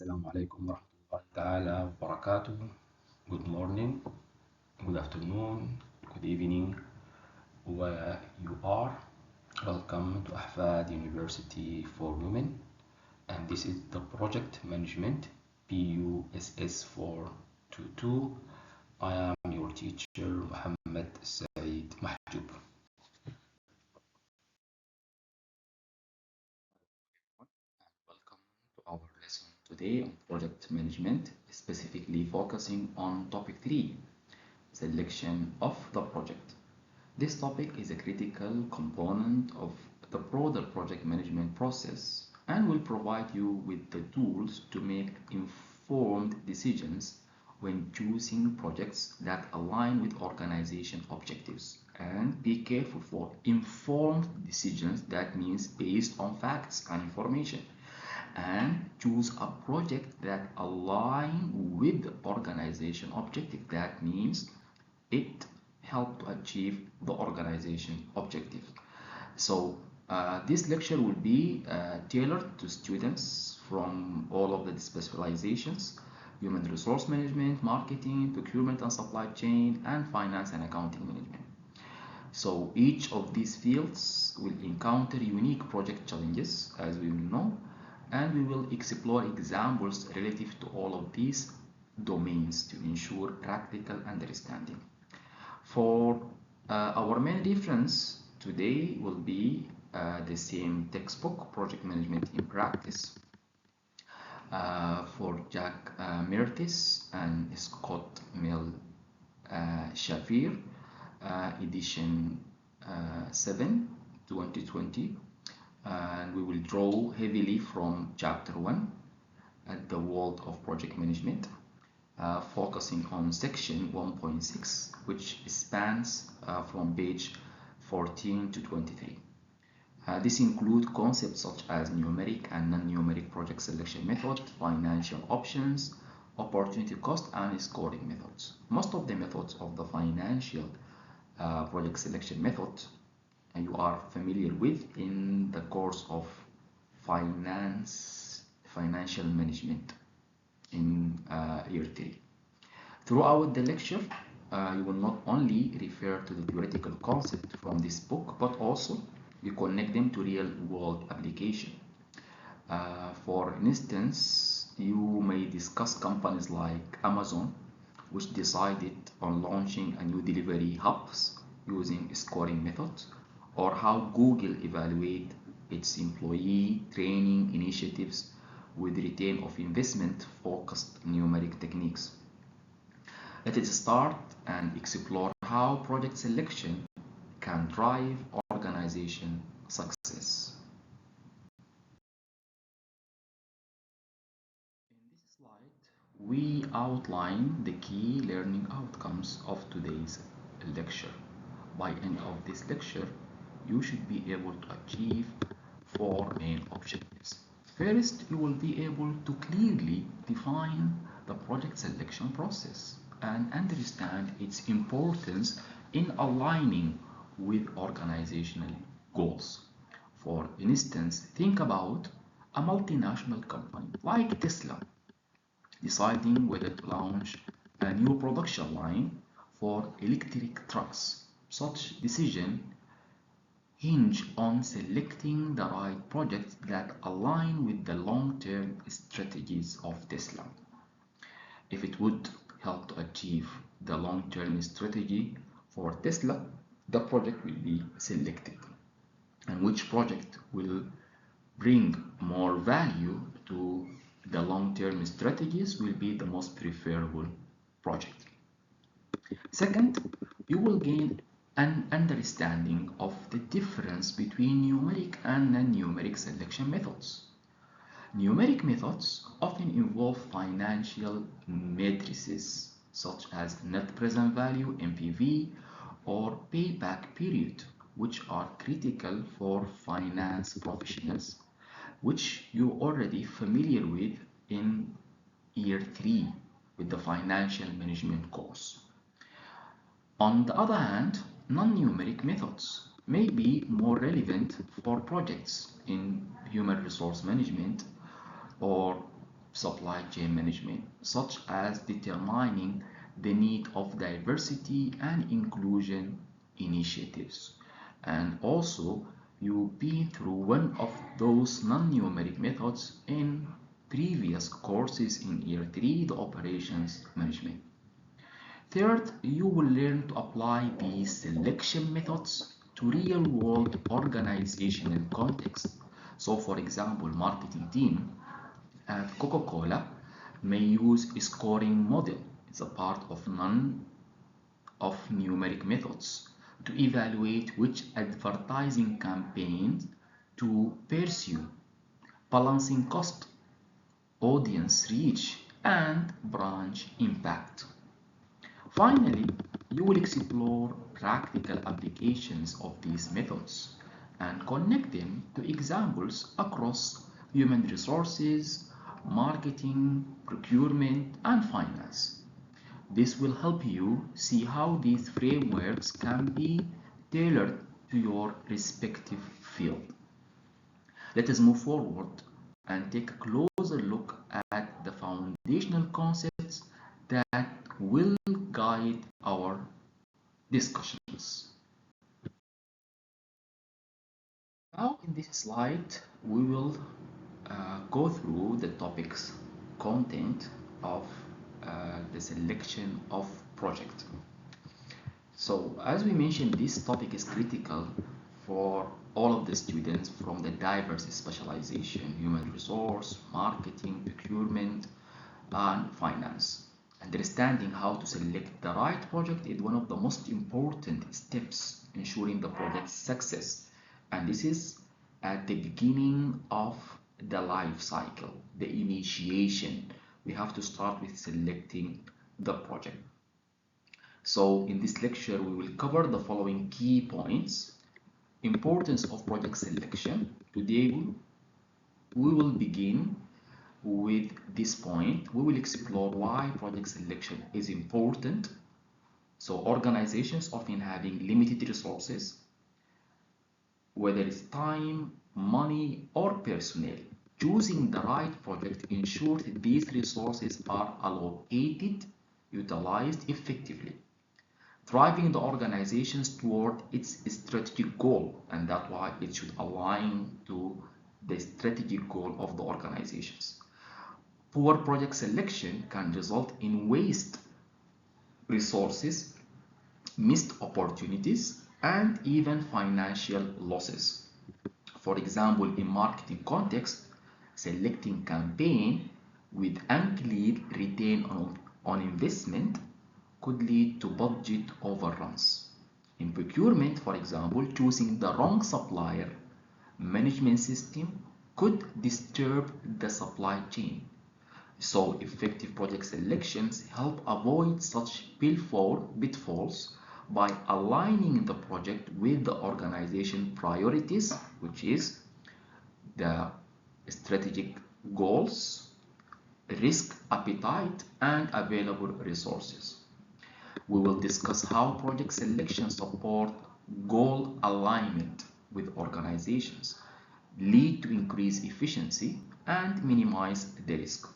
Assalamu alaikum warahmatullahi ta'ala wabarakatuh. Good morning, good afternoon, good evening, where you are. Welcome to Ahfad University for Women, and this is the project management PUSS 422. I am your teacher, Muhammad Saeed Mahjoub. Welcome to our lesson today on project management, specifically focusing on topic 3, selection of the project. This topic is a critical component of the broader project management process and will provide you with the tools to make informed decisions when choosing projects that align with organization objectives. And be careful for informed decisions, that means based on facts and information. And choose a project that align with the organization objective, that means it help to achieve the organization objective. So this lecture will be tailored to students from all of the specializations: human resource management, marketing, procurement and supply chain, and finance and accounting management. So each of these fields will encounter unique project challenges, as we will know, and we will explore examples relative to all of these domains to ensure practical understanding. For our main reference today will be the same textbook, Project Management in Practice, for Jack Mertis and Scott Mel Shafir, edition 7, 2020. And we will draw heavily from chapter 1 at the world of project management, focusing on section 1.6, which spans from page 14 to 23. This includes concepts such as numeric and non-numeric project selection method, financial options, opportunity cost, and scoring methods. Most of the methods of the financial project selection method you are familiar with in the course of financial management in year 3. Throughout the lecture, you will not only refer to the theoretical concept from this book, but also you connect them to real world application. For instance, you may discuss companies like Amazon, which decided on launching a new delivery hubs using scoring methods, or how Google evaluate its employee training initiatives with return of investment focused numeric techniques. Let us start and explore how project selection can drive organization success. In this slide, we outline the key learning outcomes of today's lecture. By end of this lecture, you should be able to achieve 4 main objectives. First, you will be able to clearly define the project selection process and understand its importance in aligning with organizational goals. For instance, think about a multinational company like Tesla deciding whether to launch a new production line for electric trucks. Such decision hinge on selecting the right projects that align with the long-term strategies of Tesla. If it would help to achieve the long-term strategy for Tesla, the project will be selected. And which project will bring more value to the long-term strategies will be the most preferable project. Second, you will gain an understanding of the difference between numeric and non-numeric selection methods. Numeric methods often involve financial matrices such as net present value, NPV, or payback period, which are critical for finance professionals, which you're already familiar with in year 3 with the financial management course. On the other hand, non-numeric methods may be more relevant for projects in human resource management or supply chain management, such as determining the need of diversity and inclusion initiatives. And also, you've been through one of those non-numeric methods in previous courses in Year 3, the operations management. Third, you will learn to apply these selection methods to real-world organizational context. So, for example, marketing team at Coca-Cola may use a scoring model. It's a part of numeric methods to evaluate which advertising campaigns to pursue, balancing cost, audience reach, and branch impact. Finally, you will explore practical applications of these methods and connect them to examples across human resources, marketing, procurement, and finance. This will help you see how these frameworks can be tailored to your respective field. Let us move forward and take a closer look at the foundational concepts that will guide our discussions. Now, in this slide, we will go through the topics content of the selection of project. So, as we mentioned, this topic is critical for all of the students from the diverse specialization, human resource, marketing, procurement, and finance. Understanding how to select the right project is one of the most important steps ensuring the project's success. And this is at the beginning of the life cycle, the initiation. We have to start with selecting the project. So in this lecture, we will cover the following key points. Importance of project selection. Today, we will begin with this point. We will explore why project selection is important. So organizations often having limited resources, whether it's time, money, or personnel. Choosing the right project ensures that these resources are allocated, utilized effectively, driving the organizations toward its strategic goal, and that's why it should align to the strategic goal of the organizations. Poor project selection can result in waste resources, missed opportunities, and even financial losses. For example, in marketing context, selecting campaign with unclear return on investment could lead to budget overruns. In procurement, for example, choosing the wrong supplier management system could disturb the supply chain. So effective project selections help avoid such pitfalls by aligning the project with the organization priorities, which is the strategic goals, risk appetite, and available resources. We will discuss how project selection support goal alignment with organizations, lead to increased efficiency, and minimize the risk.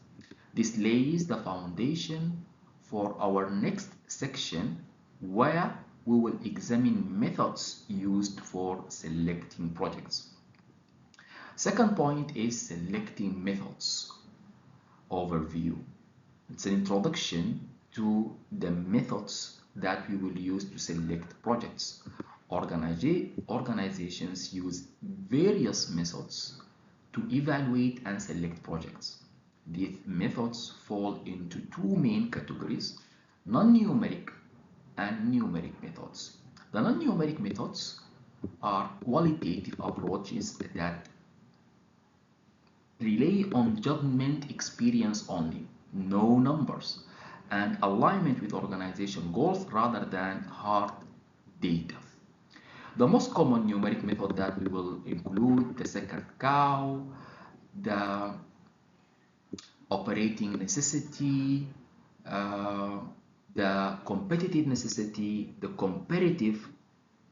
This lays the foundation for our next section, where we will examine methods used for selecting projects. Second point is selecting methods overview. It's an introduction to the methods that we will use to select projects. Organizations use various methods to evaluate and select projects. These methods fall into two main categories: non-numeric and numeric methods. The non-numeric methods are qualitative approaches that rely on judgment experience only, no numbers, and alignment with organization goals rather than hard data. The most common numeric method that we will include the sacred cow, the operating necessity, the competitive necessity, the comparative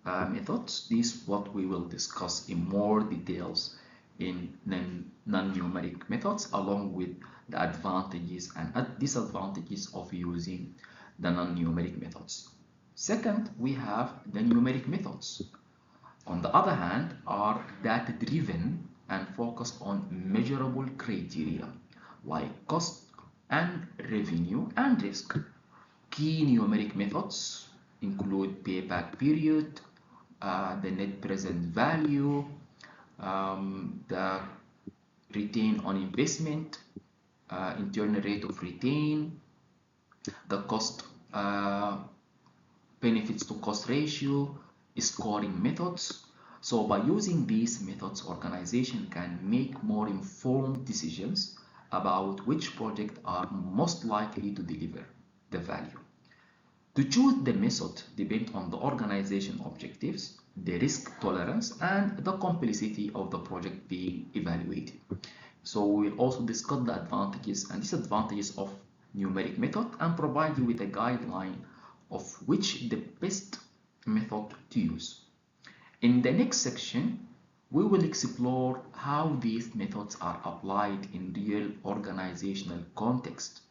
methods. This is what we will discuss in more details in non-numeric methods, along with the advantages and disadvantages of using the non-numeric methods. Second, we have the numeric methods. On the other hand, are data-driven and focused on measurable criteria like cost and revenue and risk. Key numeric methods include payback period, the net present value, the return on investment, internal rate of return, the cost benefits to cost ratio, scoring methods. So by using these methods, organization can make more informed decisions about which projects are most likely to deliver the value. To choose the method depends on the organization objectives, the risk tolerance, and the complexity of the project being evaluated. So we'll also discuss the advantages and disadvantages of numeric method and provide you with a guideline of which the best method to use. In the next section, we will explore how these methods are applied in real organizational context.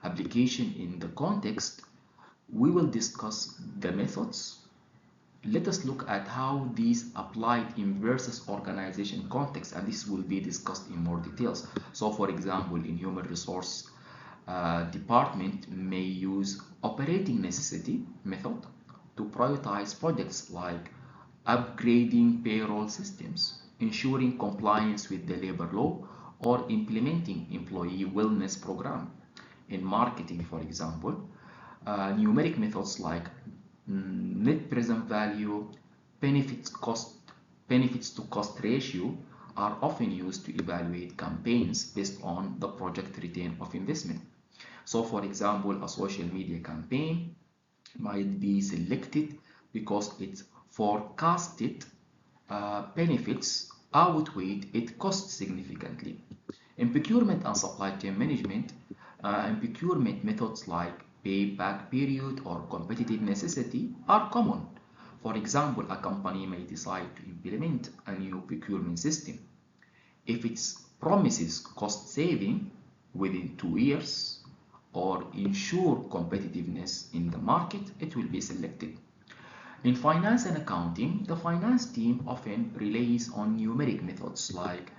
Application in the context, we will discuss the methods. Let us look at how these applied in versus organization context, and this will be discussed in more details. So for example, in human resource department may use operating necessity method to prioritize projects like upgrading payroll systems, ensuring compliance with the labor law, or implementing employee wellness program. In marketing, for example, numeric methods like net present value, benefits to cost ratio are often used to evaluate campaigns based on the project return of investment. So for example, a social media campaign might be selected because its forecasted benefits outweigh its costs significantly. In procurement and supply chain management, in procurement methods like payback period or competitive necessity are common. For example, a company may decide to implement a new procurement system. If it promises cost saving within 2 years or ensure competitiveness in the market, it will be selected. In finance and accounting, the finance team often relies on numeric methods like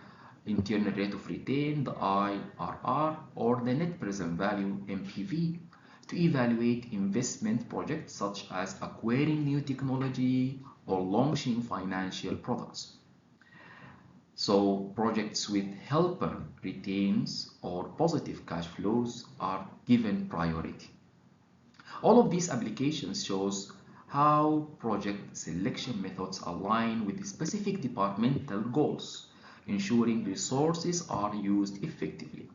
internal rate of return, the IRR, or the net present value (NPV) to evaluate investment projects such as acquiring new technology or launching financial products. So projects with helper returns or positive cash flows are given priority. All of these applications shows how project selection methods align with specific departmental goals, ensuring resources are used effectively.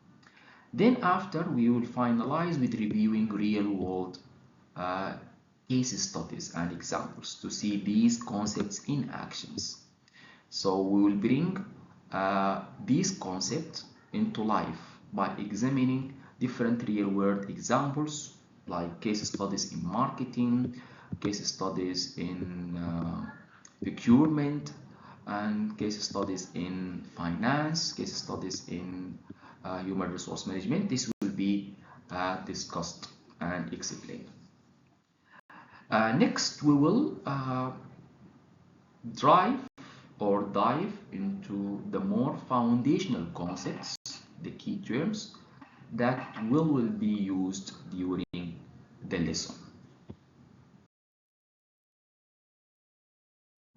Then after, we will finalize with reviewing real-world case studies and examples to see these concepts in actions. So we will bring these concepts into life by examining different real-world examples like case studies in marketing, case studies in procurement, and case studies in finance, case studies in human resource management. This will be discussed and explained. Next, we will dive into the more foundational concepts, the key terms that will be used during the lesson.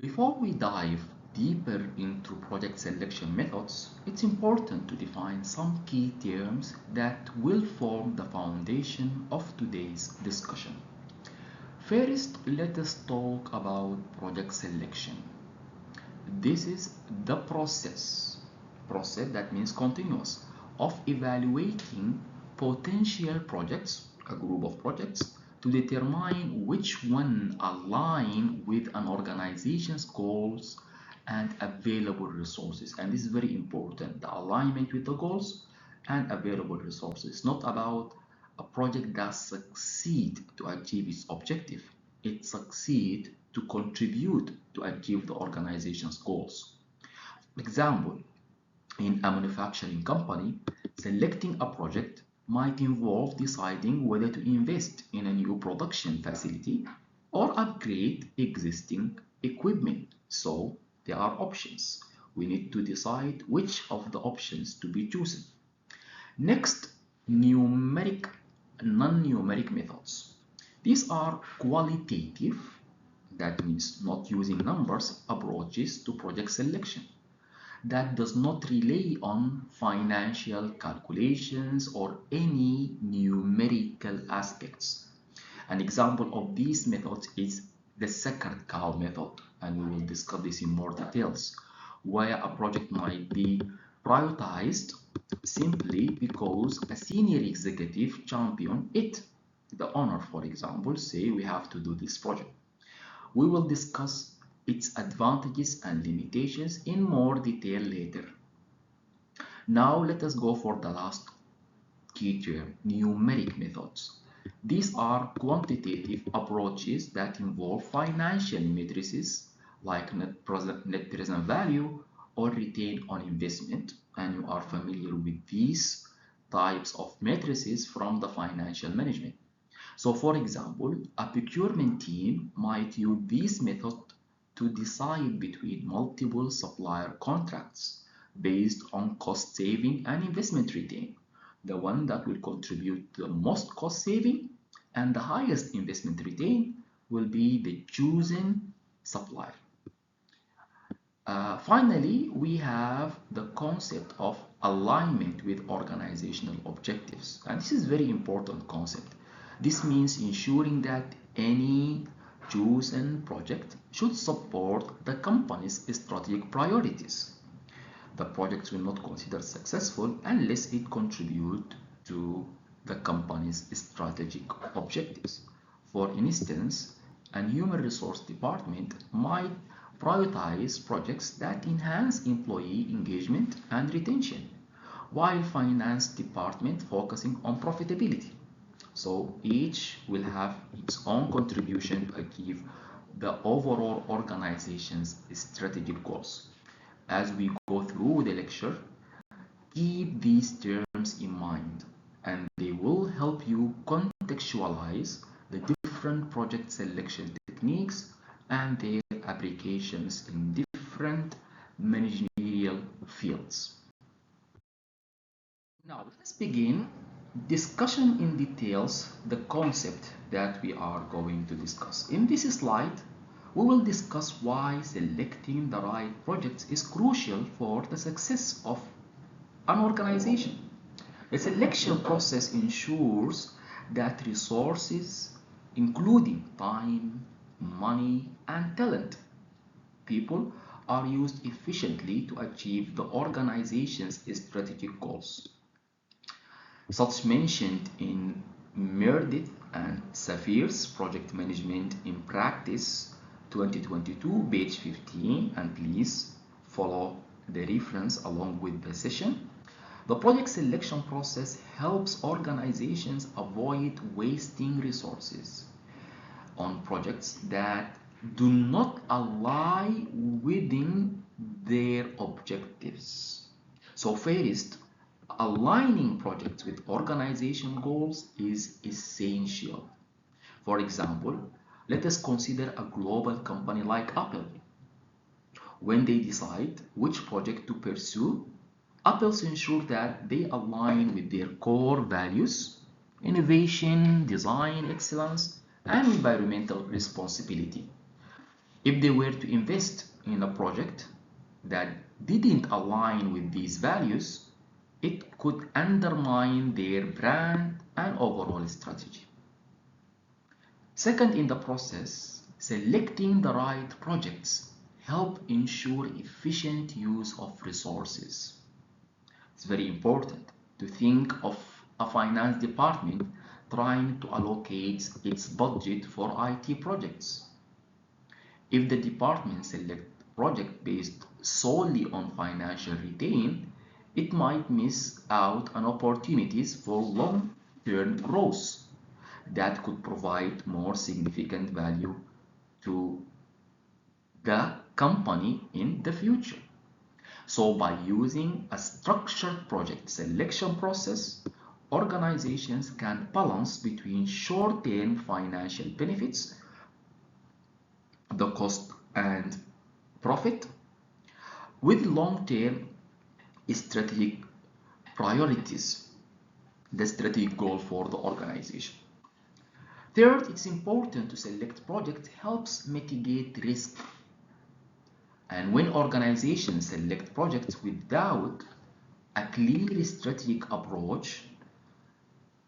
Before we dive deeper into project selection methods, it's important to define some key terms that will form the foundation of today's discussion. First, let us talk about project selection. This is the process that means continuous, of evaluating potential projects, a group of projects, to determine which one align with an organization's goals and available resources. And this is very important, the alignment with the goals and available resources. Not about a project that succeed to achieve its objective. It succeed to contribute to achieve the organization's goals. Example, In a manufacturing company, selecting a project might involve deciding whether to invest in a new production facility or upgrade existing equipment. So there are options. We need to decide which of the options to be chosen. Next, numeric, non-numeric methods. These are qualitative, that means not using numbers, approaches to project selection that does not rely on financial calculations or any numerical aspects. An example of these methods is the sacred cow method, and we will discuss this in more details, where a project might be prioritized simply because a senior executive championed it. The owner, for example, say we have to do this project. We will discuss its advantages and limitations in more detail later. Now let us go for the last key term, numeric methods. These are quantitative approaches that involve financial matrices like net present value or return on investment, and you are familiar with these types of matrices from the financial management. So for example, a procurement team might use this method to decide between multiple supplier contracts based on cost saving and investment return. The one that will contribute the most cost saving and the highest investment return will be the chosen supplier. Finally, we have the concept of alignment with organizational objectives. And this is a very important concept. This means ensuring that any chosen project should support the company's strategic priorities. The project will not consider successful unless it contributes to the company's strategic objectives. For instance, a human resource department might prioritize projects that enhance employee engagement and retention, while finance department focusing on profitability. So each will have its own contribution to achieve the overall organization's strategic goals. As we go through the lecture, keep these terms in mind and they will help you contextualize the different project selection techniques and their applications in different managerial fields. Now let's begin discussion in details the concept that we are going to discuss. In this slide, we will discuss why selecting the right projects is crucial for the success of an organization. The selection process ensures that resources, including time, money, and talent, people, are used efficiently to achieve the organization's strategic goals. Such mentioned in Meredith and Safir's Project Management in Practice 2022, page 15, and please follow the reference along with the session. The project selection process helps organizations avoid wasting resources on projects that do not align within their objectives. So first, aligning projects with organization goals is essential. For example, let us consider a global company like Apple. When they decide which project to pursue, Apple ensures that they align with their core values, innovation, design excellence, and environmental responsibility. If they were to invest in a project that didn't align with these values, it could undermine their brand and overall strategy. Second, in the process, selecting the right projects help ensure efficient use of resources. It's very important to think of a finance department trying to allocate its budget for IT projects. If the department selects project based solely on financial return, it might miss out on opportunities for long-term growth that could provide more significant value to the company in the future. So by using a structured project selection process, organizations can balance between short-term financial benefits, the cost and profit, with long-term strategic priorities, the strategic goal for the organization. Third, it's important to select projects helps mitigate risk. And when organizations select projects without a clear strategic approach,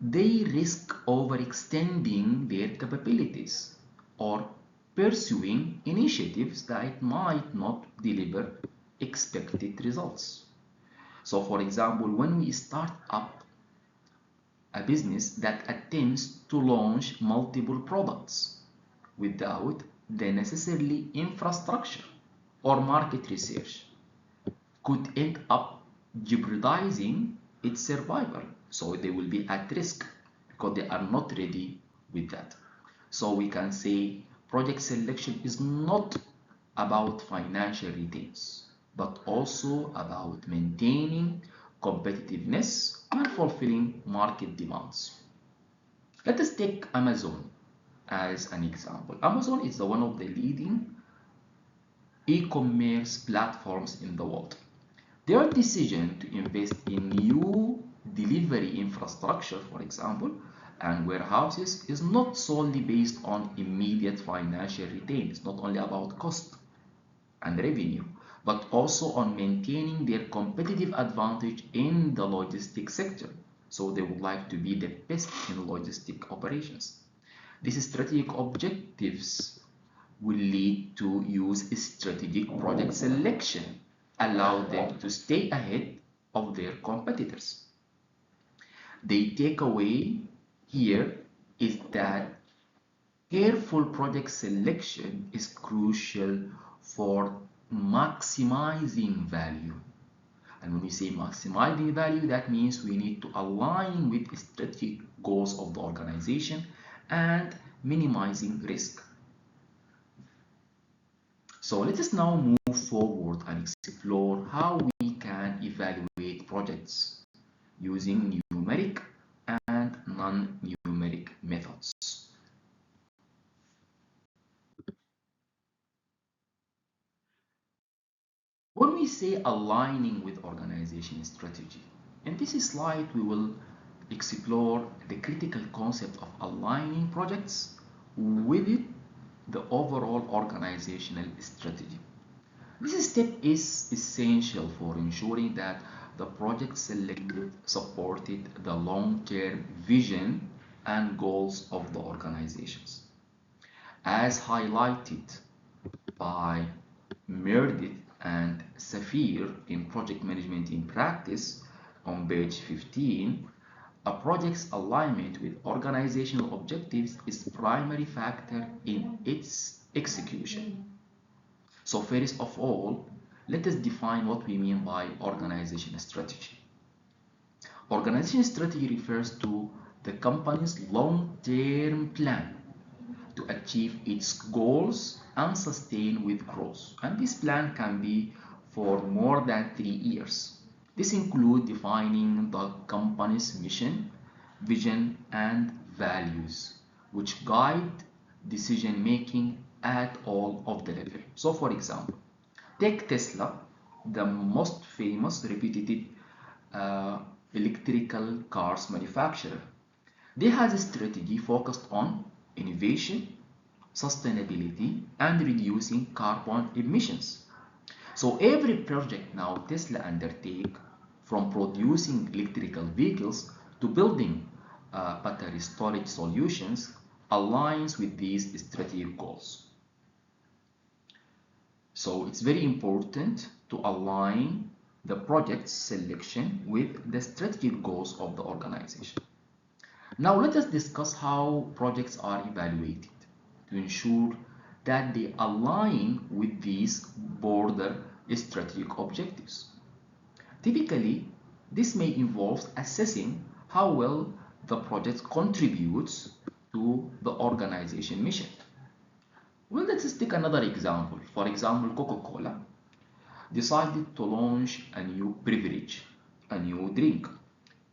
they risk overextending their capabilities or pursuing initiatives that might not deliver expected results. So, for example, when we start up a business that attempts to launch multiple products without the necessary infrastructure or market research could end up jeopardizing its survival. So they will be at risk because they are not ready with that. So we can say project selection is not about financial returns, but also about maintaining competitiveness and fulfilling market demands. Let us take Amazon as an example. Amazon is one of the leading e-commerce platforms in the world. Their decision to invest in new delivery infrastructure, for example, and warehouses is not solely based on immediate financial return. It's not only about cost and revenue, but also on maintaining their competitive advantage in the logistics sector. So they would like to be the best in logistic operations. These strategic objectives will lead to use strategic project selection, allow them to stay ahead of their competitors. The takeaway here is that careful project selection is crucial for maximizing value. And when we say maximizing value, that means we need to align with strategic goals of the organization and minimizing risk. So let us now move forward and explore how we can evaluate projects using numeric and non-numeric methods. When we say aligning with organization strategy, in this slide we will explore the critical concept of aligning projects with the overall organizational strategy. This step is essential for ensuring that the project selected supported the long-term vision and goals of the organizations. As highlighted by Meredith and Safir in Project Management in Practice on page 15, a project's alignment with organizational objectives is a primary factor in its execution. So first of all, let us define what we mean by organization strategy. Organization strategy refers to the company's long-term plan to achieve its goals and sustain with growth. And this plan can be for more than 3 years. This includes defining the company's mission, vision, and values, which guide decision making at all of the levels. So for example, take Tesla, the most famous reputed uh, electrical cars manufacturer. They have a strategy focused on innovation, sustainability, and reducing carbon emissions. So every project now Tesla undertake, from producing electrical vehicles to building battery storage solutions, aligns with these strategic goals. So it's very important to align the project selection with the strategic goals of the organization. Now let us discuss how projects are evaluated to ensure that they align with these broader strategic objectives. Typically, this may involve assessing how well the project contributes to the organization mission. Well, let's take another example. For example, Coca-Cola. decided to launch a new beverage, a new drink.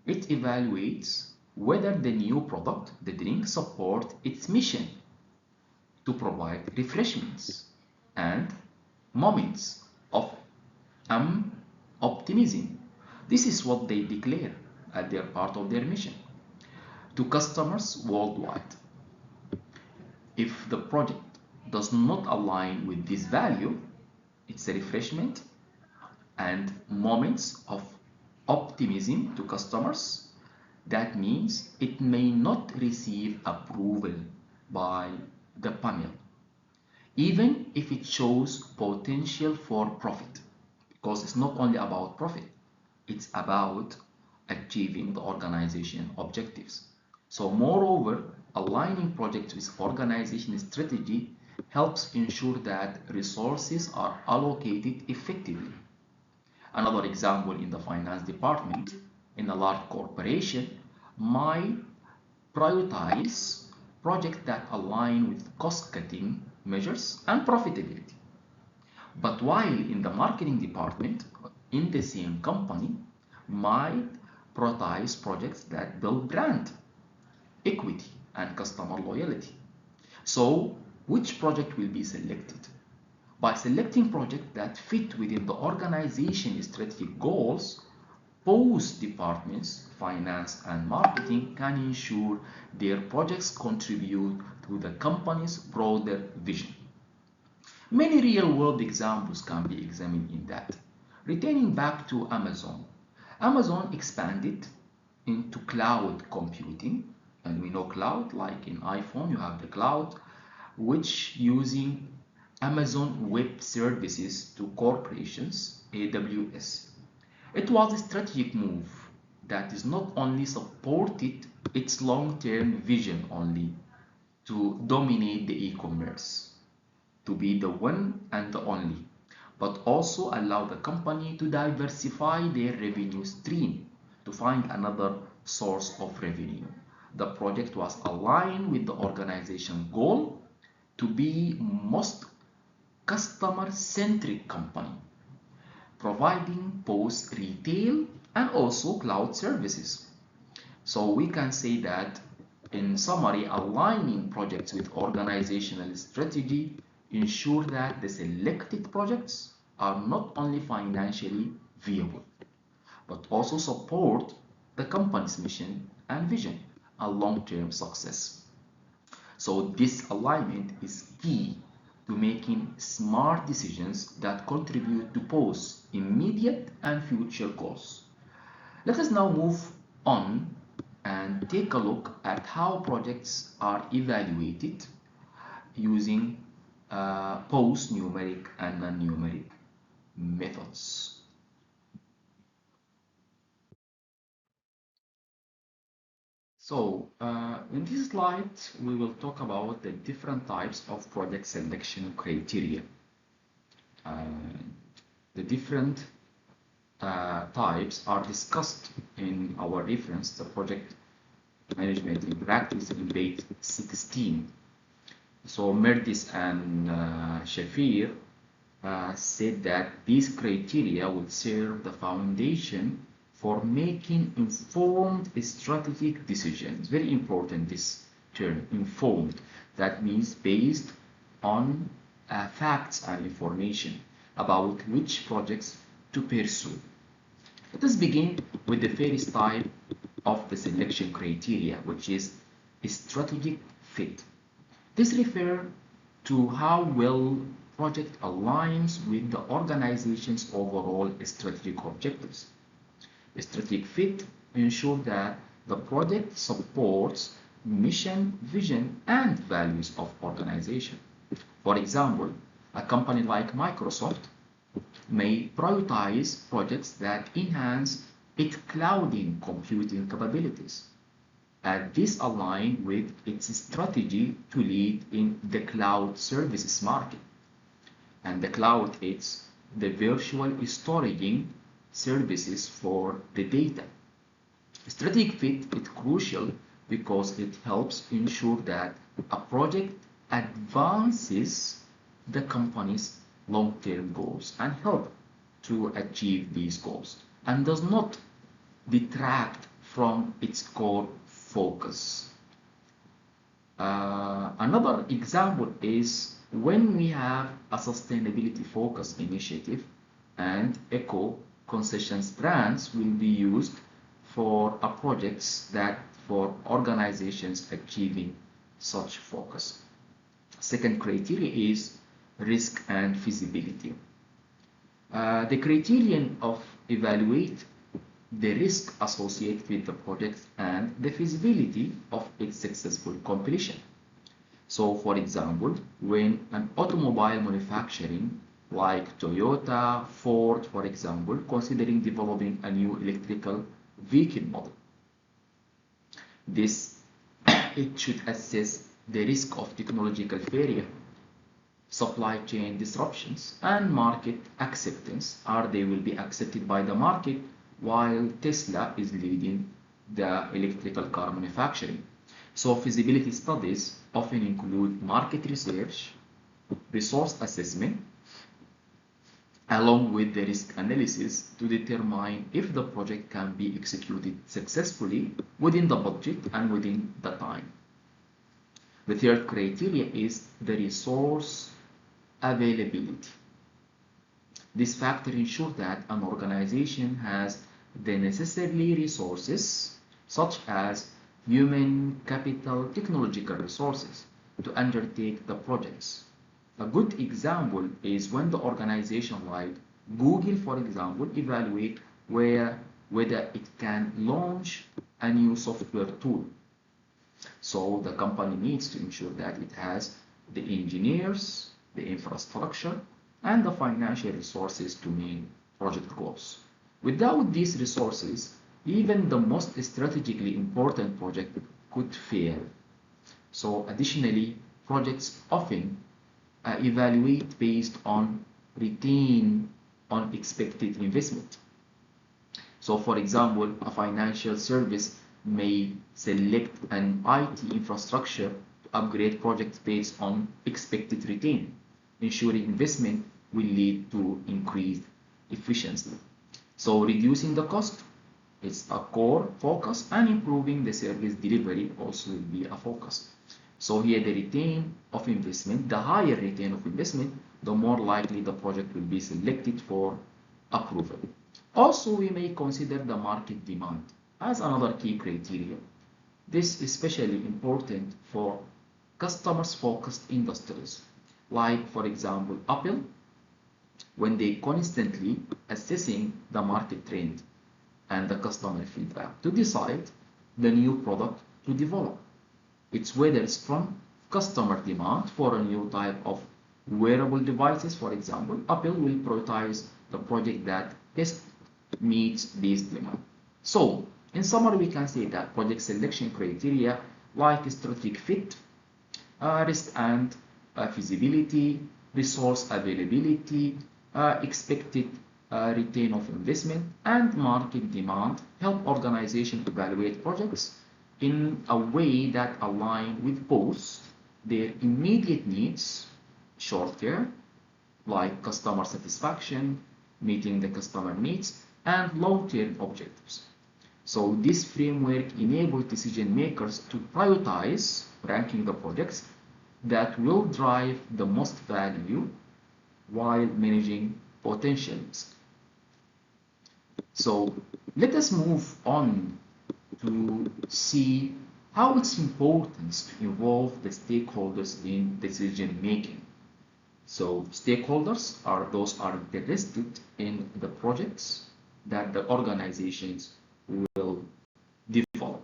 It evaluates whether the new product, the drink, supports its mission to provide refreshments and moments of optimism. This is what they declare as their part of their mission to customers worldwide. If the project does not align with this value, it's a refreshment and moments of optimism to customers. That means it may not receive approval by the panel, even if it shows potential for profit, because it's not only about profit, it's about achieving the organization objectives. So moreover, aligning projects with organization strategy helps ensure that resources are allocated effectively. Another example, in the finance department in a large corporation might prioritize projects that align with cost-cutting measures and profitability. But while in the marketing department in the same company might prioritize projects that build brand equity and customer loyalty. So, which project will be selected? By selecting projects that fit within the organization's strategic goals, both departments, finance and marketing, can ensure their projects contribute to the company's broader vision. Many real-world examples can be examined in that. Returning back to Amazon, Amazon expanded into cloud computing, and we know cloud, like in iPhone, you have the cloud, which using Amazon Web Services to corporations, AWS. It was a strategic move that is not only supported its long-term vision only to dominate the e-commerce, to be the one and the only, but also allow the company to diversify their revenue stream to find another source of revenue. The project was aligned with the organization goal to be most customer-centric company, providing both retail and also cloud services. So we can say that, in summary, aligning projects with organizational strategy ensure that the selected projects are not only financially viable, but also support the company's mission and vision and long-term success. So this alignment is key to making smart decisions that contribute to both immediate and future goals. Let us now move on and take a look at how projects are evaluated using both numeric and non-numeric methods. So in this slide, we will talk about the different types of project selection criteria. The different types are discussed in our reference, the Project Management in Practice in page 16. So Merdis and Shafir said that these criteria will serve the foundation for making informed strategic decisions. Very important, this term, informed. That means based on facts and information about which projects to pursue. Let us begin with the first type of the selection criteria, which is strategic fit. This refers to how well project aligns with the organization's overall strategic objectives. Strategic fit ensures that the project supports mission, vision, and values of organization. For example, a company like Microsoft may prioritize projects that enhance its clouding computing capabilities, and this aligns with its strategy to lead in the cloud services market. And the cloud is the virtual storaging services for the data. Strategic fit is crucial because it helps ensure that a project advances the company's long-term goals and help to achieve these goals and does not detract from its core focus. Another example is when we have a sustainability focused initiative and eco concessions brands will be used for projects that for organizations achieving such focus. Second criteria is risk and feasibility. The criterion of evaluate the risk associated with the project and the feasibility of its successful completion. So, for example, when an automobile manufacturing like Toyota, Ford, for example, considering developing a new electrical vehicle model, it should assess the risk of technological failure, supply chain disruptions, and market acceptance. They will be accepted by the market while Tesla is leading the electrical car manufacturing. So feasibility studies often include market research, resource assessment, along with the risk analysis to determine if the project can be executed successfully within the budget and within the time. The third criteria is the resource availability. This factor ensures that an organization has the necessary resources, such as human capital, technological resources, to undertake the projects. A good example is when the organization like Google, for example, evaluate whether it can launch a new software tool. So the company needs to ensure that it has the engineers, the infrastructure, and the financial resources to meet project goals. Without these resources, even the most strategically important project could fail. So additionally, projects often evaluate based on return on expected investment. So for example, a financial service may select an IT infrastructure to upgrade projects based on expected return, ensuring investment will lead to increased efficiency. So reducing the cost is a core focus, and improving the service delivery also will be a focus. So here the return of investment, the higher return of investment, the more likely the project will be selected for approval. Also, we may consider the market demand as another key criteria. This is especially important for customers-focused industries, like for example Apple, when they constantly assessing the market trend and the customer feedback to decide the new product to develop. It's whether it's from customer demand for a new type of wearable devices, for example, Apple will prioritize the project that best meets this demand. So, in summary, we can say that project selection criteria like strategic fit, risk and feasibility, resource availability, expected return of investment, and market demand help organizations evaluate projects in a way that align with both their immediate needs, short term, like customer satisfaction, meeting the customer needs, and long-term objectives. So this framework enables decision makers to prioritize ranking the projects that will drive the most value while managing potential risk. So let us move on to see how it's important to involve the stakeholders in decision making. So stakeholders are those are interested in the projects that the organizations will develop.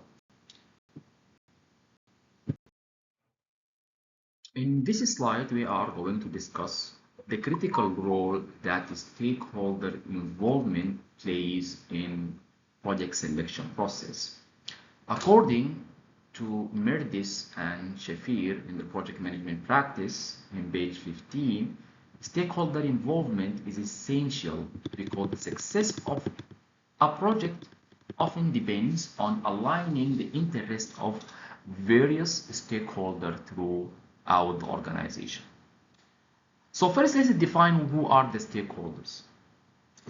In this slide, we are going to discuss the critical role that the stakeholder involvement plays in project selection process. According to Mirdis and Shafir in the project management practice in page 15, stakeholder involvement is essential because the success of a project often depends on aligning the interests of various stakeholders throughout the organization. So first, let's define who are the stakeholders.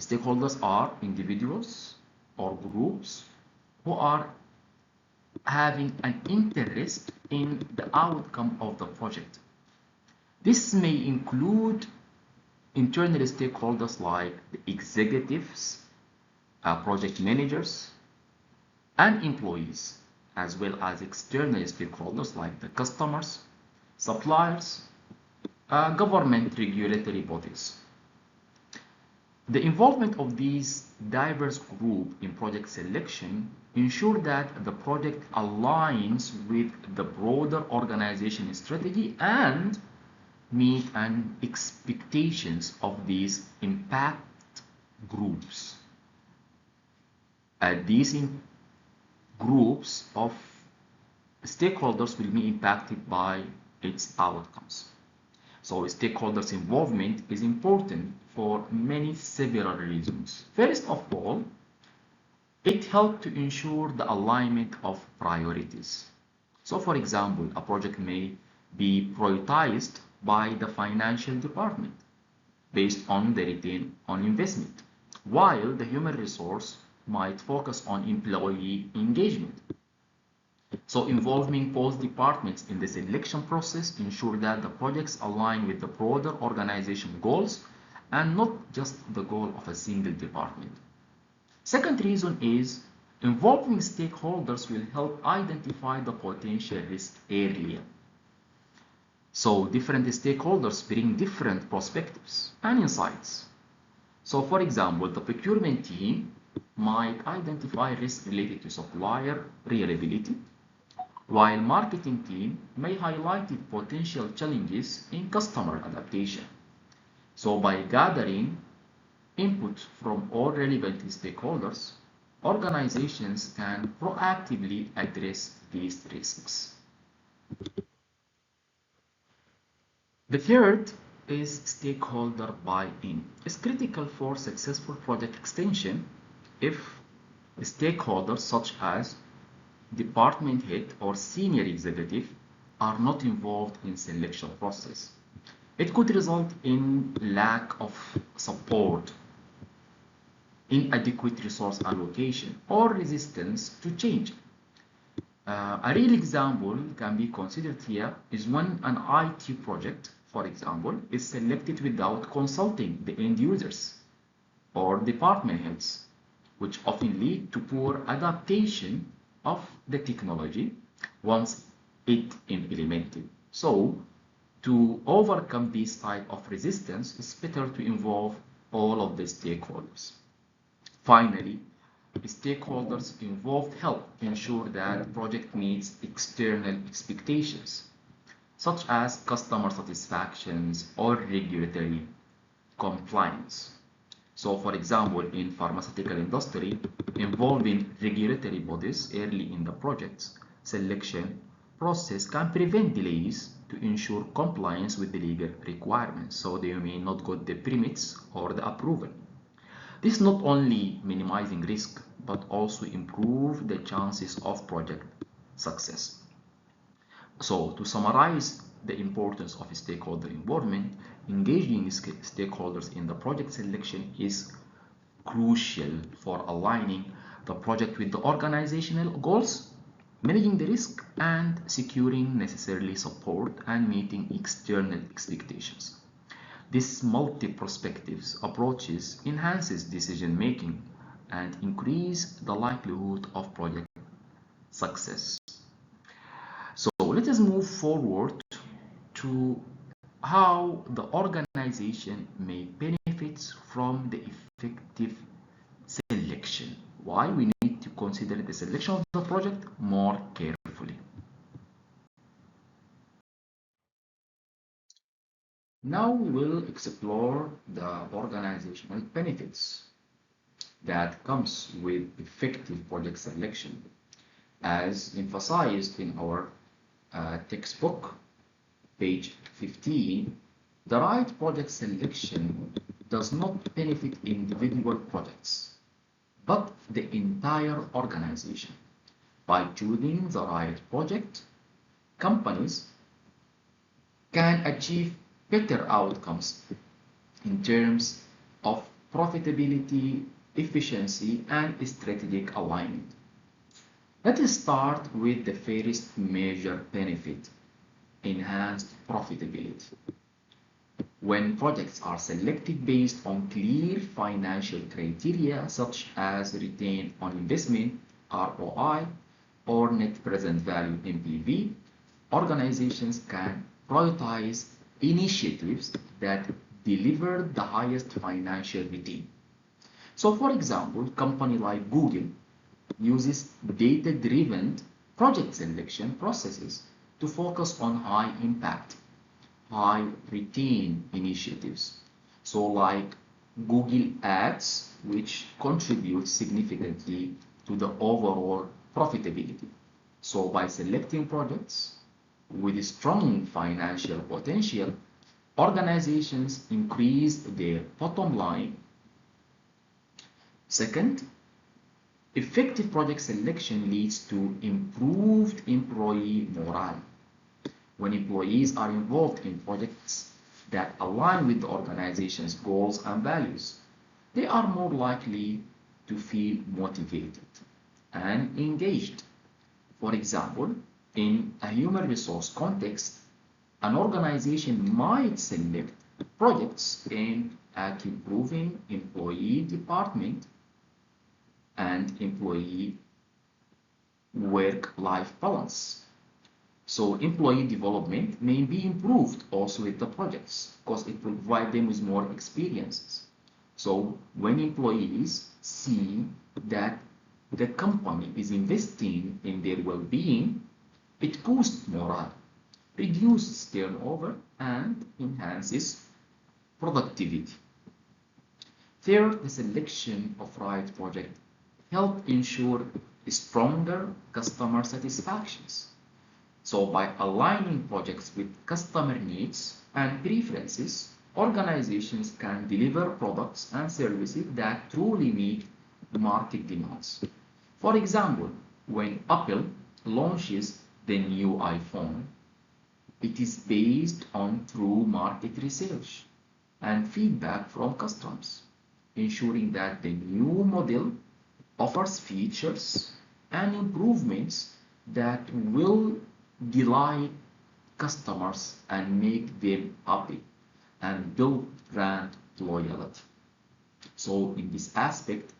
Stakeholders are individuals or groups who are having an interest in the outcome of the project. This may include internal stakeholders like the executives, project managers, and employees, as well as external stakeholders like the customers, suppliers, government regulatory bodies. The involvement of these diverse groups in project selection ensure that the project aligns with the broader organization strategy and meet and expectations of these impact groups. These groups of stakeholders will be impacted by its outcomes. So stakeholders' involvement is important for several reasons. First of all, it helps to ensure the alignment of priorities. So for example, a project may be prioritized by the financial department based on the return on investment, while the human resource might focus on employee engagement. So involving both departments in the selection process ensure that the projects align with the broader organization goals and not just the goal of a single department. Second reason is involving stakeholders will help identify the potential risk earlier. So different stakeholders bring different perspectives and insights. So for example, the procurement team might identify risks related to supplier reliability, while marketing team may highlight the potential challenges in customer adaptation. So by gathering input from all relevant stakeholders, organizations can proactively address these risks. The third is stakeholder buy-in. It's critical for successful project extension if stakeholders such as department head or senior executive are not involved in selection process. It could result in lack of support, inadequate resource allocation, or resistance to change. A real example can be considered here is when an IT project, for example, is selected without consulting the end users or department heads, which often lead to poor adaptation of the technology once it implemented. So, to overcome this type of resistance, it's better to involve all of the stakeholders. Finally, stakeholders involved help ensure that the project meets external expectations, such as customer satisfactions or regulatory compliance. So for example, in pharmaceutical industry, involving regulatory bodies early in the project's selection process can prevent delays to ensure compliance with the legal requirements, so they may not get the permits or the approval. This not only minimizing risk, but also improve the chances of project success. So to summarize the importance of stakeholder involvement, engaging stakeholders in the project selection is crucial for aligning the project with the organizational goals, managing the risk, and securing necessary support and meeting external expectations. This multi-perspectives approaches enhances decision making and increase the likelihood of project success. So let us move forward to how the organization may benefit from the effective selection. Why we need to consider the selection of the project more carefully. Now we will explore the organizational benefits that comes with effective project selection, as emphasized in our textbook, page 15. The right project selection does not benefit individual projects, but the entire organization. By choosing the right project, companies can achieve better outcomes in terms of profitability, efficiency, and strategic alignment. Let us start with the first major benefit, enhanced profitability. When projects are selected based on clear financial criteria such as return on investment, ROI, or net present value NPV, organizations can prioritize initiatives that deliver the highest financial return. So, for example, a company like Google uses data-driven project selection processes to focus on high impact, high return initiatives. So like Google Ads, which contributes significantly to the overall profitability. So by selecting projects with strong financial potential, organizations increase their bottom line. Second, effective project selection leads to improved employee morale. When employees are involved in projects that align with the organization's goals and values, they are more likely to feel motivated and engaged. For example, in a human resource context, an organization might select projects aimed at improving employee department and employee work-life balance. So employee development may be improved also with the projects because it will provide them with more experiences. So when employees see that the company is investing in their well-being, it boosts morale, reduces turnover, and enhances productivity. Third, the selection of right project help ensure stronger customer satisfactions. So by aligning projects with customer needs and preferences, organizations can deliver products and services that truly meet market demands. For example, when Apple launches the new iPhone, it is based on true market research and feedback from customers, ensuring that the new model offers features and improvements that will delight customers and make them happy and build brand loyalty. So in this aspect,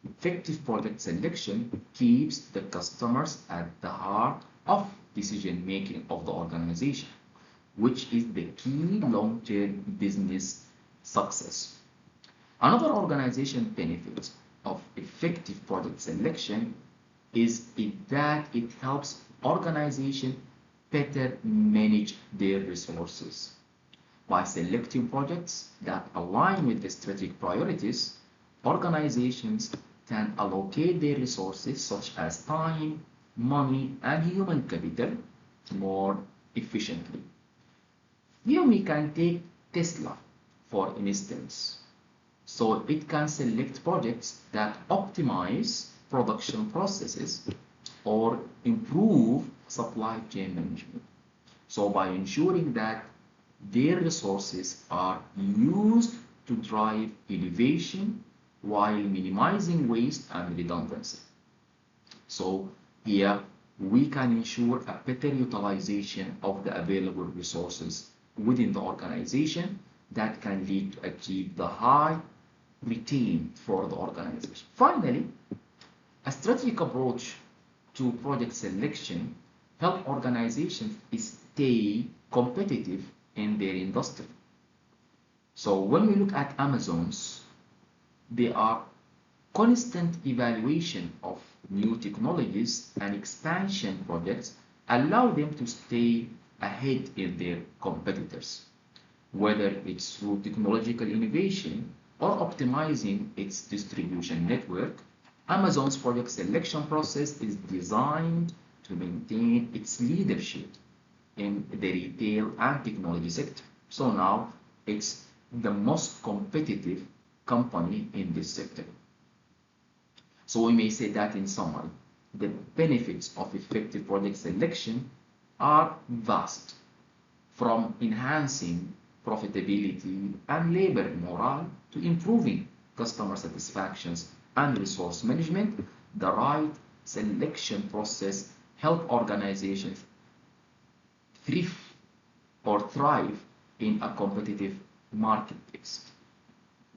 effective product selection keeps the customers at the heart of decision making of the organization, which is the key long-term business success. Another organization benefit of effective product selection is that it helps organizations better manage their resources. By selecting projects that align with the strategic priorities, organizations can allocate their resources such as time, money, and human capital more efficiently. Here we can take Tesla, for instance. So it can select projects that optimize production processes or improve supply chain management. So by ensuring that their resources are used to drive innovation while minimizing waste and redundancy. So here we can ensure a better utilization of the available resources within the organization that can lead to achieve the high return for the organization. Finally, a strategic approach to project selection help organizations stay competitive in their industry. So when we look at Amazon's, there are constant evaluation of new technologies and expansion projects allow them to stay ahead in their competitors, whether it's through technological innovation or optimizing its distribution network. Amazon's project selection process is designed to maintain its leadership in the retail and technology sector. So now it's the most competitive company in this sector. So we may say that in summary, the benefits of effective project selection are vast, from enhancing profitability and labor morale to improving customer satisfactions, and resource management, the right selection process help organizations thrive thrive in a competitive marketplace.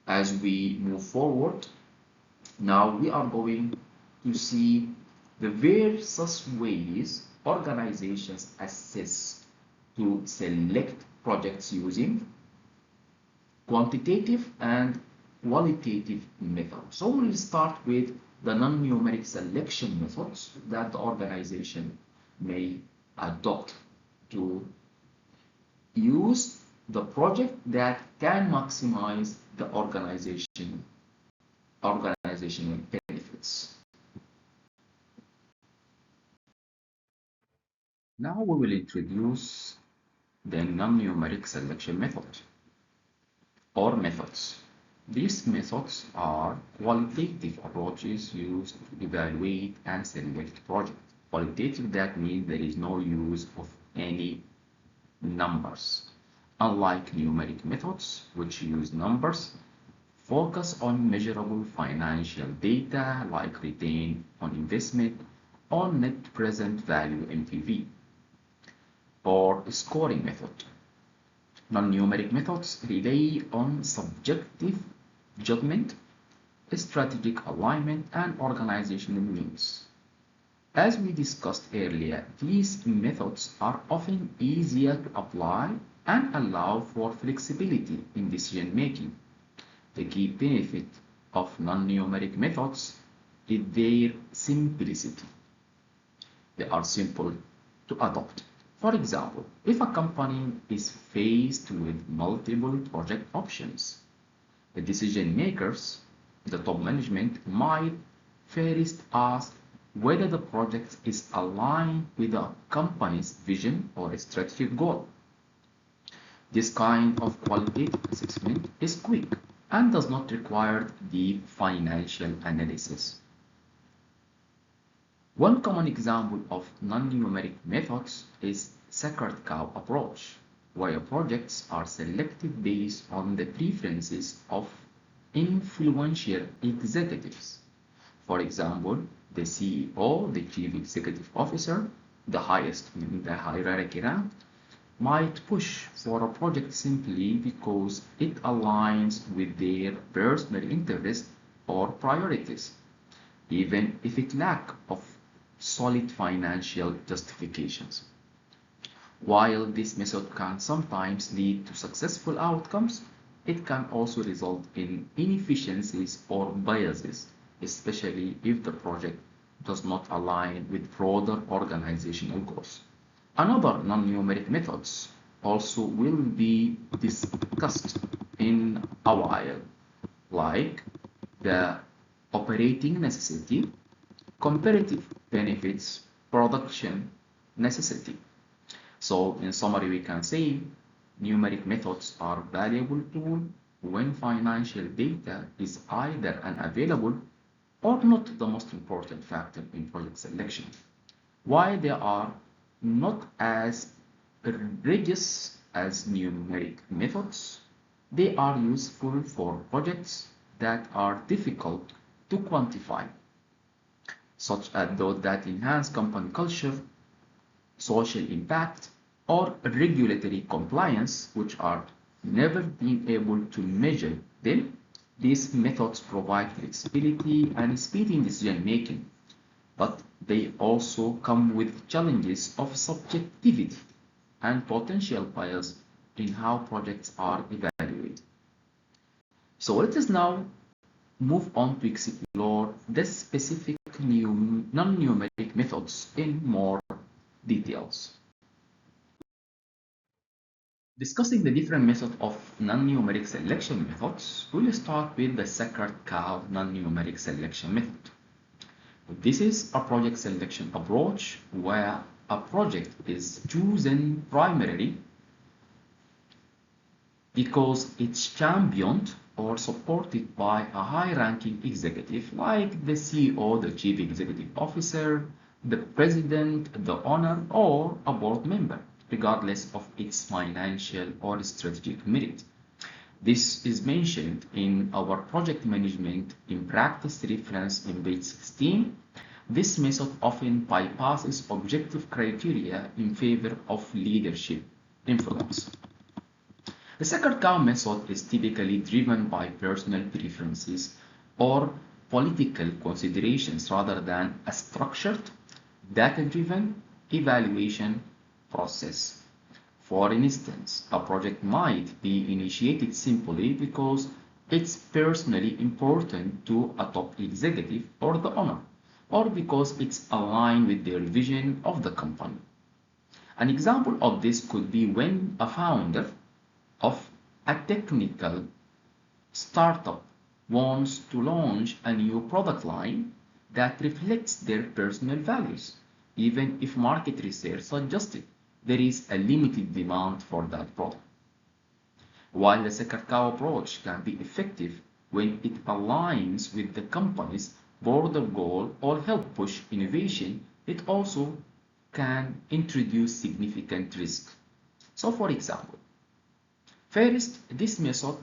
As we move forward, now we are going to see the various ways organizations assess to select projects using quantitative and qualitative methods. So we'll start with the non-numeric selection methods that the organization may adopt to use the project that can maximize the organizational benefits. Now we will introduce the non-numeric selection method or methods. These methods are qualitative approaches used to evaluate and select projects. Qualitative, that means there is no use of any numbers. Unlike numeric methods, which use numbers, focus on measurable financial data like return on investment or net present value (NPV), or scoring method. Non-numeric methods rely on subjective judgment, strategic alignment, and organizational needs. As we discussed earlier, these methods are often easier to apply and allow for flexibility in decision making. The key benefit of non-numeric methods is their simplicity. They are simple to adopt. For example, if a company is faced with multiple project options, the decision makers, the top management, might first ask whether the project is aligned with the company's vision or strategic goal. This kind of qualitative assessment is quick and does not require deep financial analysis. One common example of non-numeric methods is sacred cow approach, where projects are selected based on the preferences of influential executives. For example, the CEO, the Chief Executive Officer, the highest in the hierarchy rank, might push for a project simply because it aligns with their personal interests or priorities, even if it lacks of solid financial justifications. While this method can sometimes lead to successful outcomes, it can also result in inefficiencies or biases, especially if the project does not align with broader organizational goals. Another non-numeric methods also will be discussed in a while, like the operating necessity, comparative benefits, production necessity. So in summary, we can say numeric methods are valuable tools when financial data is either unavailable or not the most important factor in project selection. While they are not as rigorous as numeric methods, they are useful for projects that are difficult to quantify, such as those that enhance company culture, social impact, or regulatory compliance, which are never been able to measure them. These methods provide flexibility and speed in decision making, but they also come with challenges of subjectivity and potential bias in how projects are evaluated. So let us now move on to explore the specific non-numeric methods in more details. Discussing the different methods of non-numeric selection methods, we'll start with the sacred cow non-numeric selection method. This is a project selection approach where a project is chosen primarily because it's championed or supported by a high-ranking executive like the CEO, the Chief Executive Officer, the President, the owner, or a board member, regardless of its financial or strategic merit. This is mentioned in our project management in practice reference in page 16. This method often bypasses objective criteria in favor of leadership influence. The second cow method is typically driven by personal preferences or political considerations rather than a structured, data-driven evaluation process. For instance, a project might be initiated simply because it's personally important to a top executive or the owner, or because it's aligned with their vision of the company. An example of this could be when a founder of a technical startup wants to launch a new product line that reflects their personal values. Even if market research suggests there is a limited demand for that product. While the Sekarkao approach can be effective when it aligns with the company's broader goal or help push innovation, it also can introduce significant risk. So for example, first, this method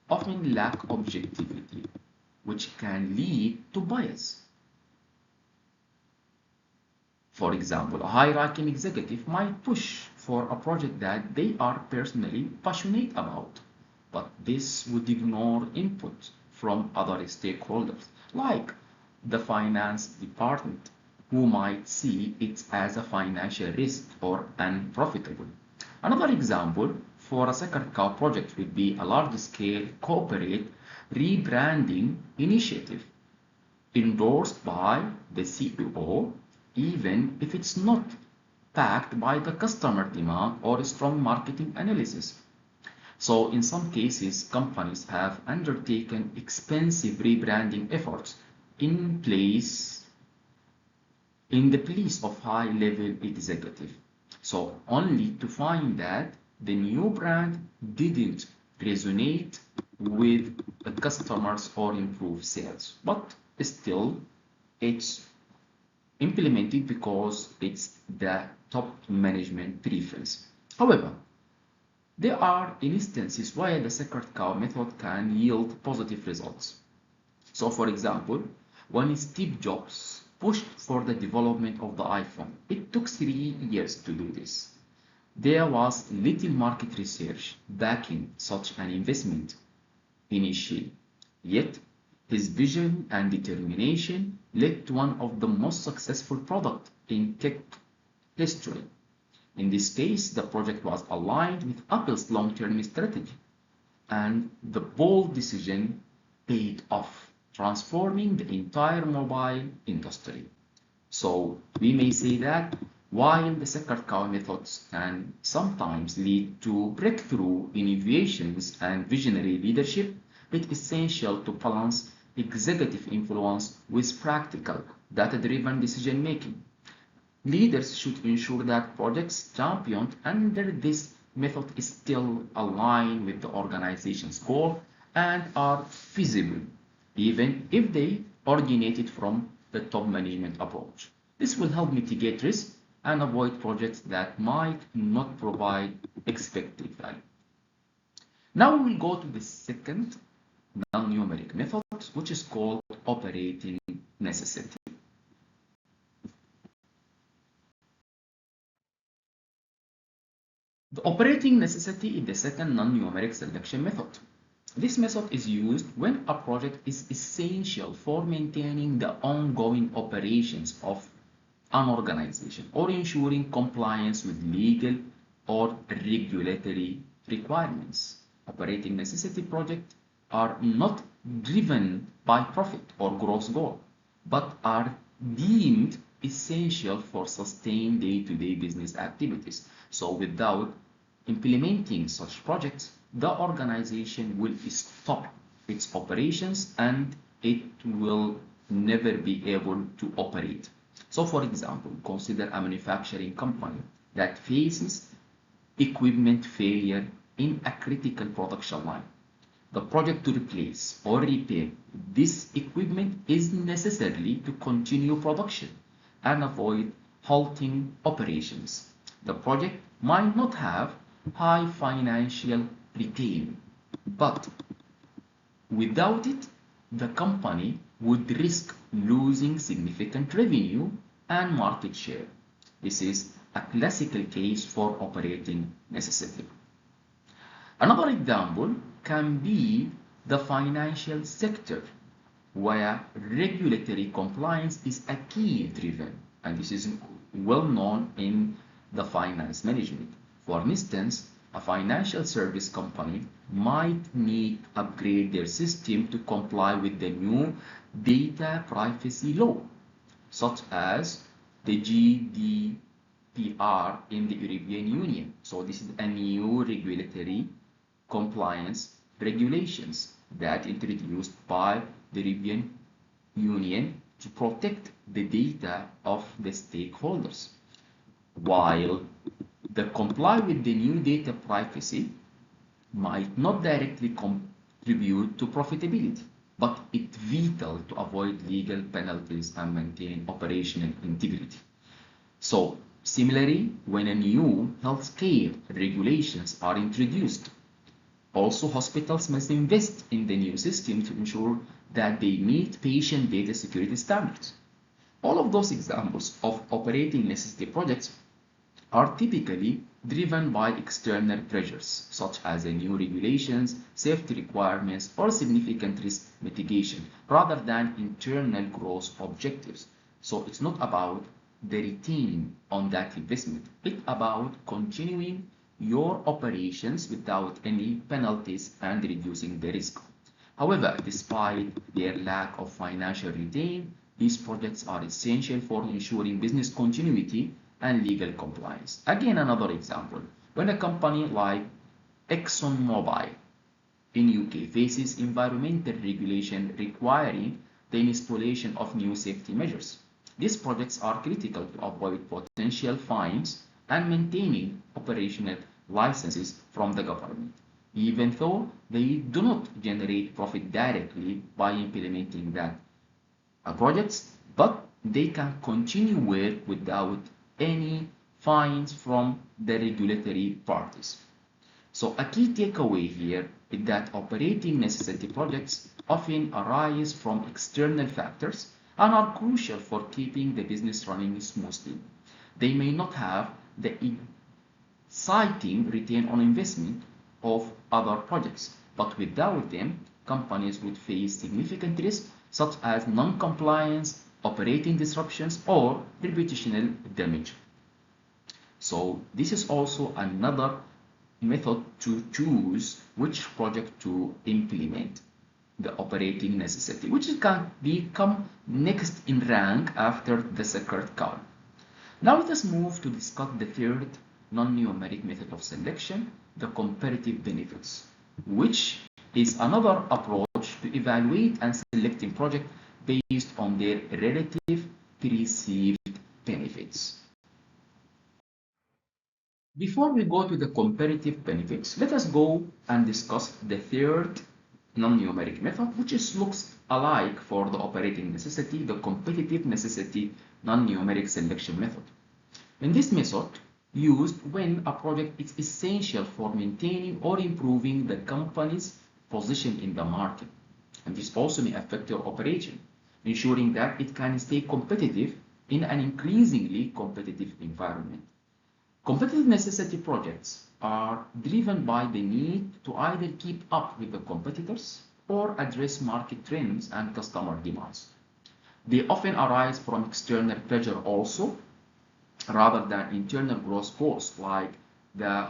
often lacks objectivity, which can lead to bias. For example, a high-ranking executive might push for a project that they are personally passionate about, but this would ignore input from other stakeholders, like the finance department, who might see it as a financial risk or unprofitable. Another example for a second car project would be a large-scale corporate rebranding initiative endorsed by the CEO, even if it's not backed by the customer demand or strong marketing analysis. So in some cases, companies have undertaken expensive rebranding efforts in the place of high-level executive. So only to find that the new brand didn't resonate with the customers or improve sales, but still it's implemented because it's the top management preference. However, there are instances where the sacred cow method can yield positive results. So for example, when Steve Jobs pushed for the development of the iPhone, it took 3 years to do this. There was little market research backing such an investment initially, yet his vision and determination led to one of the most successful products in tech history. In this case, the project was aligned with Apple's long-term strategy, and the bold decision paid off, transforming the entire mobile industry. So we may say that while the second cow methods can sometimes lead to breakthrough innovations and visionary leadership, it's essential to balance executive influence with practical, data-driven decision making. Leaders should ensure that projects championed under this method is still aligned with the organization's goal and are feasible, even if they originated from the top management approach. This will help mitigate risk and avoid projects that might not provide expected value. Now we will go to the second non-numeric method, which is called operating necessity. The operating necessity is the second non-numeric selection method. This method is used when a project is essential for maintaining the ongoing operations of an organization or ensuring compliance with legal or regulatory requirements. Operating necessity projects are not driven by profit or gross goal, but are deemed essential for sustained day-to-day business activities. So without implementing such projects, the organization will stop its operations and it will never be able to operate. So for example, consider a manufacturing company that faces equipment failure in a critical production line. The project to replace or repair this equipment is necessary to continue production and avoid halting operations. The project might not have high financial return, But without it, the company would risk losing significant revenue and market share. This is a classical case for operating necessity. Another example can be the financial sector, where regulatory compliance is a key driven, and this is well known in the finance management. For instance, a financial service company might need to upgrade their system to comply with the new data privacy law, such as the GDPR in the European Union. So this is a new regulatory compliance regulations that introduced by the European Union to protect the data of the stakeholders. While the comply with the new data privacy might not directly contribute to profitability, but it's vital to avoid legal penalties and maintain operational integrity. So, similarly, when a new healthcare regulations are introduced, also hospitals must invest in the new system to ensure that they meet patient data security standards. All of those examples of operating necessity projects are typically driven by external pressures, such as new regulations, safety requirements, or significant risk mitigation, rather than internal growth objectives. So it's not about the return on that investment. It's about continuing your operations without any penalties and reducing the risk. However, despite their lack of financial return, these projects are essential for ensuring business continuity and legal compliance. Again, another example, when a company like ExxonMobil in UK faces environmental regulation requiring the installation of new safety measures. These projects are critical to avoid potential fines and maintaining operational licenses from the government, even though they do not generate profit directly by implementing that projects, but they can continue work without any fines from the regulatory parties. So a key takeaway here is that operating necessity projects often arise from external factors and are crucial for keeping the business running smoothly. They may not have the exciting return on investment of other projects, but without them, companies would face significant risks such as non-compliance, operating disruptions, or reputational damage. So this is also another method to choose which project to implement, the operating necessity, which can become next in rank after the second column. Now let us move to discuss the third non-numeric method of selection, the comparative benefits, which is another approach to evaluate and selecting projects based on their relative perceived benefits. Before we go to the comparative benefits, let us go and discuss the third non-numeric method, which looks alike for the operating necessity, the competitive necessity non-numeric selection method. In this method, used when a project is essential for maintaining or improving the company's position in the market. And this also may affect your operation, ensuring that it can stay competitive in an increasingly competitive environment. Competitive necessity projects are driven by the need to either keep up with the competitors or address market trends and customer demands. They often arise from external pressure also, rather than internal growth goals like the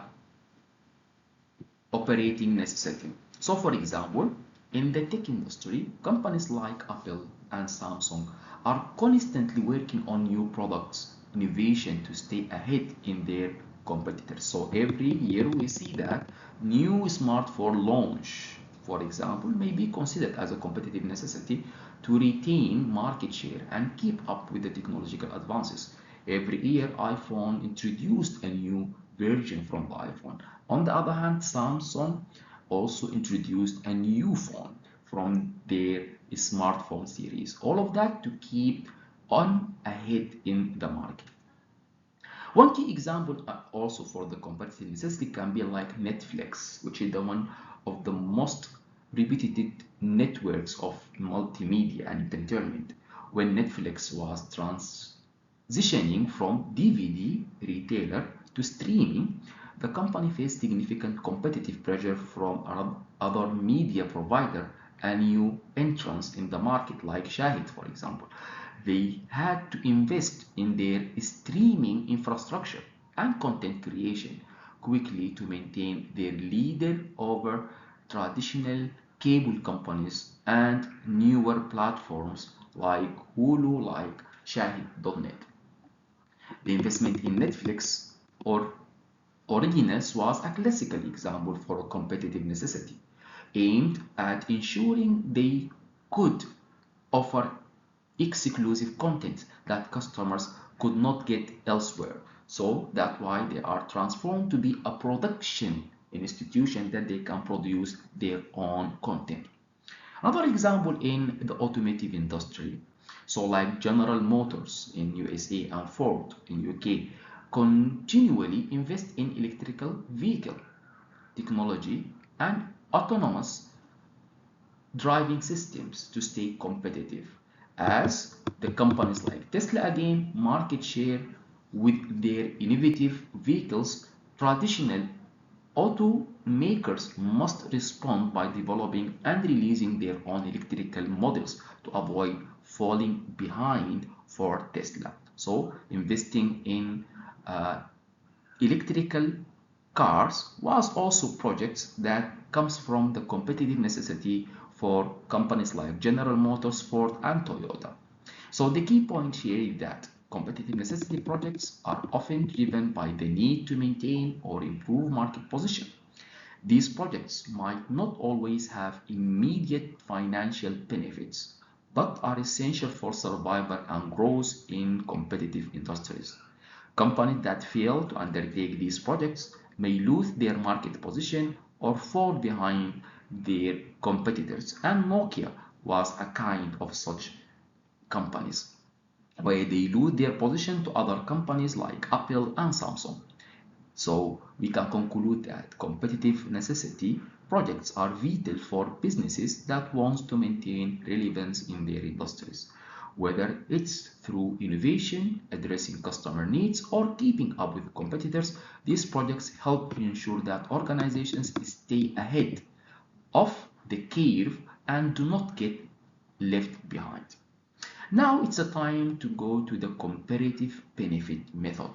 operating necessity. So for example, in the tech industry, companies like Apple and Samsung are constantly working on new products, innovation to stay ahead in their competitors. So every year we see that new smartphone launch, for example, may be considered as a competitive necessity to retain market share and keep up with the technological advances. Every year, iPhone introduced a new version from the iPhone. On the other hand, Samsung also introduced a new phone from their smartphone series. All of that to keep on ahead in the market. One key example also for the competitive necessity can be like Netflix, which is the one of the most repeated networks of multimedia and entertainment. When Netflix was transitioning from DVD retailer to streaming, the company faced significant competitive pressure from other media provider and new entrants in the market like Shahid, for example. They had to invest in their streaming infrastructure and content creation quickly to maintain their leader over traditional cable companies and newer platforms like Hulu, like Shahid.net. The investment in Netflix or Originals was a classical example for a competitive necessity, aimed at ensuring they could offer exclusive content that customers could not get elsewhere. So that's why they are transformed to be a production institution that they can produce their own content. Another example in the automotive industry, so like General Motors in USA and Ford in UK, continually invest in electrical vehicle technology and autonomous driving systems to stay competitive. As the companies like Tesla again market share with their innovative vehicles, traditional automakers must respond by developing and releasing their own electrical models to avoid falling behind for Tesla. So investing in uh, electrical cars was also projects that comes from the competitive necessity for companies like General Motors, Ford, and Toyota. So the key point here is that competitive necessity projects are often driven by the need to maintain or improve market position. These projects might not always have immediate financial benefits, but are essential for survival and growth in competitive industries. Companies that fail to undertake these projects may lose their market position or fall behind their competitors, and Nokia was a kind of such companies, where they lose their position to other companies like Apple and Samsung. So we can conclude that competitive necessity projects are vital for businesses that want to maintain relevance in their industries. Whether it's through innovation, addressing customer needs, or keeping up with competitors, these projects help ensure that organizations stay ahead of the curve and do not get left behind. Now it's a time to go to the comparative benefit method,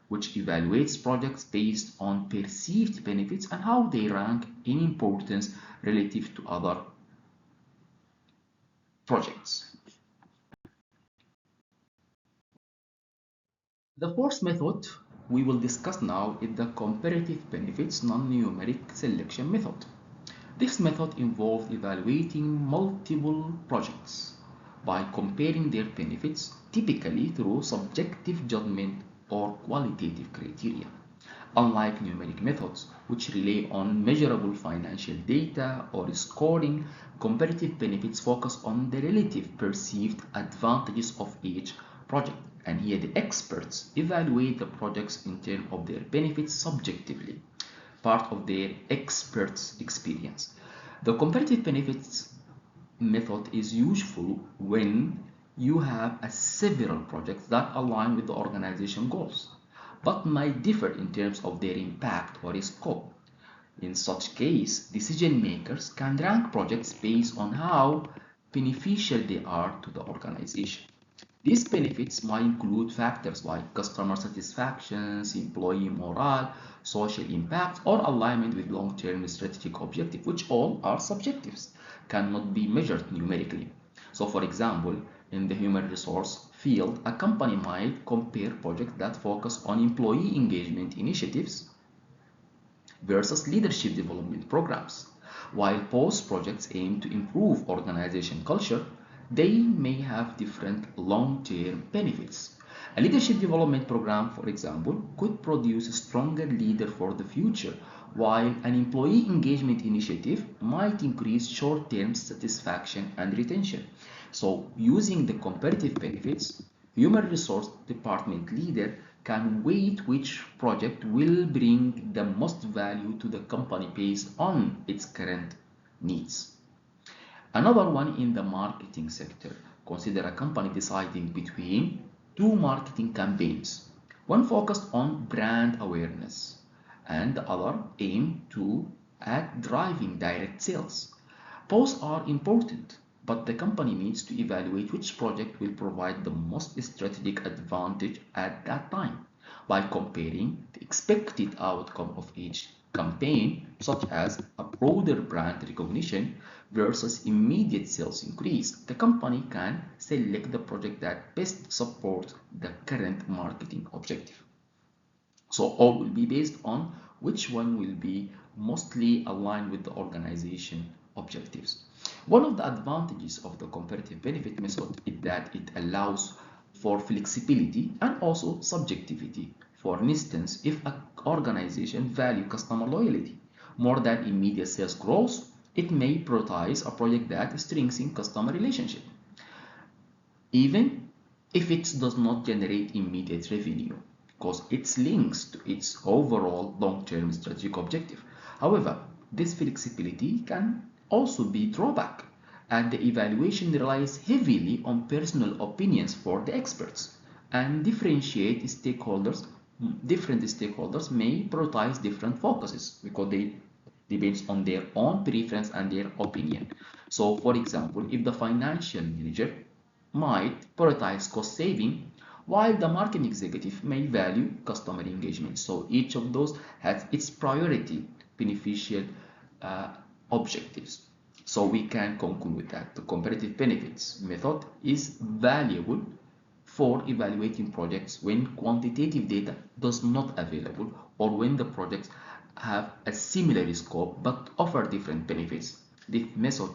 which evaluates projects based on perceived benefits and how they rank in importance relative to other projects. The fourth method we will discuss now is the comparative benefits non-numeric selection method. This method involves evaluating multiple projects by comparing their benefits, typically through subjective judgment or qualitative criteria. Unlike numeric methods, which rely on measurable financial data or scoring, comparative benefits focus on the relative perceived advantages of each project. And here the experts evaluate the projects in terms of their benefits subjectively, part of their experts' experience. The comparative benefits method is useful when you have several projects that align with the organization goals, but might differ in terms of their impact or scope. In such case, decision makers can rank projects based on how beneficial they are to the organization. These benefits might include factors like customer satisfaction, employee morale, social impact, or alignment with long-term strategic objectives, which all are subjectives, cannot be measured numerically. So, for example, in the human resource field, a company might compare projects that focus on employee engagement initiatives versus leadership development programs. While both projects aim to improve organization culture, they may have different long-term benefits. A leadership development program, for example, could produce a stronger leader for the future, while an employee engagement initiative might increase short-term satisfaction and retention. So, using the comparative benefits, human resource department leader can weight which project will bring the most value to the company based on its current needs. Another one in the marketing sector. Consider a company deciding between two marketing campaigns. One focused on brand awareness and the other aimed at driving direct sales. Both are important, but the company needs to evaluate which project will provide the most strategic advantage at that time by comparing the expected outcome of each campaign, such as a broader brand recognition versus immediate sales increase. The company can select the project that best supports the current marketing objective. So all will be based on which one will be mostly aligned with the organization objectives. One of the advantages of the comparative benefit method is that it allows for flexibility and also subjectivity. For instance, if an organization values customer loyalty more than immediate sales growth, it may prioritize a project that strengthens customer relationship, even if it does not generate immediate revenue, because it links to its overall long-term strategic objective. However, this flexibility can also be drawback, and the evaluation relies heavily on personal opinions for the experts and different stakeholders may prioritize different focuses because they depends on their own preference and their opinion. So for example, if the financial manager might prioritize cost saving while the marketing executive may value customer engagement. So each of those has its priority beneficial objectives. So we can conclude that the comparative benefits method is valuable for evaluating projects when quantitative data does not available or when the projects have a similar scope but offer different benefits. This method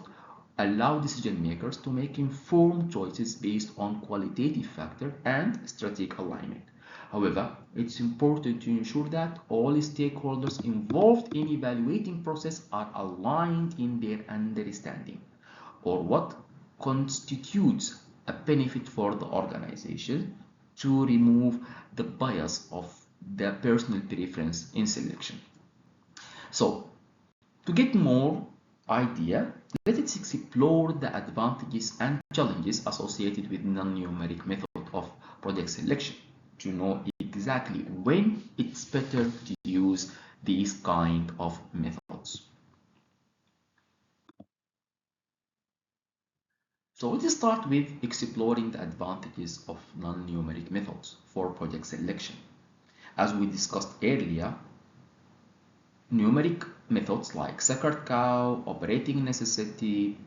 allows decision makers to make informed choices based on qualitative factors and strategic alignment. However, it's important to ensure that all stakeholders involved in evaluating process are aligned in their understanding or what constitutes a benefit for the organization to remove the bias of the personal preference in selection. So, to get more idea, let's explore the advantages and challenges associated with non-numeric method of project selection to know exactly when it's better to use these kind of methods. So let's start with exploring the advantages of non-numeric methods for project selection. As we discussed earlier, numeric methods like sacred cow, operating necessity,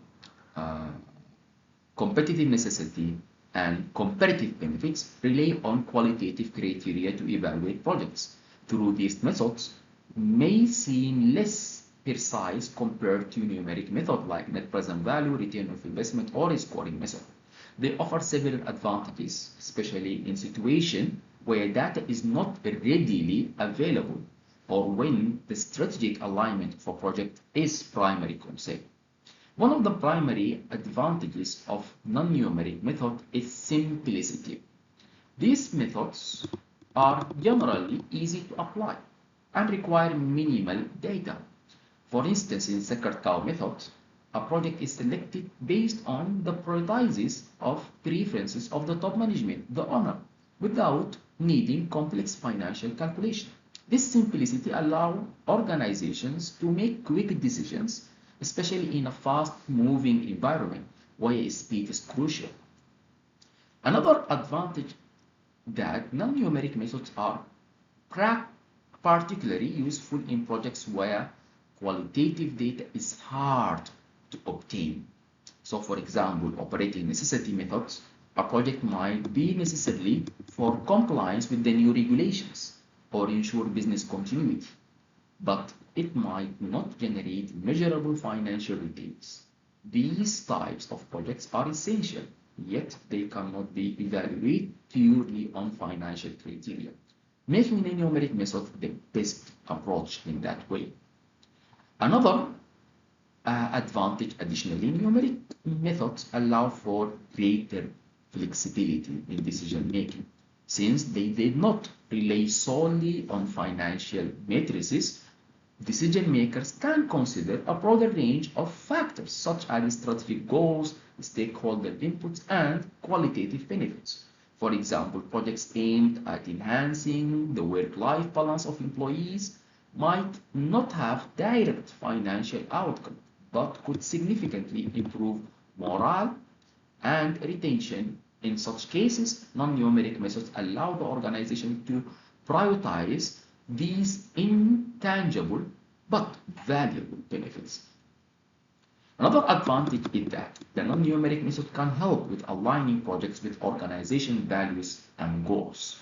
competitive necessity, and comparative benefits rely on qualitative criteria to evaluate projects. Through these methods may seem less precise compared to numeric methods like net present value, return of investment, or scoring method. They offer several advantages, especially in situations where data is not readily available or when the strategic alignment for project is primary concern. One of the primary advantages of non-numeric method is simplicity. These methods are generally easy to apply and require minimal data. For instance, in sacred cow method, a project is selected based on the preferences of the top management, the owner, without needing complex financial calculation. This simplicity allows organizations to make quick decisions, especially in a fast-moving environment where speed is crucial. Another advantage that non-numeric methods are particularly useful in projects where qualitative data is hard to obtain. So for example, operating necessity methods, a project might be necessary for compliance with the new regulations or ensure business continuity, but it might not generate measurable financial returns. These types of projects are essential, yet they cannot be evaluated purely on financial criteria, making the numeric method the best approach in that way. Another advantage, additionally, numeric methods allow for greater flexibility in decision making. Since they did not rely solely on financial matrices, decision makers can consider a broader range of factors such as strategic goals, stakeholder inputs, and qualitative benefits. For example, projects aimed at enhancing the work-life balance of employees might not have direct financial outcome, but could significantly improve morale and retention. In such cases, non-numeric methods allow the organization to prioritize these intangible but valuable benefits. Another advantage is that the non-numeric method can help with aligning projects with organization values and goals.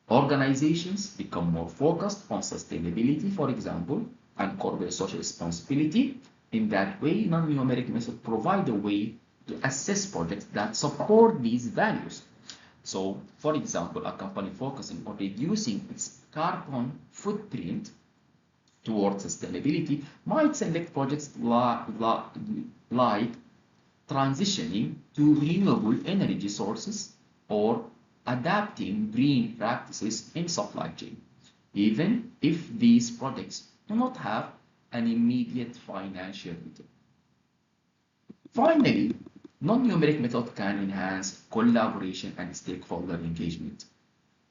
Organizations become more focused on sustainability, for example, and corporate social responsibility. In that way, non-numeric methods provide a way to assess projects that support these values. So, for example, a company focusing on reducing its carbon footprint towards sustainability might select projects like transitioning to renewable energy sources or adapting green practices in supply chain, even if these projects do not have an immediate financial return. Finally, non-numeric method can enhance collaboration and stakeholder engagement.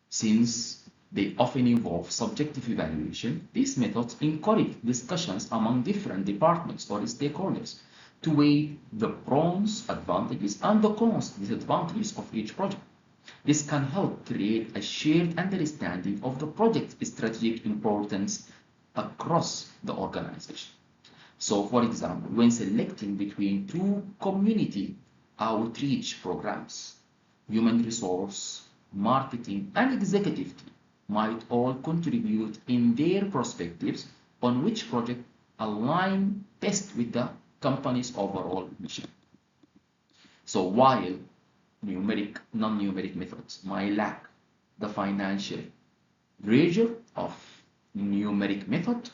Since they often involve subjective evaluation, these methods encourage discussions among different departments or stakeholders to weigh the pros, advantages, and the cons, disadvantages of each project. This can help create a shared understanding of the project's strategic importance across the organization. So, for example, when selecting between two community outreach programs, human resource, marketing, and executive team might all contribute in their perspectives on which project align best with the company's overall mission. So while non-numeric methods might lack the financial rigor of numeric method,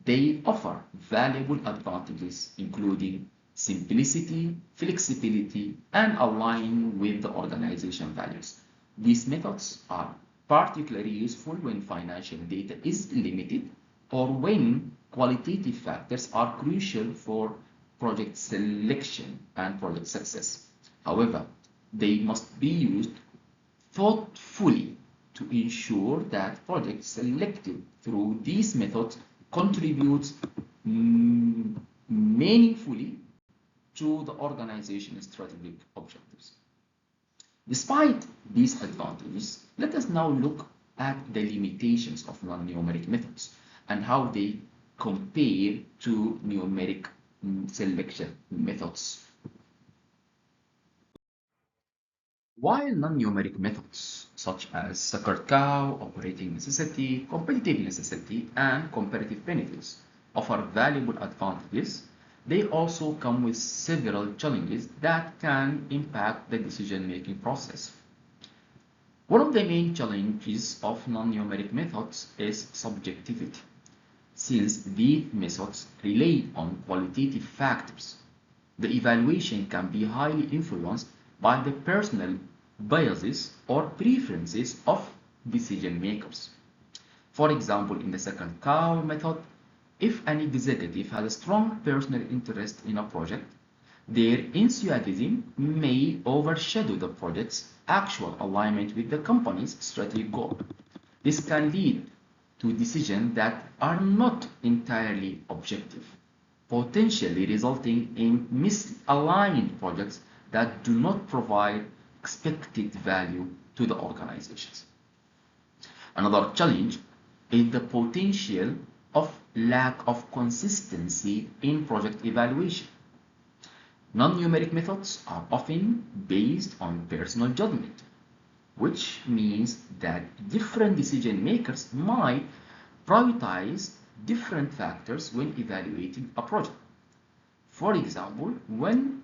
they offer valuable advantages including simplicity, flexibility, and aligning with the organization values. These methods are particularly useful when financial data is limited or when qualitative factors are crucial for project selection and project success. However, they must be used thoughtfully to ensure that projects selected through these methods contribute meaningfully to the organization's strategic objectives. Despite these advantages, let us now look at the limitations of non-numeric methods and how they compare to numeric selection methods. While non-numeric methods such as Sacred Cow, operating necessity, competitive necessity, and comparative benefits offer valuable advantages, they also come with several challenges that can impact the decision-making process. One of the main challenges of non-numeric methods is subjectivity. Since these methods rely on qualitative factors, the evaluation can be highly influenced by the personal biases or preferences of decision makers. For example, in the Second Cow method, if an executive has a strong personal interest in a project, their enthusiasm may overshadow the project's actual alignment with the company's strategic goal. This can lead to decisions that are not entirely objective, potentially resulting in misaligned projects that do not provide expected value to the organizations. Another challenge is the potential of lack of consistency in project evaluation. Non-numeric methods are often based on personal judgment, which means that different decision makers might prioritize different factors when evaluating a project. For example, one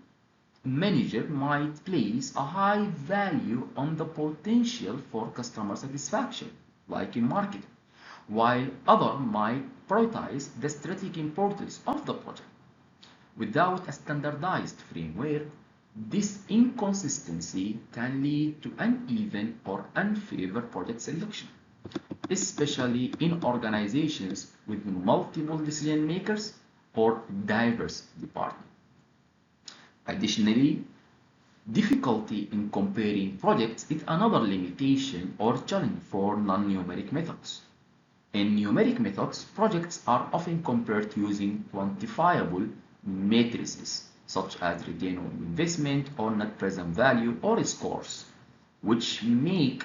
manager might place a high value on the potential for customer satisfaction, like in marketing, while others might prioritize the strategic importance of the project. Without a standardized framework, This inconsistency can lead to uneven or unfavored project selection, especially in organizations with multiple decision makers or diverse departments. Additionally, difficulty in comparing projects is another limitation or challenge for non-numeric methods. In numeric methods, projects are often compared using quantifiable matrices such as return on investment or net present value or scores, which makes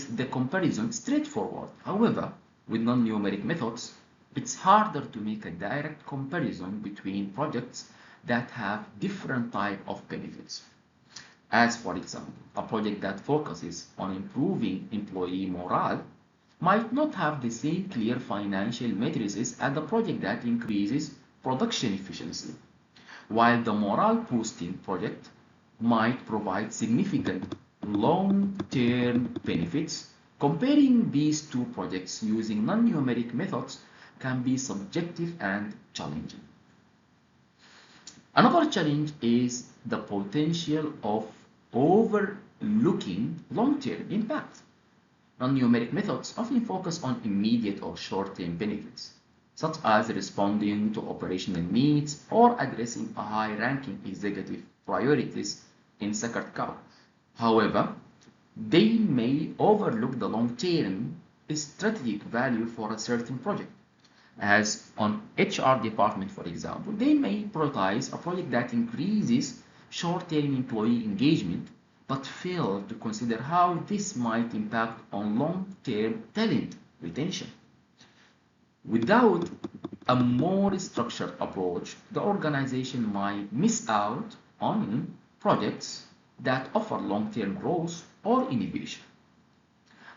the comparison straightforward. However, with non-numeric methods, it's harder to make a direct comparison between projects that have different type of benefits. As for example, a project that focuses on improving employee morale might not have the same clear financial matrices as the project that increases production efficiency, while the morale boosting project might provide significant long-term benefits. Comparing these two projects using non-numeric methods can be subjective and challenging. Another challenge is the potential of overlooking long-term impact. Non-numeric methods often focus on immediate or short-term benefits, such as responding to operational needs or addressing a high-ranking executive priorities in second cow. However, they may overlook the long-term strategic value for a certain project. As on HR department, for example, they may prioritize a project that increases short-term employee engagement, but fail to consider how this might impact on long-term talent retention. Without a more structured approach, the organization might miss out on projects that offer long-term growth or innovation.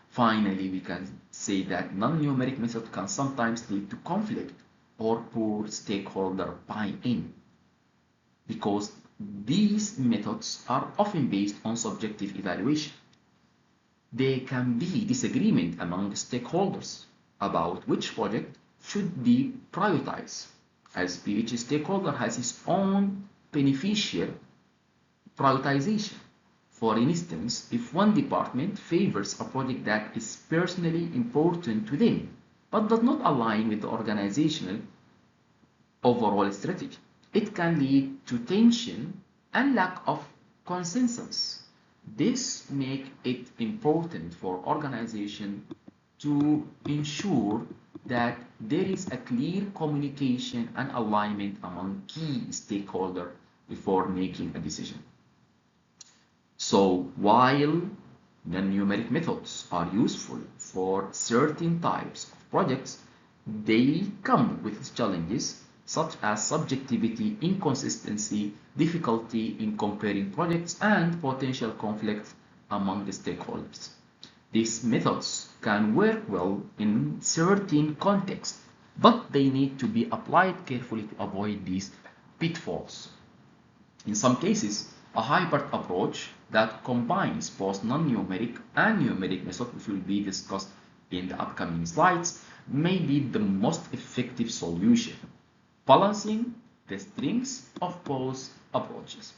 Finally, we can say that non-numeric method can sometimes lead to conflict or poor stakeholder buy-in because these methods are often based on subjective evaluation. There can be disagreement among stakeholders about which project should be prioritized, as each stakeholder has his own beneficial prioritization. For instance, if one department favors a project that is personally important to them, but does not align with the organizational overall strategy, it can lead to tension and lack of consensus. This makes it important for organization to ensure that there is a clear communication and alignment among key stakeholders before making a decision. So while non-numeric methods are useful for certain types of projects, they come with challenges such as subjectivity, inconsistency, difficulty in comparing projects, and potential conflict among the stakeholders. These methods can work well in certain contexts, but they need to be applied carefully to avoid these pitfalls. In some cases, a hybrid approach that combines both non-numeric and numeric methods, which will be discussed in the upcoming slides, may be the most effective solution, balancing the strengths of both approaches.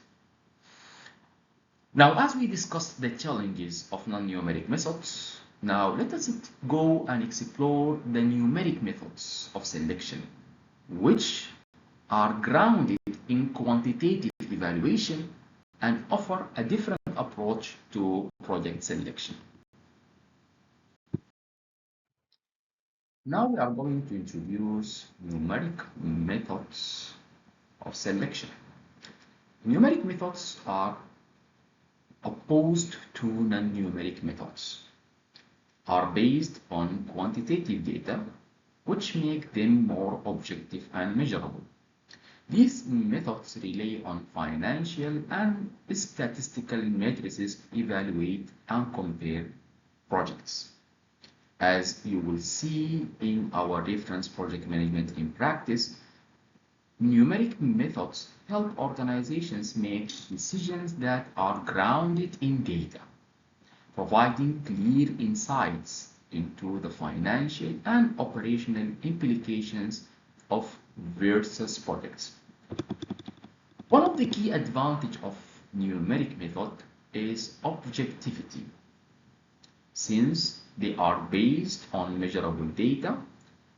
Now, as we discussed the challenges of non-numeric methods, now let us go and explore the numeric methods of selection, which are grounded in quantitative evaluation and offer a different approach to project selection. Now we are going to introduce numeric methods of selection. Numeric methods are opposed to non-numeric methods, are based on quantitative data, which make them more objective and measurable. These methods rely on financial and statistical matrices to evaluate and compare projects. As you will see in our reference project management in practice, numeric methods help organizations make decisions that are grounded in data, providing clear insights into the financial and operational implications of various projects. One of the key advantages of numeric method is objectivity. Since they are based on measurable data,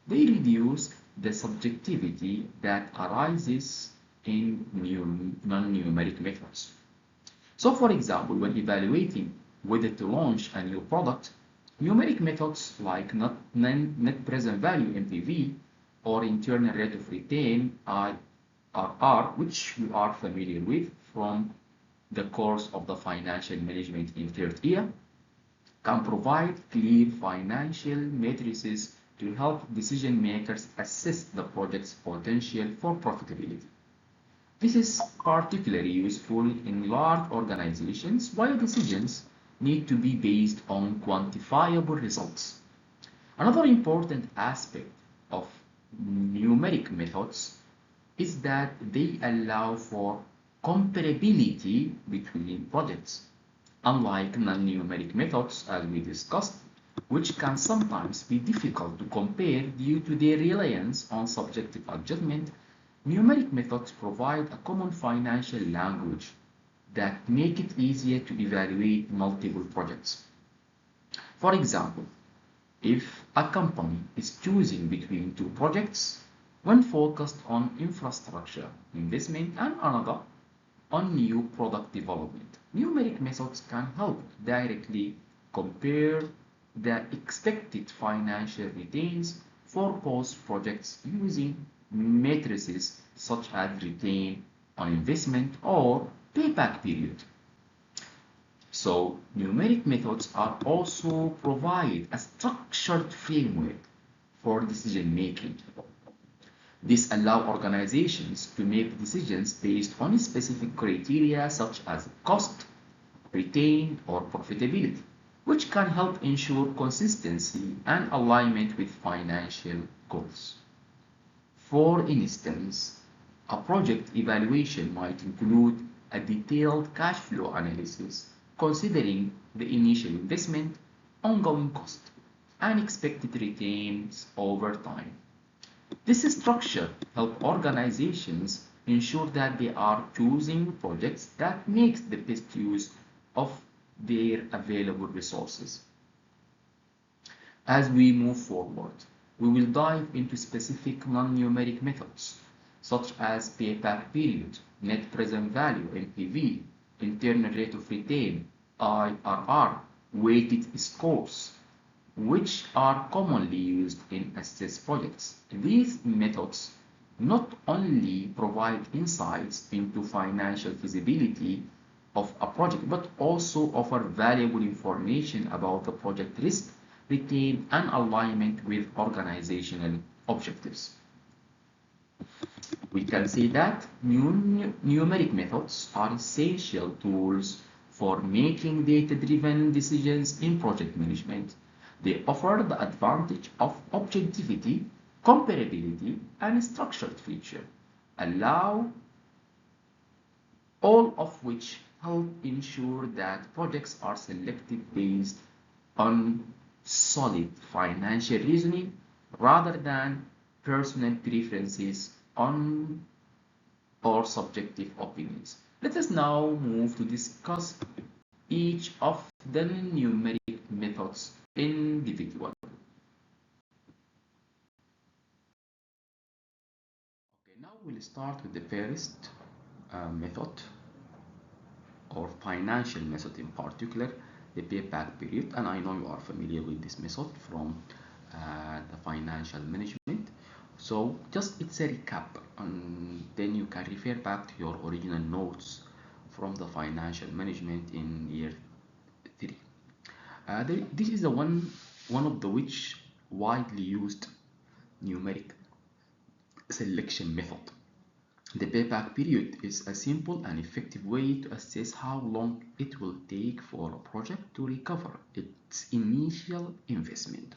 they reduce the subjectivity that arises in non-numeric methods. So, for example, when evaluating whether to launch a new product, numeric methods like net present value (NPV) or internal rate of return (IRR), which we are familiar with from the course of the financial management in third year, can provide clear financial matrices to help decision makers assess the project's potential for profitability. This is particularly useful in large organizations where decisions need to be based on quantifiable results. Another important aspect of numeric methods is that they allow for comparability between projects. Unlike non-numeric methods, as we discussed, which can sometimes be difficult to compare due to their reliance on subjective adjustment, numeric methods provide a common financial language that make it easier to evaluate multiple projects. For example, if a company is choosing between two projects, one focused on infrastructure investment and another on new product development, numeric methods can help directly compare the expected financial returns for both projects using matrices such as return on investment or payback period. So, numeric methods are also provide a structured framework for decision making. This allows organizations to make decisions based on specific criteria such as cost, return, or profitability, which can help ensure consistency and alignment with financial goals. For instance, a project evaluation might include a detailed cash flow analysis considering the initial investment, ongoing cost, and expected returns over time. This structure helps organizations ensure that they are choosing projects that makes the best use of their available resources. As we move forward, we will dive into specific non-numeric methods such as payback period, net present value (NPV), internal rate of return (IRR), weighted scores, which are commonly used in assess projects. These methods not only provide insights into financial feasibility of a project, but also offer valuable information about the project risk, return, and alignment with organizational objectives. We can say that numeric methods are essential tools for making data-driven decisions in project management. They offer the advantage of objectivity, comparability, and structured feature, allow all of which help ensure that projects are selected based on solid financial reasoning rather than personal preferences on or subjective opinions. Let us now move to discuss each of the numeric methods individually. Okay, now we'll start with the first method or financial method in particular, the payback period. And I know you are familiar with this method from the financial management. So just it's a recap, and then you can refer back to your original notes from the financial management in year 3. This is the one of the which widely used numeric selection method. The payback period is a simple and effective way to assess how long it will take for a project to recover its initial investment.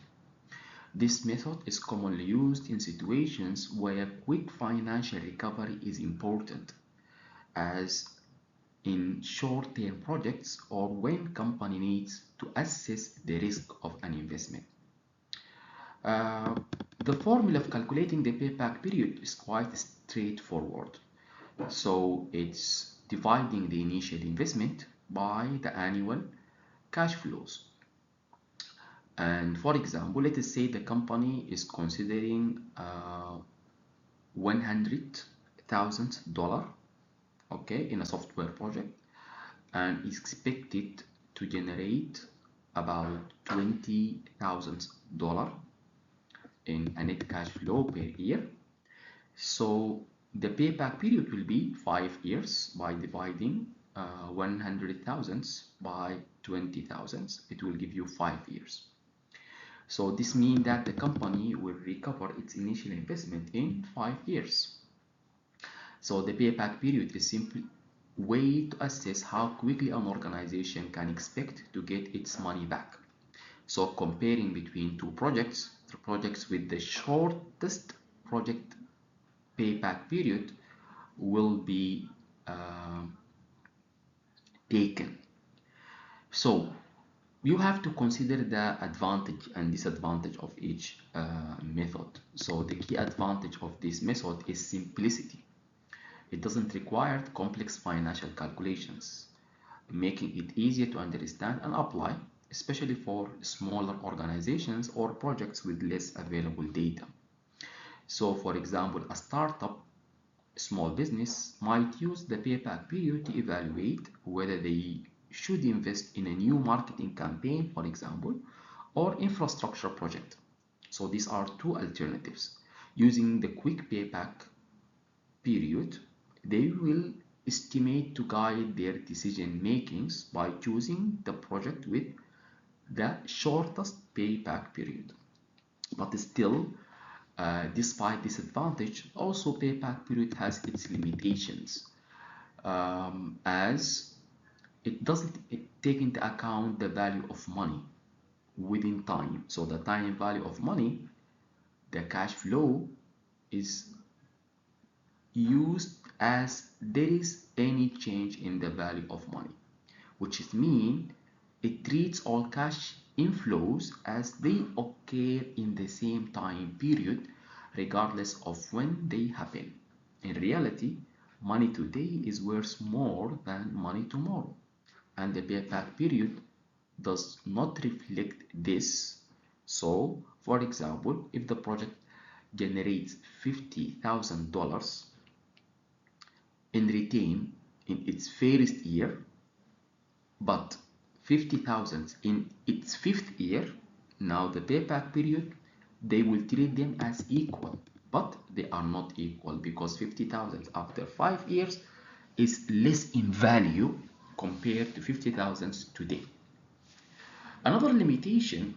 This method is commonly used in situations where quick financial recovery is important, as in short-term projects or when company needs to assess the risk of an investment. Uh, the formula of calculating the payback period is quite straightforward. So it's dividing the initial investment by the annual cash flows. And for example, let us say the company is considering $100,000, okay, in a software project, and is expected to generate about $20,000 in a net cash flow per year. So the payback period will be 5 years. By dividing 100,000 by 20,000, it will give you 5 years. So this means that the company will recover its initial investment in 5 years. So the payback period is simply a way to assess how quickly an organization can expect to get its money back. So comparing between two projects, the projects with the shortest project payback period will be taken. So you have to consider the advantage and disadvantage of each method. So the key advantage of this method is simplicity. It doesn't require complex financial calculations, making it easier to understand and apply, especially for smaller organizations or projects with less available data. So for example, a startup small business might use the payback period to evaluate whether they should invest in a new marketing campaign, for example, or infrastructure project. So these are two alternatives. Using the quick payback period, they will estimate to guide their decision makings by choosing the project with the shortest payback period. But still, despite this advantage, also payback period has its limitations, as it doesn't take into account the value of money within time. So the time value of money, the cash flow, is used as there is any change in the value of money, which is mean it treats all cash inflows as they occur in the same time period regardless of when they happen. In reality, money today is worth more than money tomorrow, and the payback period does not reflect this. So, for example, if the project generates $50,000 in retain in its first year, but 50,000 in its fifth year, now the payback period, they will treat them as equal, but they are not equal because 50,000 after 5 years is less in value compared to 50,000 today. Another limitation,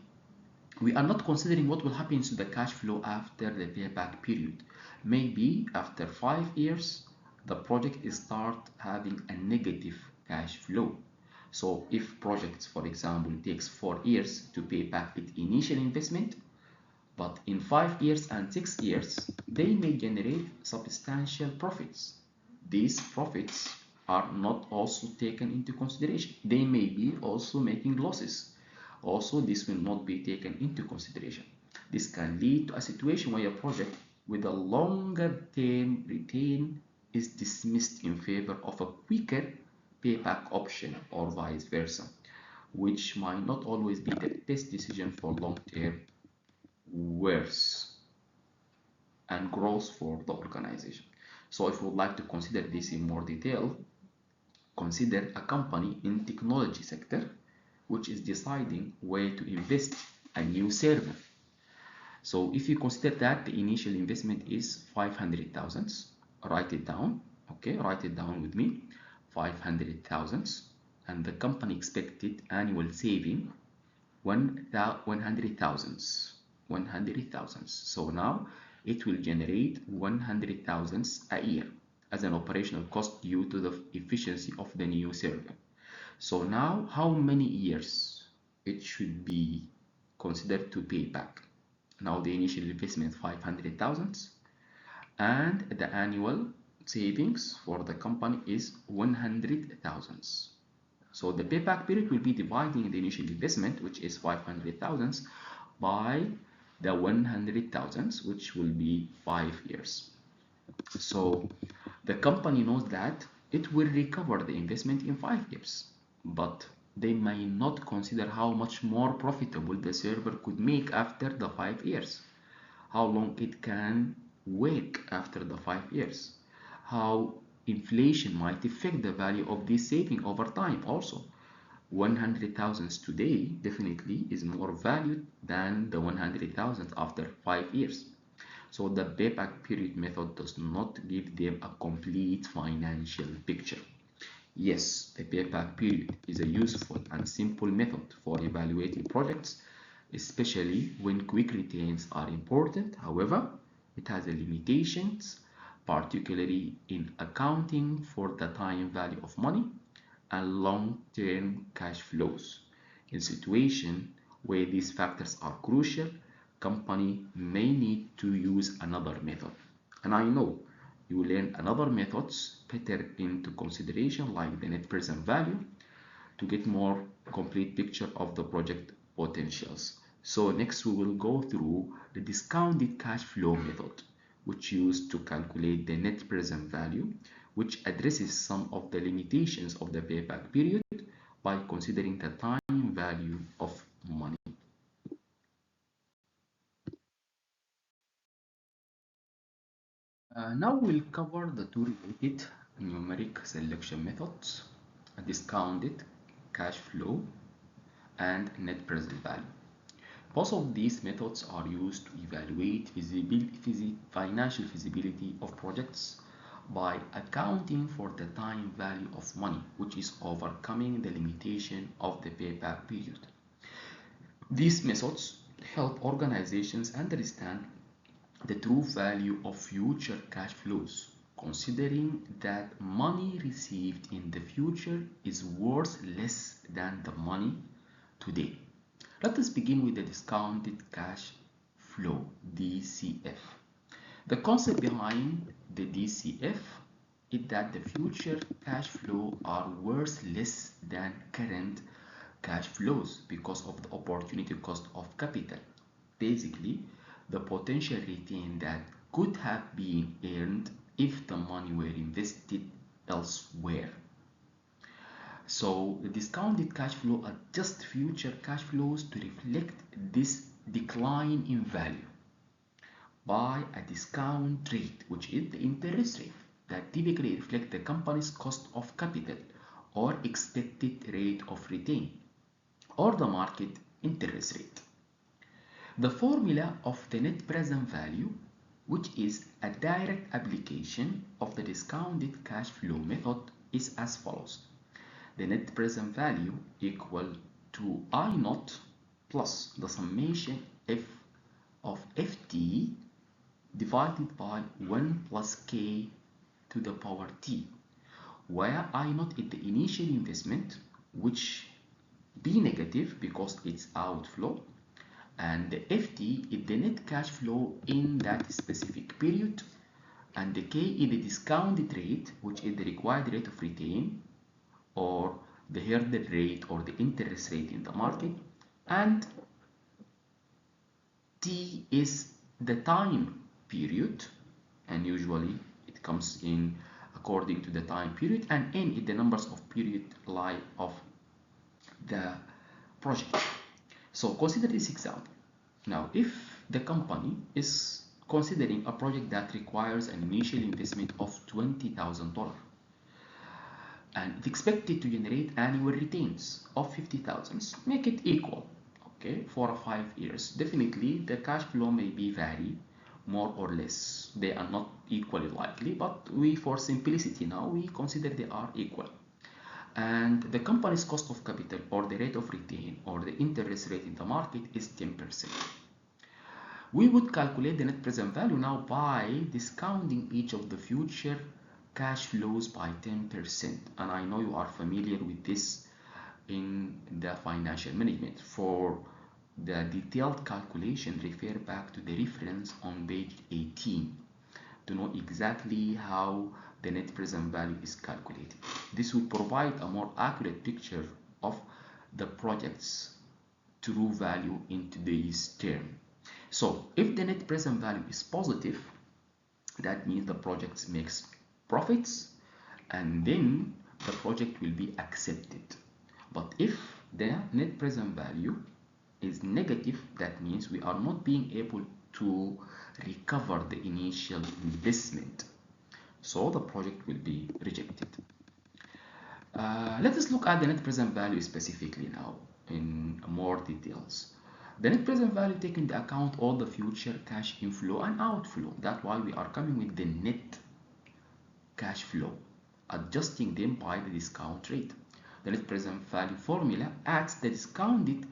we are not considering what will happen to the cash flow after the payback period. Maybe after 5 years, the project start having a negative cash flow. So if projects, for example, takes 4 years to pay back its initial investment, but in 5 years and 6 years, they may generate substantial profits. These profits are not also taken into consideration. They may be also making losses. Also, this will not be taken into consideration. This can lead to a situation where a project with a longer term return is dismissed in favor of a quicker payback option or vice versa, which might not always be the best decision for long-term worth and growth for the organization. So if you would like to consider this in more detail, consider a company in technology sector which is deciding where to invest a new server. So if you consider that the initial investment is 500,000, write it down. Okay, write it down with me. 500,000, and the company expected annual saving 100,000. 100,000. So now it will generate 100,000 a year as an operational cost due to the efficiency of the new server. So now how many years it should be considered to pay back? Now the initial investment 500,000 and the annual savings for the company is 100,000. So the payback period will be dividing the initial investment, which is 500,000, by the 100,000, which will be 5 years. So The company knows that it will recover the investment in 5 years, but they may not consider how much more profitable the server could make after the 5 years, how long it can work after the 5 years, how inflation might affect the value of this saving over time. Also, 100,000 today definitely is more valued than the 100,000 after 5 years. So the payback period method does not give them a complete financial picture. Yes, the payback period is a useful and simple method for evaluating projects, especially when quick returns are important. However, it has limitations, particularly in accounting for the time value of money and long-term cash flows. In situations where these factors are crucial, company may need to use another method. And I know you learn another methods better into consideration like the net present value to get more complete picture of the project potentials. So next we will go through the discounted cash flow method, which used to calculate the net present value, which addresses some of the limitations of the payback period by considering the time value of money. Now we'll cover the two related numeric selection methods, a discounted cash flow and net present value. Both of these methods are used to evaluate financial feasibility of projects by accounting for the time value of money, which is overcoming the limitation of the payback period. These methods help organizations understand the true value of future cash flows, considering that money received in the future is worth less than the money today. Let us begin with the discounted cash flow, DCF. The concept behind the DCF is that the future cash flow are worth less than current cash flows because of the opportunity cost of capital. Basically, the potential return that could have been earned if the money were invested elsewhere. So the discounted cash flow adjusts future cash flows to reflect this decline in value by a discount rate, which is the interest rate that typically reflects the company's cost of capital or expected rate of return or the market interest rate. The formula of the net present value, which is a direct application of the discounted cash flow method, is as follows. The net present value equal to I naught plus the summation f of ft divided by 1 plus k to the power t, where I naught is the initial investment, which be negative because it's outflow, and the ft is the net cash flow in that specific period, and the k is the discounted rate, which is the required rate of return or the hurdle rate or the interest rate in the market, and t is the time period, and usually it comes in according to the time period, and n is the numbers of period life of the project. So consider this example. Now, if the company is considering a project that requires an initial investment of $20,000 and it's expected to generate annual returns of 50,000, make it equal, okay, for 5 years. Definitely the cash flow may be vary more or less. They are not equally likely, but for simplicity now, we consider they are equal. And the company's cost of capital or the rate of return or the interest rate in the market is 10%. We would calculate the net present value now by discounting each of the future cash flows by 10%. And I know you are familiar with this in the financial management. For the detailed calculation, refer back to the reference on page 18 to know exactly how the net present value is calculated. This will provide a more accurate picture of the project's true value in today's term. So if the net present value is positive, that means the project makes profits, and then the project will be accepted. But if the net present value is negative, that means we are not being able to recover the initial investment, so the project will be rejected. Let us look at the net present value specifically now in more details. The net present value takes into account all the future cash inflow and outflow. That's why we are coming with the net cash flow, adjusting them by the discount rate. The net present value formula adds the discounted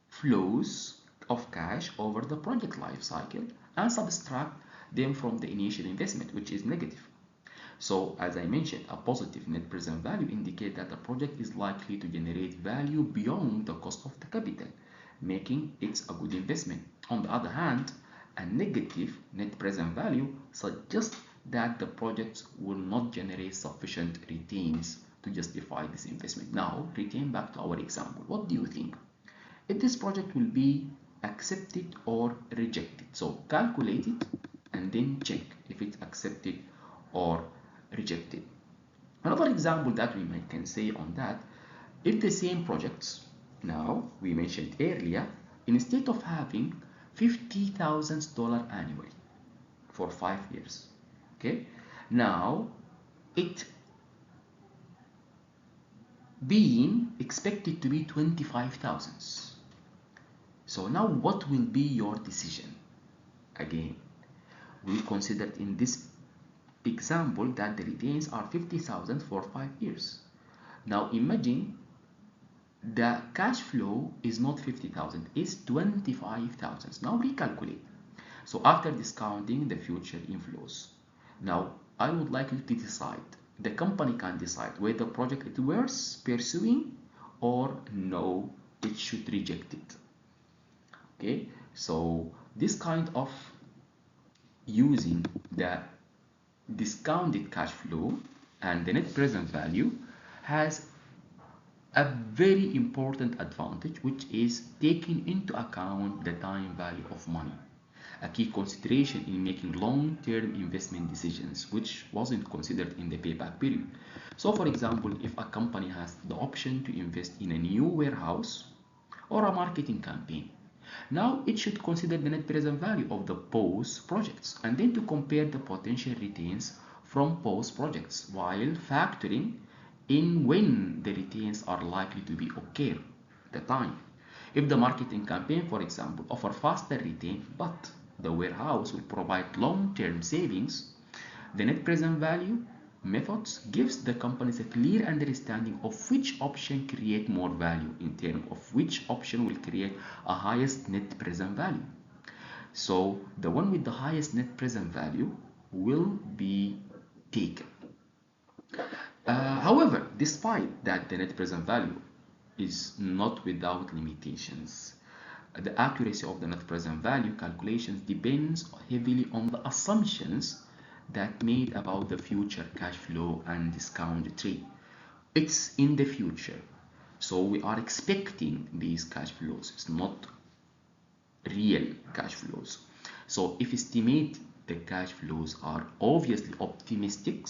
flows of cash over the project life cycle and subtract them from the initial investment, which is negative. So, as I mentioned, a positive net present value indicates that the project is likely to generate value beyond the cost of the capital, making it a good investment. On the other hand, a negative net present value suggests that the project will not generate sufficient returns to justify this investment. Now, return back to our example. What do you think? If this project will be accepted or rejected? So, calculate it and then check if it's accepted or rejected. Another example that we can say on that, if the same projects, now we mentioned earlier, instead of having $50,000 annually for 5 years, okay, now it being expected to be 25,000. So now what will be your decision? Again, we considered in this example that the returns are 50,000 for 5 years. Now imagine the cash flow is not 50,000, it's 25,000. Now recalculate. So after discounting the future inflows, now I would like you to decide. The company can decide whether the project is worth pursuing or no, it should reject it. Okay, so this kind of using the discounted cash flow and the net present value has a very important advantage, which is taking into account the time value of money, a key consideration in making long-term investment decisions, which wasn't considered in the payback period. So for example, if a company has the option to invest in a new warehouse or a marketing campaign, now it should consider the net present value of the both projects and then to compare the potential returns from both projects while factoring in when the returns are likely to be occur, the time. If the marketing campaign, for example, offer faster return but the warehouse will provide long-term savings, the net present value methods gives the companies a clear understanding of which option create more value in terms of which option will create a highest net present value. So the one with the highest net present value will be taken. However, despite that the net present value is not without limitations, the accuracy of the net present value calculations depends heavily on the assumptions that made about the future cash flow and discount rate. It's in the future, so we are expecting these cash flows. It's not real cash flows. So if estimate the cash flows are obviously optimistic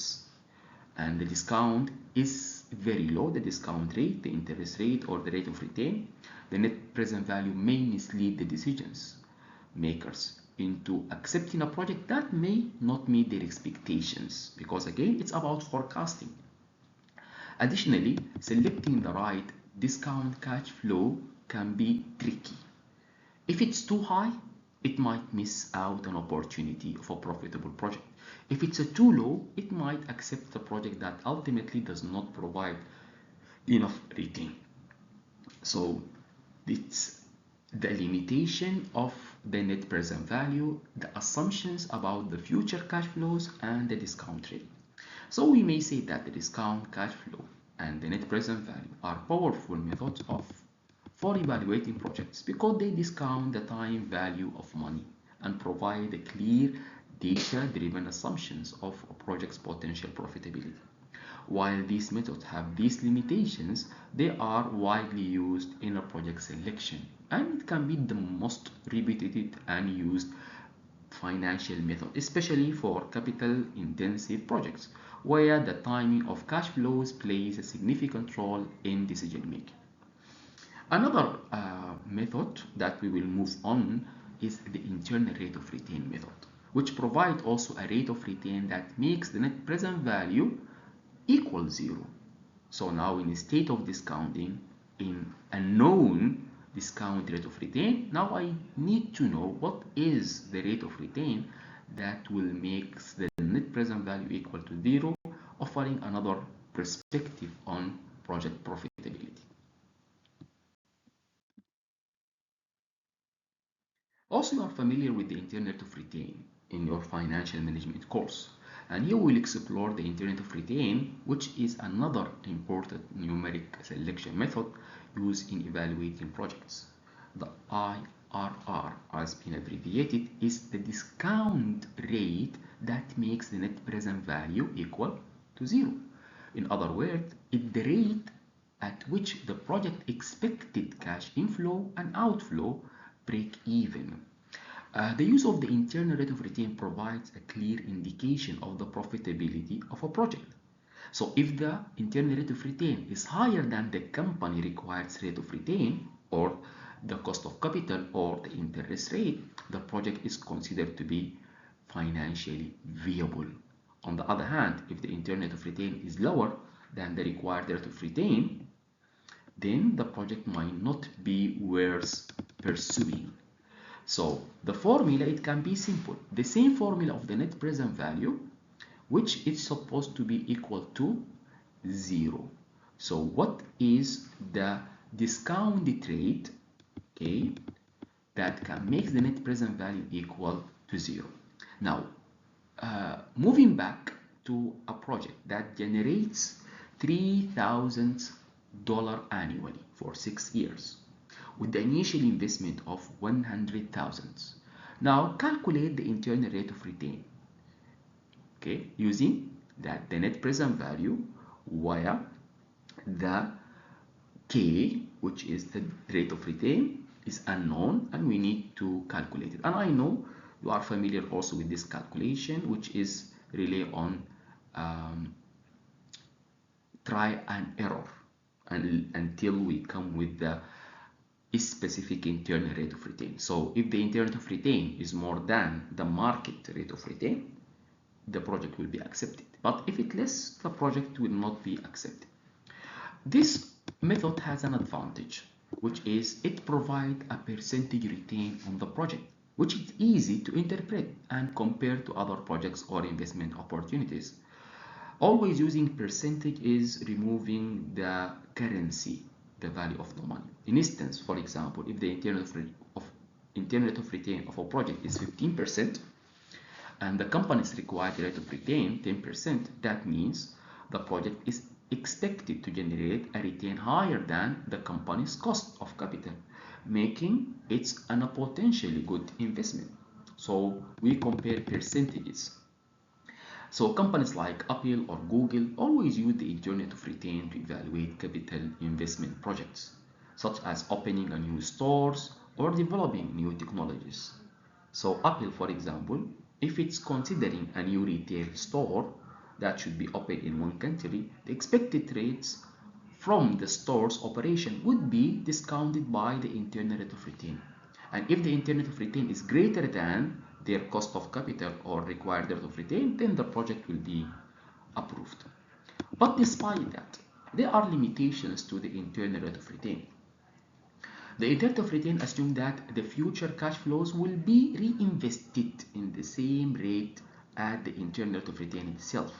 and the discount is very low, the discount rate, the interest rate, or the rate of return, the net present value may mislead the decisions makers into accepting a project that may not meet their expectations, because again it's about forecasting. Additionally, selecting the right discount cash flow can be tricky. If it's too high, it might miss out an opportunity of a profitable project. If it's too low, it might accept a project that ultimately does not provide enough return. So it's the limitation of the net present value, the assumptions about the future cash flows, and the discount rate. So we may say that the discount cash flow and the net present value are powerful methods for evaluating projects because they discount the time value of money and provide a clear data-driven assumptions of a project's potential profitability. While these methods have these limitations, they are widely used in a project selection, and it can be the most repeated and used financial method, especially for capital intensive projects, where the timing of cash flows plays a significant role in decision making. Another method that we will move on is the internal rate of return method, which provides also a rate of return that makes the net present value equal zero. So now in the state of discounting, in a known discount rate of return, now I need to know what is the rate of return that will make the net present value equal to zero, offering another perspective on project profitability. Also, you are familiar with the internal rate of return in your financial management course. And here we'll explore the internal rate of return, which is another important numeric selection method used in evaluating projects. The IRR, as been abbreviated, is the discount rate that makes the net present value equal to zero. In other words, it's the rate at which the project expected cash inflow and outflow break even. The use of the internal rate of return provides a clear indication of the profitability of a project. So if the internal rate of return is higher than the company required rate of return, or the cost of capital, or the interest rate, the project is considered to be financially viable. On the other hand, if the internal rate of return is lower than the required rate of return, then the project might not be worth pursuing. So the formula, it can be simple. The same formula of the net present value, which is supposed to be equal to zero. So what is the discounted rate, okay, that can make the net present value equal to zero? Now, moving back to a project that generates $3,000 annually for 6 years with the initial investment of $100,000. Now calculate the internal rate of return, okay, using that the net present value via the K, which is the rate of return, is unknown and we need to calculate it. And I know you are familiar also with this calculation, which is rely on try and error until we come with the specific internal rate of return. So if the internal rate of return is more than the market rate of return, the project will be accepted. But if it's less, the project will not be accepted. This method has an advantage, which is it provides a percentage return on the project, which is easy to interpret and compare to other projects or investment opportunities. Always using percentage is removing the currency, the value of the money. In instance, for example, if the internal rate of return of a project is 15% and the company's required rate of return 10%, that means the project is expected to generate a return higher than the company's cost of capital, making it a potentially good investment. So we compare percentages. So companies like Apple or Google always use the internal rate of return to evaluate capital investment projects, such as opening a new stores or developing new technologies. So Apple, for example, if it's considering a new retail store that should be opened in one country, the expected rates from the store's operation would be discounted by the internal rate of return. And if the internal rate of return is greater than their cost of capital or required rate of return, then the project will be approved. But despite that, there are limitations to the internal rate of return. The internal rate of return assumes that the future cash flows will be reinvested in the same rate as the internal rate of return itself.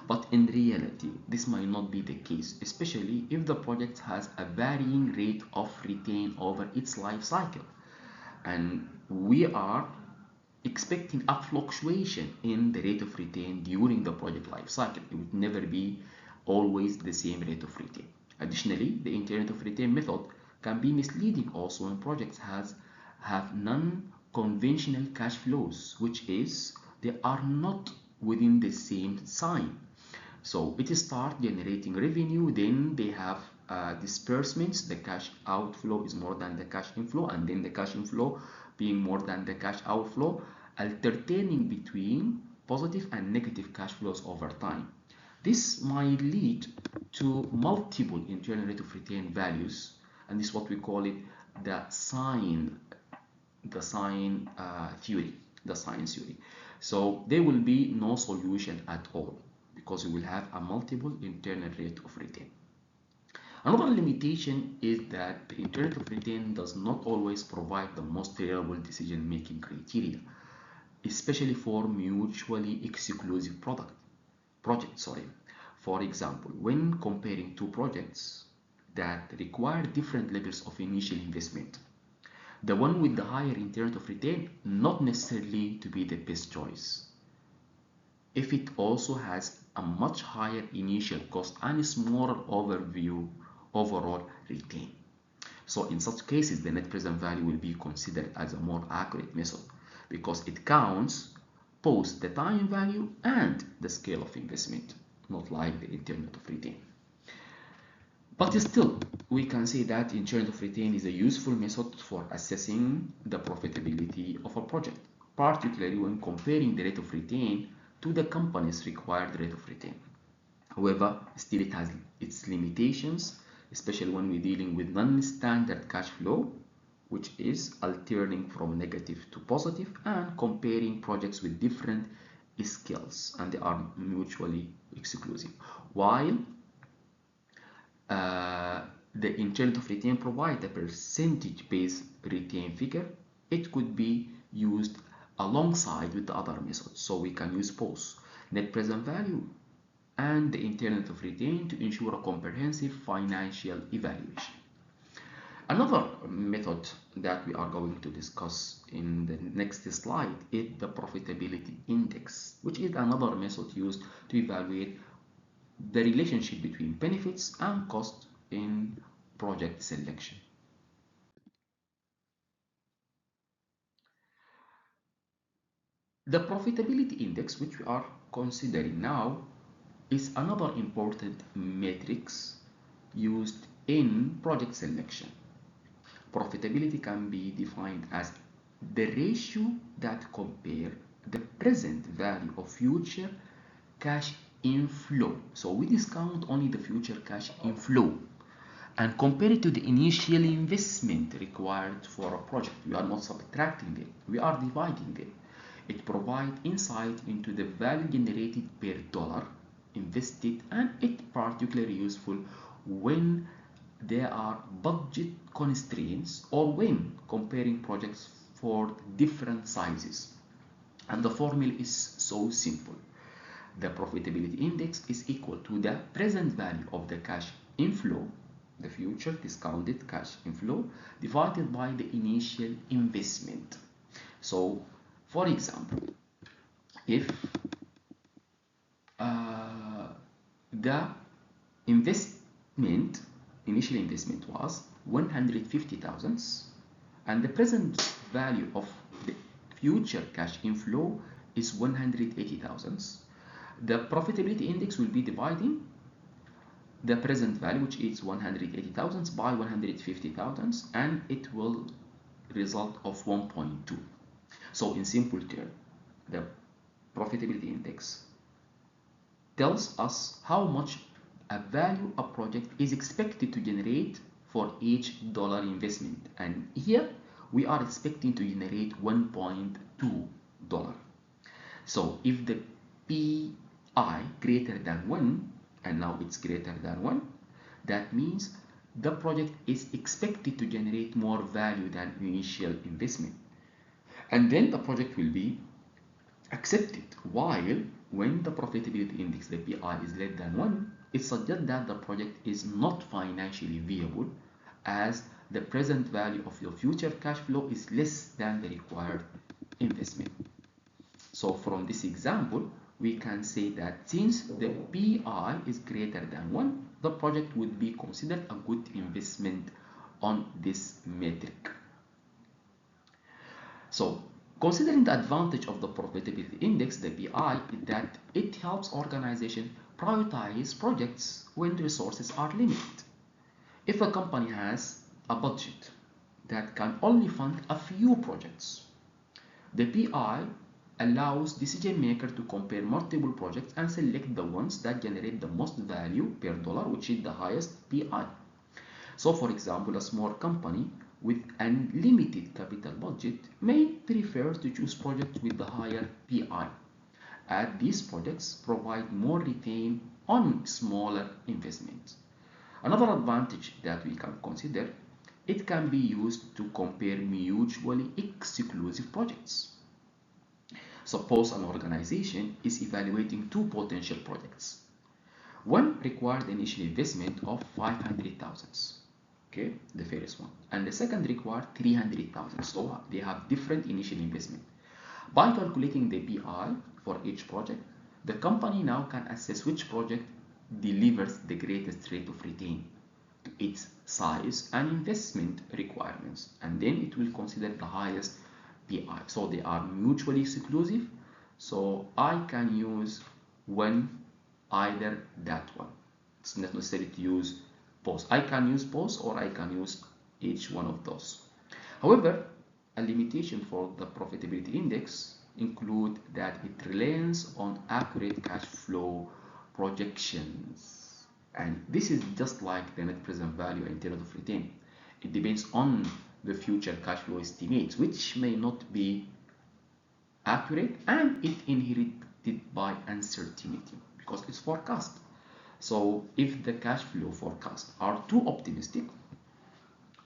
But in reality, this might not be the case, especially if the project has a varying rate of return over its life cycle. And we are expecting a fluctuation in the rate of return during the project life cycle. It would never be always the same rate of return. Additionally, the internal rate of return method can be misleading also when projects have non-conventional cash flows, which is they are not within the same sign. So it starts generating revenue, then they have disbursements, the cash outflow is more than the cash inflow, and then the cash inflow being more than the cash outflow, alternating between positive and negative cash flows over time. This might lead to multiple internal rate of return values, and this is what we call it the sign theory, the science theory. So there will be no solution at all because you will have a multiple internal rate of return. Another limitation is that the internal rate of return does not always provide the most reliable decision-making criteria, especially for mutually exclusive projects. For example, when comparing two projects that require different levels of initial investment, the one with the higher internal rate of return not necessarily to be the best choice if it also has a much higher initial cost and a smaller overall return. So in such cases, the net present value will be considered as a more accurate method because it counts both the time value and the scale of investment, not like the internal rate of return. But still, we can say that internal rate of return is a useful method for assessing the profitability of a project, particularly when comparing the rate of return to the company's required rate of return. However, still it has its limitations, especially when we're dealing with non-standard cash flow, which is alternating from negative to positive and comparing projects with different scales, and they are mutually exclusive. While the internal rate of return provides a percentage-based return figure, it could be used alongside with the other methods. So we can use both net present value and the internal rate of return to ensure a comprehensive financial evaluation. Another method that we are going to discuss in the next slide is the profitability index, which is another method used to evaluate the relationship between benefits and cost in project selection. The profitability index, which we are considering now, is another important matrix used in project selection. Profitability can be defined as the ratio that compares the present value of future cash inflow. So we discount only the future cash inflow and compare it to the initial investment required for a project. We are not subtracting them, we are dividing them. It provides insight into the value generated per dollar invested, and it's particularly useful when there are budget constraints or when comparing projects for different sizes. And the formula is so simple. The profitability index is equal to the present value of the cash inflow, the future discounted cash inflow, divided by the initial investment. So, for example, if the initial investment was 150,000 and the present value of the future cash inflow is 180,000, the profitability index will be dividing the present value, which is 180,000, by 150,000, and it will result of 1.2. So in simple terms, the profitability index tells us how much a value a project is expected to generate for each dollar investment, and here we are expecting to generate $1.2. So if the PI greater than 1, and now it's greater than 1, that means the project is expected to generate more value than initial investment, and then the project will be accepted. While when the profitability index, the PI, is less than 1, it suggests that the project is not financially viable, as the present value of your future cash flow is less than the required investment. So from this example, we can say that since the PI is greater than 1, the project would be considered a good investment on this metric. So considering the advantage of the profitability index, the PI, is that it helps organizations prioritize projects when resources are limited. If a company has a budget that can only fund a few projects, the PI allows decision maker to compare multiple projects and select the ones that generate the most value per dollar, which is the highest PI. So for example, a small company with unlimited capital budget may prefer to choose projects with the higher PI, as these projects provide more return on smaller investments. Another advantage that we can consider, it can be used to compare mutually exclusive projects. Suppose an organization is evaluating two potential projects. One required initial investment of 500,000, okay, the first one, and the second required 300,000. So they have different initial investment. By calculating the PI for each project, the company now can assess which project delivers the greatest rate of return to its size and investment requirements, and then it will consider the highest PI. So they are mutually exclusive, so I can use one, either that one. It's not necessary to use both. I can use both, or I can use each one of those. However, a limitation for the profitability index include that it relies on accurate cash flow projections, and this is just like the net present value and rate of return. It depends on the future cash flow estimates, which may not be accurate, and it inherited by uncertainty because it's forecast. So if the cash flow forecasts are too optimistic,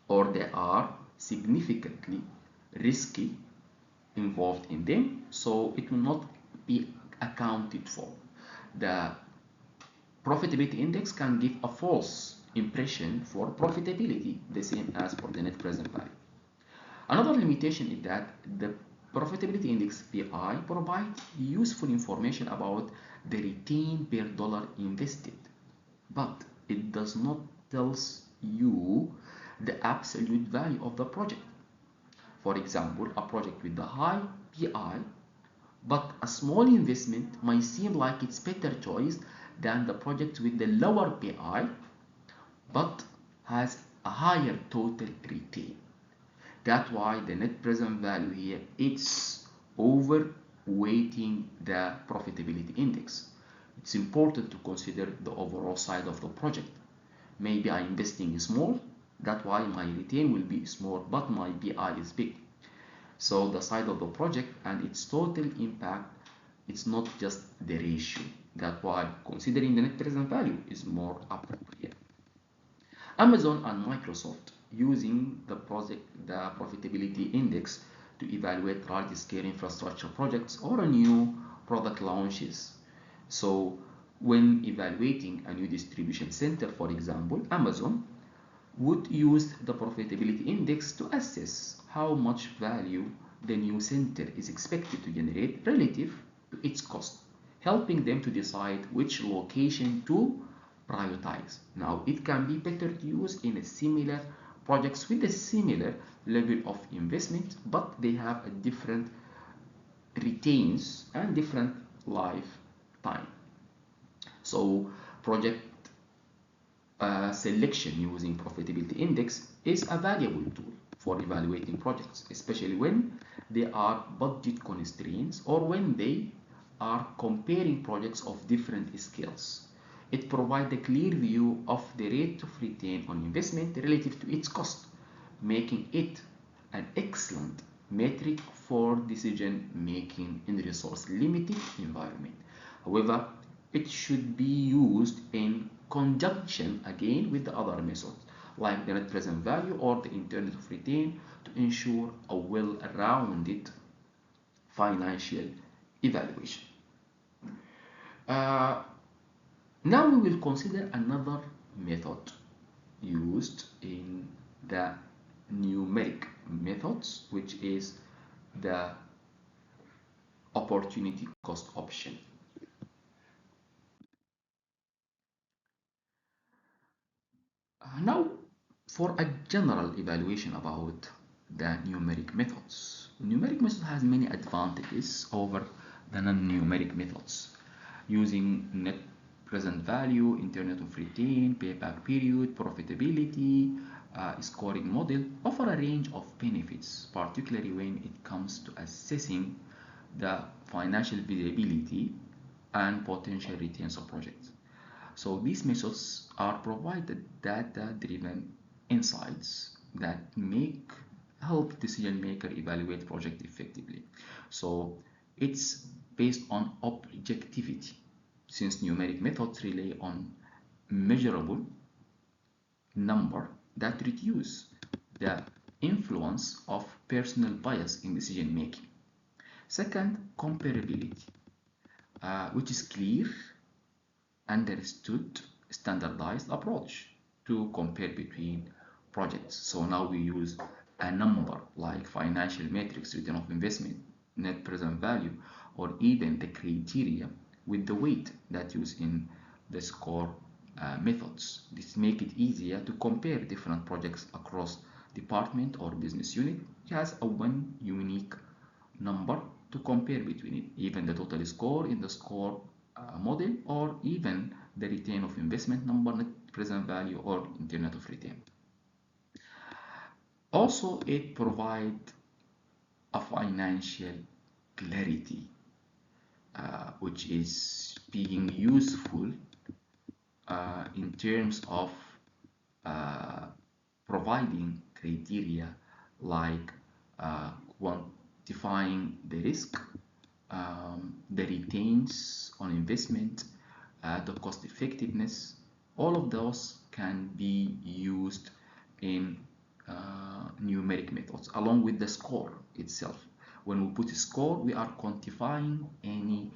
or they are significantly risky involved in them, so it will not be accounted for. The profitability index can give a false impression for profitability, the same as for the net present value. Another limitation is that the profitability index PI provides useful information about the return per dollar invested, but it does not tell you the absolute value of the project. For example, a project with a high PI but a small investment might seem like it's better choice than the project with the lower PI but has a higher total return. That's why the net present value here is overweighting the profitability index. It's important to consider the overall size of the project. Maybe I'm investing small, that's why my return will be small, but my PI is big. So the size of the project and its total impact, it's not just the ratio. That's why considering the net present value is more appropriate. Amazon and Microsoft using the profitability index to evaluate large-scale infrastructure projects or new product launches. So when evaluating a new distribution center, for example, Amazon would use the profitability index to assess how much value the new center is expected to generate relative to its cost, helping them to decide which location to prioritize. Now, it can be better to use in a similar projects with a similar level of investment, but they have a different returns and different lifetime. So project selection using profitability index is a valuable tool for evaluating projects, especially when there are budget constraints or when they are comparing projects of different scales. It provides a clear view of the rate of return on investment relative to its cost, making it an excellent metric for decision making in resource limited environment. However, it should be used in conjunction again with the other methods like the net present value or the internal rate of return to ensure a well-rounded financial evaluation. Now we will consider another method used in the numeric methods, which is the opportunity cost option. Now, for a general evaluation about the numeric methods. Numeric method has many advantages over the non-numeric methods. Using net present value, internal rate of return, payback period, profitability, scoring model offer a range of benefits, particularly when it comes to assessing the financial visibility and potential returns of projects. So these methods are provided data-driven insights that help decision maker evaluate project effectively. So it's based on objectivity, since numeric methods rely on measurable number that reduce the influence of personal bias in decision making. Second, comparability, which is clear, understood, standardized approach to compare between projects. So now we use a number like financial metrics, return of investment, net present value, or even the criteria with the weight that used in the score methods. This make it easier to compare different projects across department or business unit. It has a one unique number to compare between it, even the total score in the score model, or even the return of investment number, net present value, or internet of return. Also, it provides a financial clarity, which is being useful in terms of providing criteria like quantifying the risk, the returns on investment, the cost effectiveness. All of those can be used in numeric methods along with the score itself. When we put a score, we are quantifying any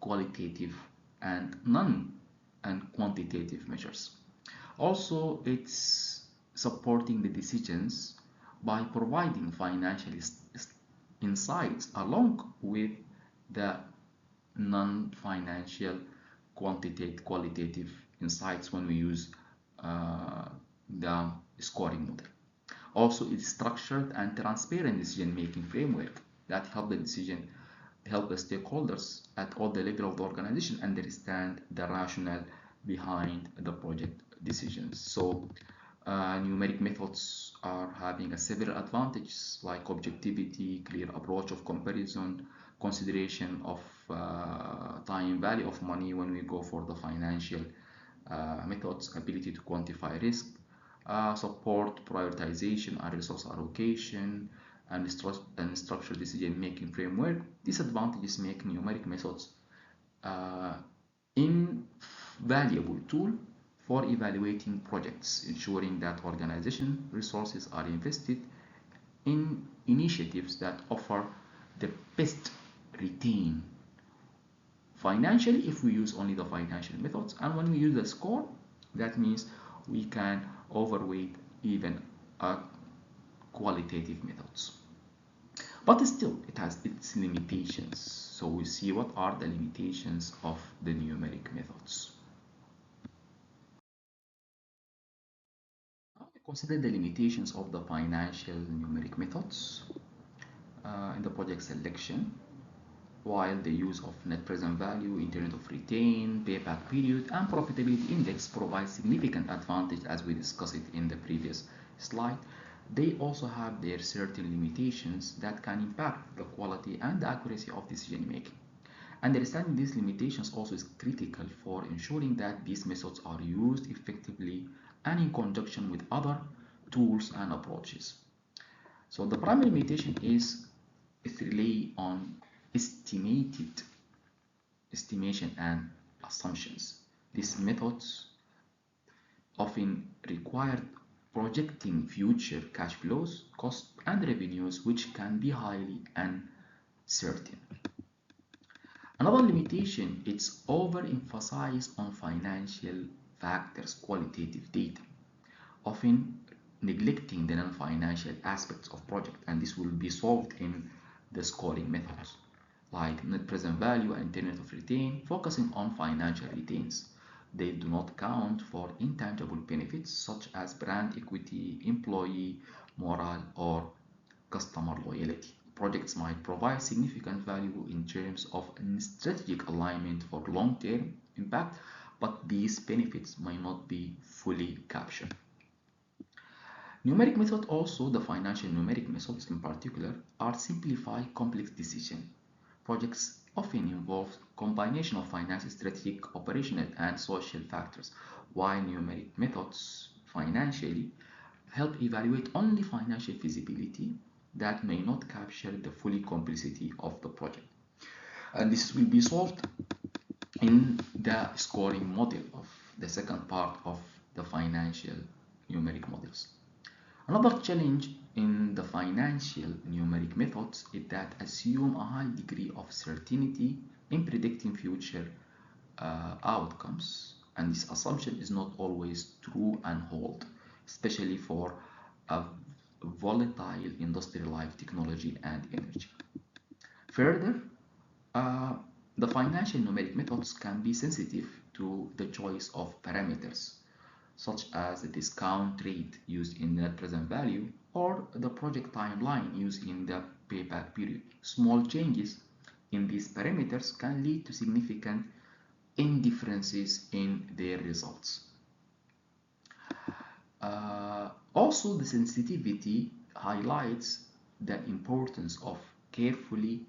qualitative and quantitative measures. Also, it's supporting the decisions by providing financial insights along with the non-financial qualitative insights when we use the scoring model. Also, it's structured and transparent decision-making framework that help the stakeholders at all the level of the organization understand the rationale behind the project decisions. So numeric methods are having several advantages like objectivity, clear approach of comparison, consideration of time value of money when we go for the financial methods, ability to quantify risk, support prioritization and resource allocation, and structured decision-making framework. These advantages make numeric methods invaluable tool for evaluating projects, ensuring that organization resources are invested in initiatives that offer the best return financially if we use only the financial methods, and when we use the score, that means we can overweight even qualitative methods. But still, it has its limitations. So we see what are the limitations of the numeric methods. Now we consider the limitations of the financial numeric methods in the project selection. While the use of net present value, internet of return, payback period, and profitability index provide significant advantage as we discussed it in the previous slide, they also have their certain limitations that can impact the quality and the accuracy of decision making. Understanding these limitations also is critical for ensuring that these methods are used effectively and in conjunction with other tools and approaches. So the primary limitation is it relies on estimation and assumptions. These methods often require projecting future cash flows, costs, and revenues, which can be highly uncertain. Another limitation is overemphasis on financial factors, qualitative data, often neglecting the non-financial aspects of project, and this will be solved in the scoring methods like net present value and internet of return, focusing on financial returns. They do not count for intangible benefits such as brand equity, employee morale, or customer loyalty. Projects might provide significant value in terms of strategic alignment for long-term impact, but these benefits may not be fully captured. Numeric method also, the financial numeric methods in particular, are simplify complex decisions projects often involve combination of financial, strategic, operational, and social factors, while numeric methods financially help evaluate only financial feasibility that may not capture the full complexity of the project. And this will be solved in the scoring model of the second part of the financial numeric models. Another challenge in the financial numeric methods is that assume a high degree of certainty in predicting future outcomes, and this assumption is not always true and hold, especially for a volatile industry like technology and energy. Further, uh, the financial numeric methods can be sensitive to the choice of parameters, such as the discount rate used in the net present value or the project timeline used in the payback period. Small changes in these parameters can lead to significant indifferences in their results. Also, the sensitivity highlights the importance of carefully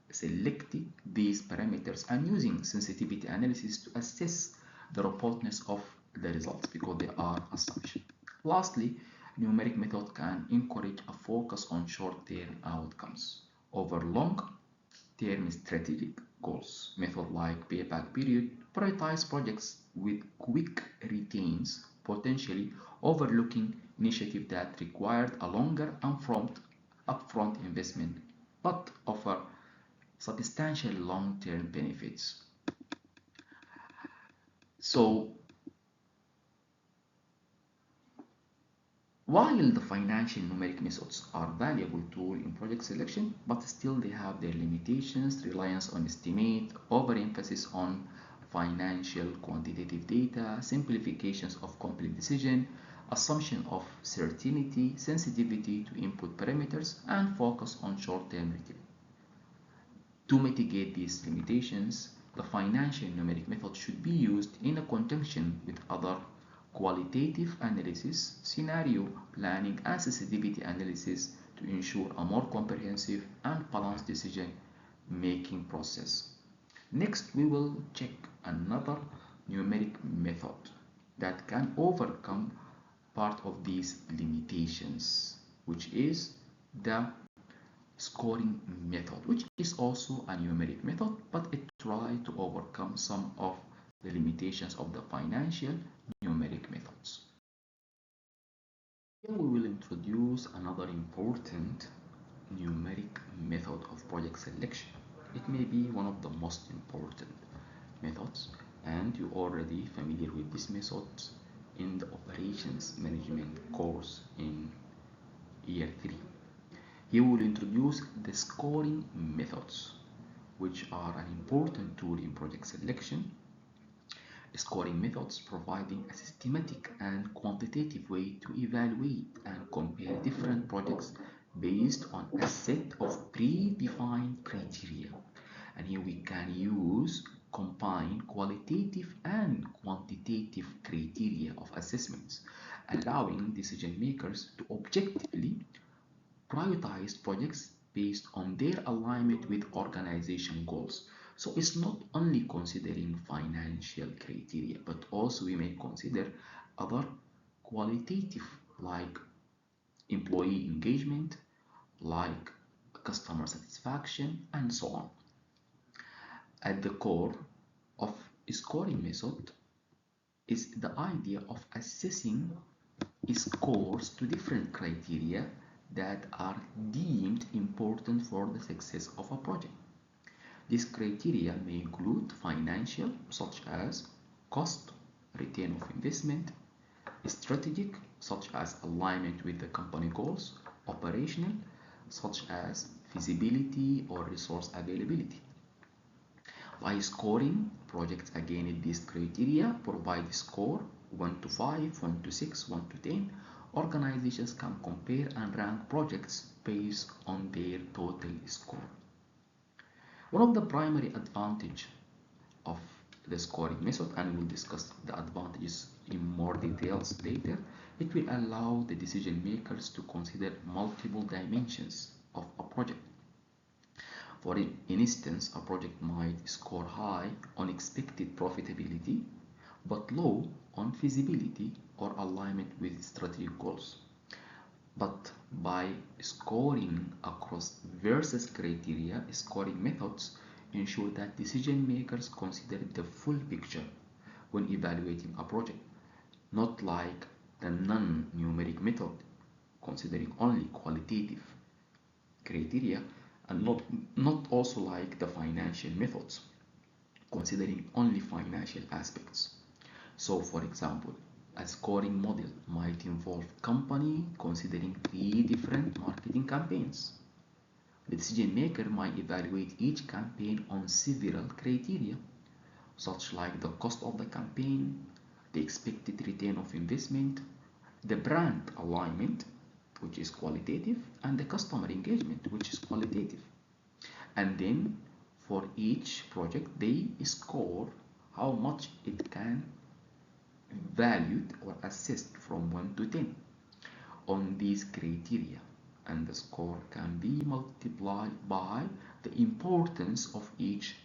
selecting these parameters and using sensitivity analysis to assess the robustness of the results because they are assumptions. Lastly, numeric method can encourage a focus on short-term outcomes over long-term strategic goals. Method like payback period prioritize projects with quick returns, potentially overlooking initiatives that required a longer upfront investment but offer substantial long-term benefits. So, while the financial numeric methods are valuable tools in project selection, but still they have their limitations, reliance on estimate, overemphasis on financial quantitative data, simplifications of complex decision, assumption of certainty, sensitivity to input parameters, and focus on short-term return. To mitigate these limitations, the financial numeric method should be used in conjunction with other qualitative analysis, scenario planning, and sensitivity analysis to ensure a more comprehensive and balanced decision-making process. Next, we will check another numeric method that can overcome part of these limitations, which is the scoring method, which is also a numeric method, but it tries to overcome some of the limitations of the financial numeric methods. Here we will introduce another important numeric method of project selection. It may be one of the most important methods, and you're already familiar with this method in the operations management course in year 3. He will introduce the scoring methods, which are an important tool in project selection. Scoring methods providing a systematic and quantitative way to evaluate and compare different projects based on a set of predefined criteria. And here we can use combined qualitative and quantitative criteria of assessments, allowing decision makers to objectively prioritize projects based on their alignment with organization goals. So it's not only considering financial criteria, but also we may consider other qualitative like employee engagement, like customer satisfaction, and so on. At the core of scoring method is the idea of assessing scores to different criteria that are deemed important for the success of a project. These criteria may include financial, such as cost, return of investment, strategic, such as alignment with the company goals, operational, such as feasibility or resource availability. By scoring projects against these criteria, provide score 1 to 5, 1 to 6, 1 to 10. Organizations can compare and rank projects based on their total score. One of the primary advantages of the scoring method, and we'll discuss the advantages in more details later, it will allow the decision makers to consider multiple dimensions of a project. For instance, a project might score high on expected profitability but low on feasibility or alignment with strategic goals. But by scoring across various criteria, scoring methods ensure that decision makers consider the full picture when evaluating a project, not like the non-numeric method, considering only qualitative criteria, and not also like the financial methods, considering only financial aspects. So, for example, a scoring model might involve company considering three different marketing campaigns. The decision maker might evaluate each campaign on several criteria, such like the cost of the campaign, the expected return of investment, the brand alignment, which is qualitative, and the customer engagement, which is qualitative. And then for each project, they score how much it can valued or assessed from 1 to 10 on these criteria, and the score can be multiplied by the importance of each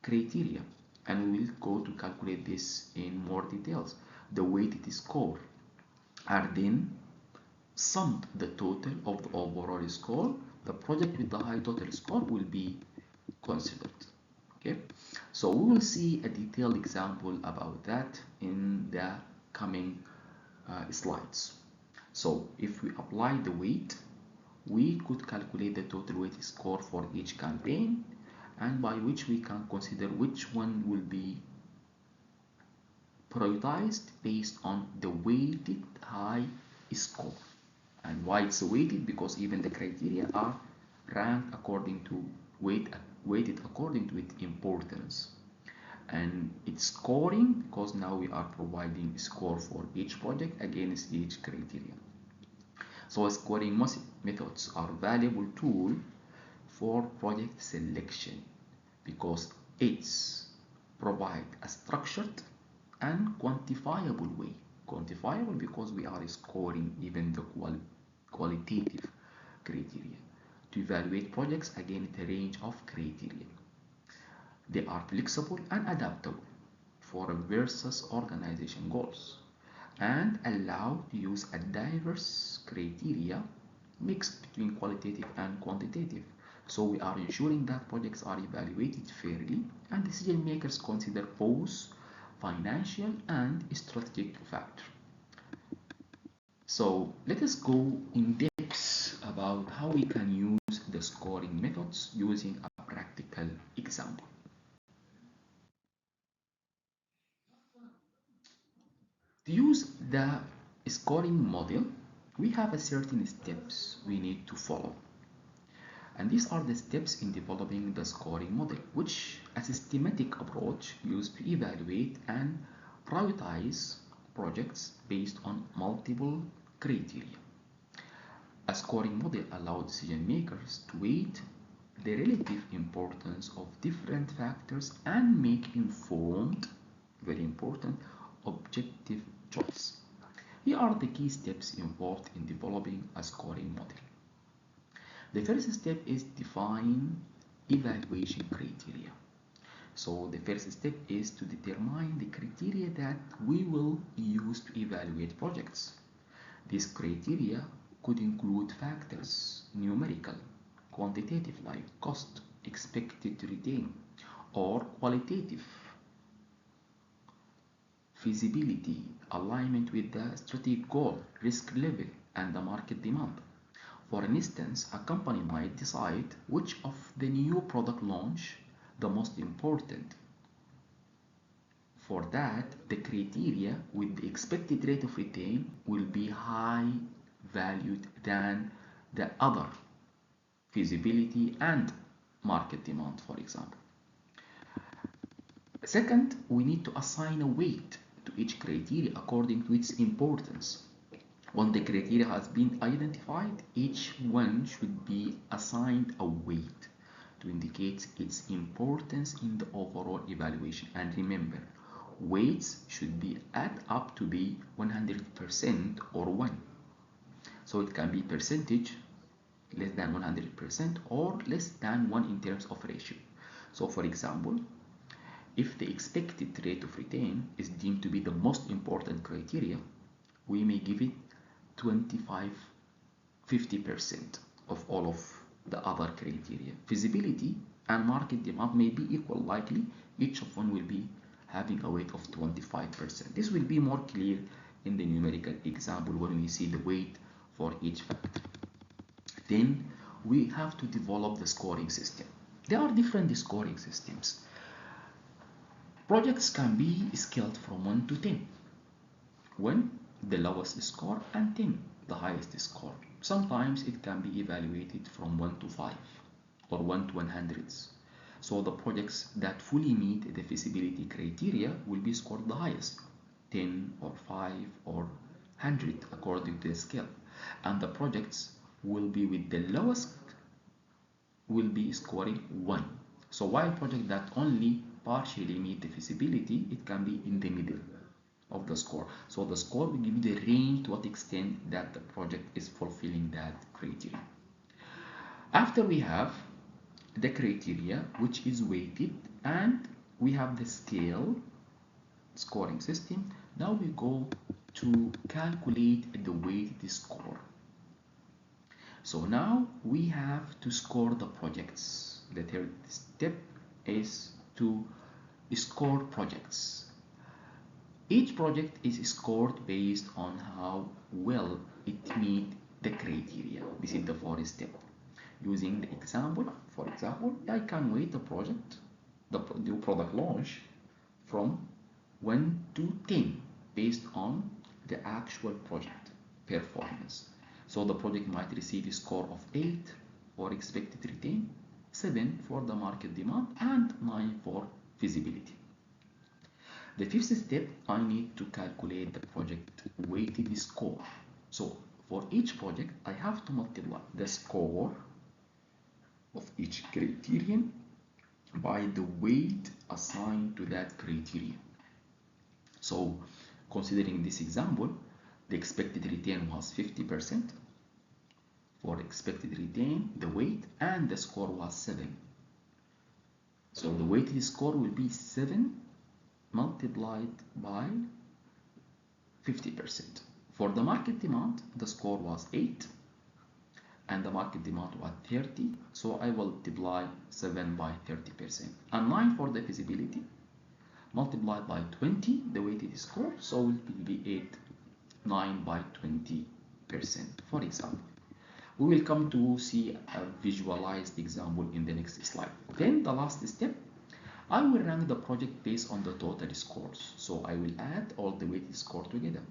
criteria, and we will go to calculate this in more details. The weighted score are then summed the total of the overall score. The project with the high total score will be considered. Okay, so we will see a detailed example about that in the coming slides. So if we apply the weight, we could calculate the total weight score for each campaign, and by which we can consider which one will be prioritized based on the weighted high score. And why it's weighted? Because even the criteria are ranked according to weighted according to its importance. And it's scoring because now we are providing a score for each project against each criteria. So scoring methods are valuable tool for project selection because it's provide a structured and quantifiable way. Quantifiable because we are scoring even the qualitative criteria to evaluate projects against a range of criteria. They are flexible and adaptable for various organization goals and allow to use a diverse criteria mixed between qualitative and quantitative. So we are ensuring that projects are evaluated fairly and decision makers consider both financial and strategic factors. So let us go in depth about how we can use the scoring methods using a practical example. To use the scoring model, we have a certain steps we need to follow. And these are the steps in developing the scoring model, which a systematic approach used to evaluate and prioritize projects based on multiple criteria. A scoring model allows decision makers to weight the relative importance of different factors and make informed, very important, objective choice. Here are the key steps involved in developing a scoring model. The first step is define evaluation criteria. So the first step is to determine the criteria that we will use to evaluate projects. These criteria could include factors, numerical, quantitative like cost, expected return, or qualitative, feasibility, alignment with the strategic goal, risk level, and the market demand. For instance, a company might decide which of the new product launch the most important. For that, the criteria with the expected rate of return will be high valued than the other, feasibility and market demand, for example. Second, we need to assign a weight to each criteria according to its importance. When the criteria has been identified, each one should be assigned a weight to indicate its importance in the overall evaluation. And remember, weights should be add up to be 100% or 1. So it can be percentage less than 100% or less than 1 in terms of ratio. So for example, if the expected rate of return is deemed to be the most important criteria, we may give it 25, 50% of all of the other criteria. Feasibility and market demand may be equal, likely each of one will be having a weight of 25%. This will be more clear in the numerical example when we see the weight for each factor. Then we have to develop the scoring system. There are different scoring systems. Projects can be scaled from 1 to 10. 1, the lowest score, and 10, the highest score. Sometimes it can be evaluated from 1 to 5 or 1 to 100. So the projects that fully meet the feasibility criteria will be scored the highest, 10 or 5 or 100 according to the scale. And the projects will be with the lowest will be scoring 1. So while project that only partially meet the feasibility, it can be in the middle of the score. So the score will give you the range to what extent that the project is fulfilling that criteria. After we have the criteria which is weighted and we have the scale scoring system, now we go to calculate the weighted score. So now we have to score the projects. The third step is to score projects. Each project is scored based on how well it meets the criteria. This is the fourth step. Using the example, for example, I can weight the project, the new product launch from 1 to 10 based on the actual project performance. So the project might receive a score of 8 for expected return, 7 for the market demand, and 9 for feasibility. The fifth step, I need to calculate the project weighted score. So for each project, I have to multiply the score of each criterion by the weight assigned to that criterion. So considering this example, the expected return was 50%. For expected return, the weight and the score was 7. So the weighted score will be 7 multiplied by 50%. For the market demand, the score was 8 and the market demand was 30. So I will multiply 7 by 30%. And 9 for the feasibility multiplied by 20, the weighted score. So it will be 8, 9 by 20%, for example. We will come to see a visualized example in the next slide. Then the last step, I will rank the project based on the total scores. So I will add all the weighted score together.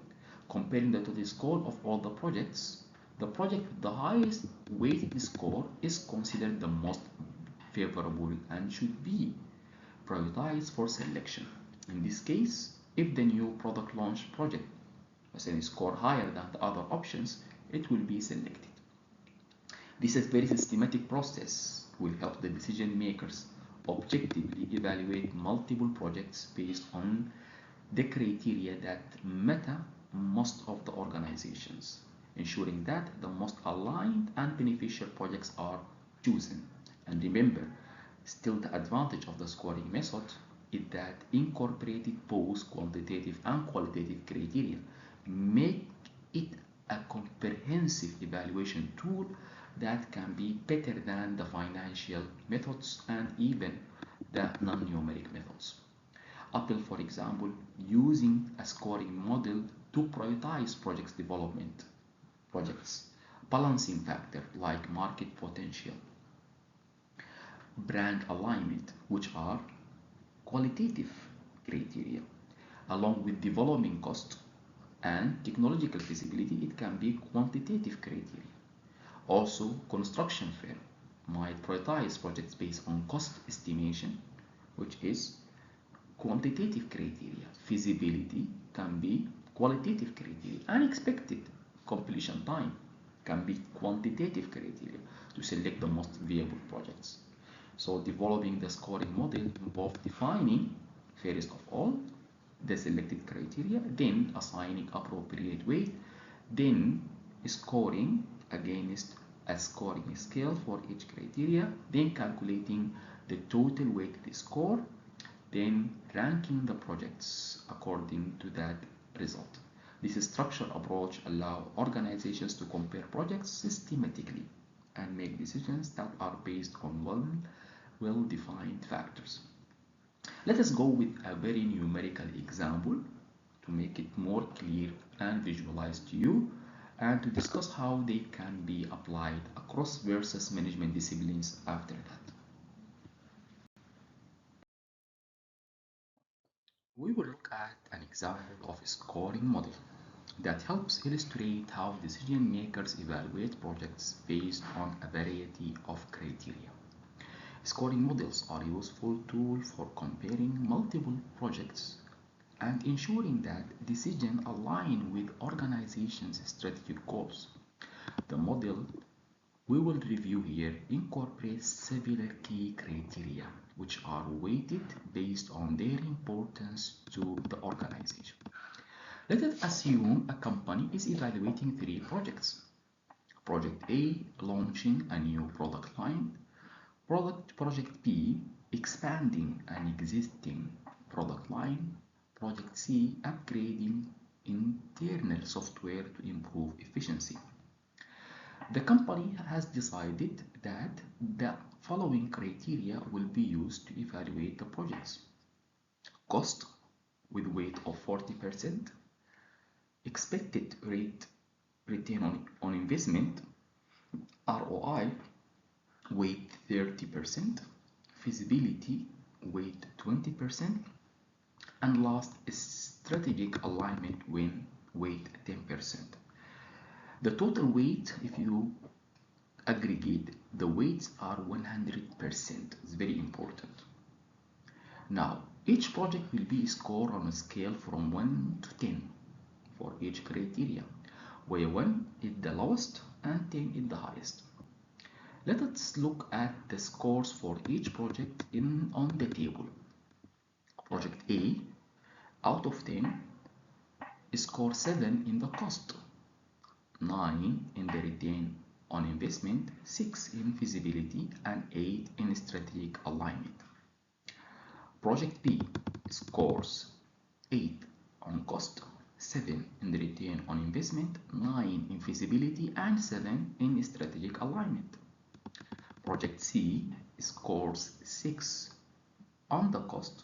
Comparing the total score of all the projects, the project with the highest weighted score is considered the most favorable and should be prioritized for selection. In this case, if the new product launch project has a score higher than the other options, it will be selected. This is a very systematic process will help the decision makers objectively evaluate multiple projects based on the criteria that matter most of the organizations, ensuring that the most aligned and beneficial projects are chosen. And remember, still the advantage of the scoring method is that incorporated both quantitative and qualitative criteria make it a comprehensive evaluation tool that can be better than the financial methods and even the non-numeric methods. Apple, for example, using a scoring model to prioritize projects development, balancing factor like market potential, brand alignment, which are qualitative criteria, along with development cost and technological feasibility, it can be quantitative criteria. Also, construction firm might prioritize projects based on cost estimation, which is quantitative criteria. Feasibility can be qualitative criteria. Unexpected completion time can be quantitative criteria to select the most viable projects. So developing the scoring model involves defining, first of all, the selected criteria, then assigning appropriate weight, then scoring against a scoring scale for each criteria, then calculating the total weighted score, then ranking the projects according to that result. This structured approach allows organizations to compare projects systematically and make decisions that are based on well-defined factors. Let us go with a very numerical example to make it more clear and visualized to you, and to discuss how they can be applied across various management disciplines after that. We will look at an example of a scoring model that helps illustrate how decision makers evaluate projects based on a variety of criteria. Scoring models are a useful tool for comparing multiple projects and ensuring that decisions align with organizations' strategic goals. The model we will review here incorporates several key criteria which are weighted based on their importance to the organization. Let us assume a company is evaluating 3 projects. Project A, launching a new product line. Project B, expanding an existing product line. Project C, upgrading internal software to improve efficiency. The company has decided that the following criteria will be used to evaluate the projects: cost with weight of 40%, expected return on investment ROI weight 30%, feasibility weight 20%, and last is strategic alignment when weight 10%. The total weight, if you aggregate, the weights are 100%. It's very important. Now, each project will be scored on a scale from 1 to 10 for each criteria, where 1 is the lowest and 10 is the highest. Let us look at the scores for each project on the table. Project A, out of 10, score 7 in the cost, 9 in the return on investment, 6 in feasibility, and 8 in strategic alignment. Project B scores 8 on cost, 7 in the return on investment, 9 in feasibility, and 7 in strategic alignment. Project C scores 6 on the cost,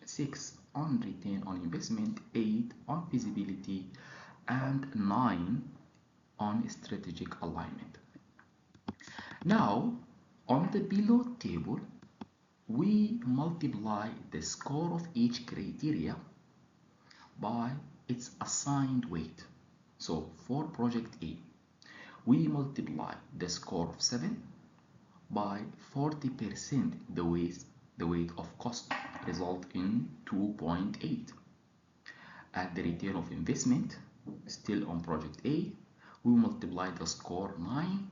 6 on return on investment, 8 on feasibility, and 9 on strategic alignment. Now, on the below table, we multiply the score of each criteria by its assigned weight. So for project A, we multiply the score of 7 by 40% the weight of cost, result in 2.8. At the return of investment, still on project A, we multiply the score 9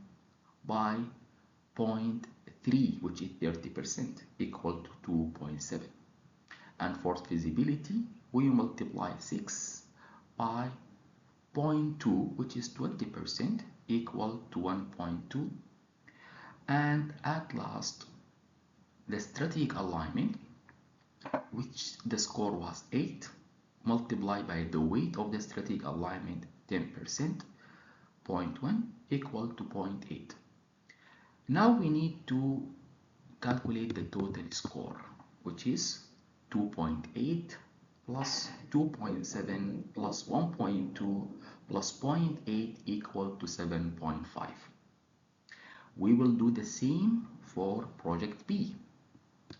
by 0.3, which is 30%, equal to 2.7. And for feasibility, we multiply 6 by 0.2, which is 20%, equal to 1.2. And at last, the strategic alignment, which the score was 8, multiplied by the weight of the strategic alignment 10%, 0.1 equal to 0.8. Now we need to calculate the total score, which is 2.8 plus 2.7 plus 1.2 plus 0.8 equal to 7.5. We will do the same for project B.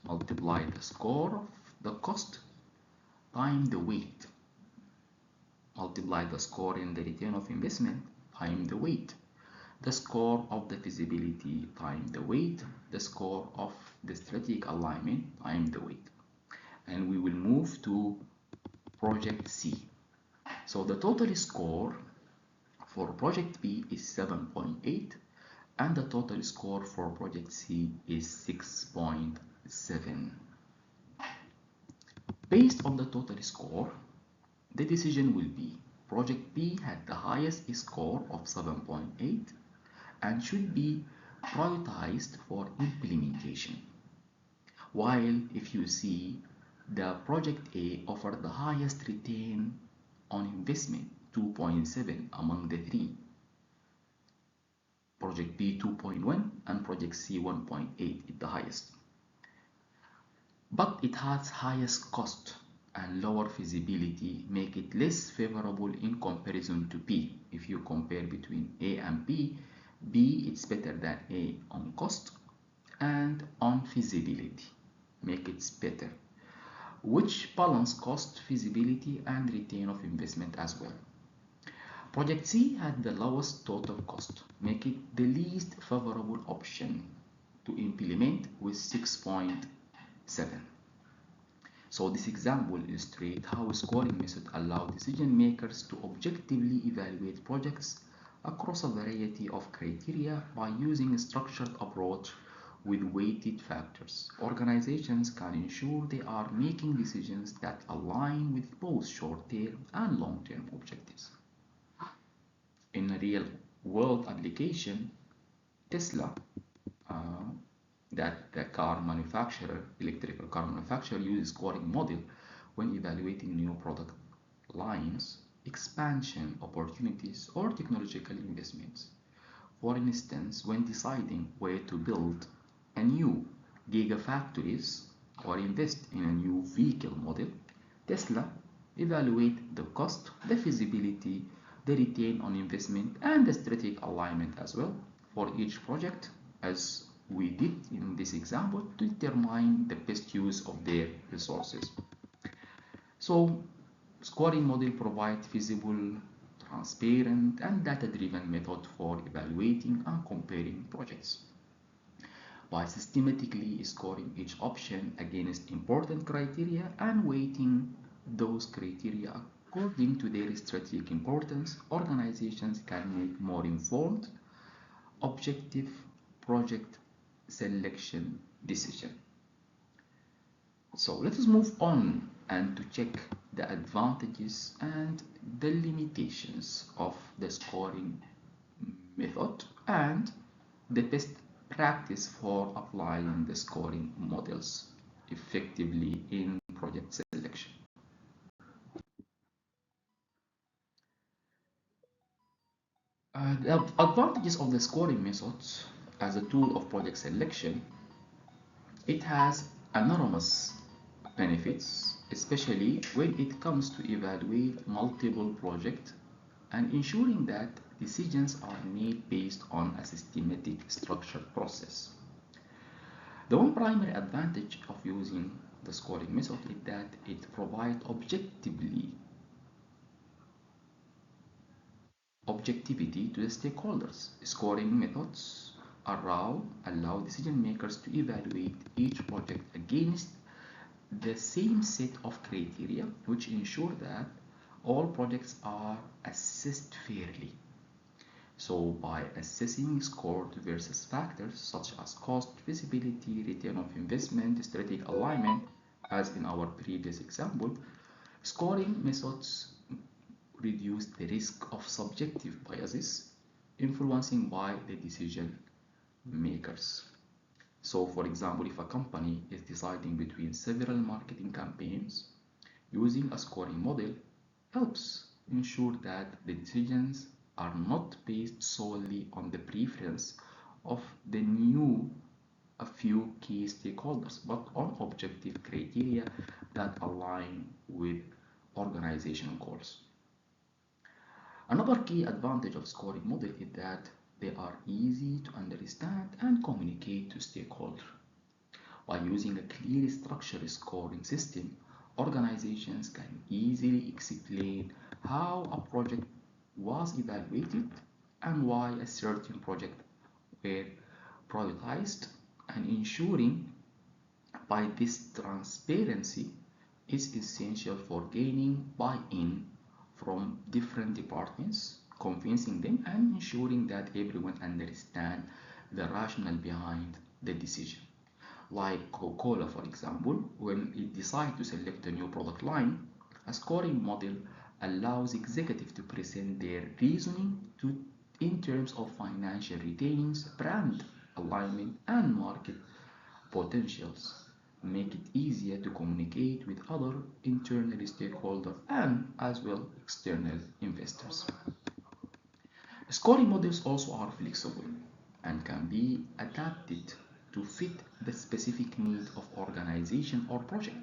Multiply the score of the cost times the weight. Multiply the score in the return of investment times the weight. The score of the feasibility times the weight. The score of the strategic alignment times the weight. And we will move to project C. So the total score for project B is 7.8, and the total score for project C is 6.7. Based on the total score, the decision will be project B had the highest score of 7.8 and should be prioritized for implementation. While if you see the project A offered the highest return on investment 2.7 among the three, project B 2.1 and project C 1.8 is the highest, but it has highest cost and lower feasibility, make it less favorable in comparison to B. If you compare between A and B is better than A on cost and on feasibility, make it better, which balance cost, feasibility and return of investment as well. Project C had the lowest total cost, make it the least favorable option to implement with 6.7. So this example illustrates how a scoring method allows decision makers to objectively evaluate projects across a variety of criteria by using a structured approach with weighted factors. Organizations can ensure they are making decisions that align with both short-term and long-term objectives. In a real-world application, Tesla, uh, that the car manufacturer, electrical car manufacturer, uses scoring model when evaluating new product lines, expansion opportunities, or technological investments. For instance, when deciding where to build a new gigafactories or invest in a new vehicle model, Tesla evaluate the cost, the feasibility, the return on investment, and the strategic alignment as well for each project, as we did in this example, to determine the best use of their resources. So, scoring model provide feasible, transparent, and data-driven method for evaluating and comparing projects. By systematically scoring each option against important criteria and weighting those criteria according to their strategic importance, organizations can make more informed, objective project selection decision. So let us move on and to check the advantages and the limitations of the scoring method and the best practice for applying the scoring models effectively in project selection. The advantages of the scoring methods as a tool of project selection, it has enormous benefits, especially when it comes to evaluate multiple projects and ensuring that decisions are made based on a systematic structured process. The one primary advantage of using the scoring method is that it provides objectivity to the stakeholders. Scoring methods allow decision makers to evaluate each project against the same set of criteria, which ensure that all projects are assessed fairly. So by assessing scored versus factors such as cost, feasibility, return of investment, strategic alignment, as in our previous example, scoring methods reduce the risk of subjective biases influencing by the decision makers. So for example, if a company is deciding between several marketing campaigns, using a scoring model helps ensure that the decisions are not based solely on the preference of a few key stakeholders, but on objective criteria that align with organizational goals. Another key advantage of scoring model is that they are easy to understand and communicate to stakeholders. By using a clearly structured scoring system, organizations can easily explain how a project was evaluated and why a certain project were prioritized, and ensuring by this transparency is essential for gaining buy-in from different departments, convincing them and ensuring that everyone understands the rationale behind the decision. Like Coca-Cola, for example, when it decides to select a new product line, a scoring model allows executives to present their reasoning to in terms of financial returns, brand alignment, and market potentials. Make it easier to communicate with other internal stakeholders and as well external investors. Scoring models also are flexible and can be adapted to fit the specific need of organization or project.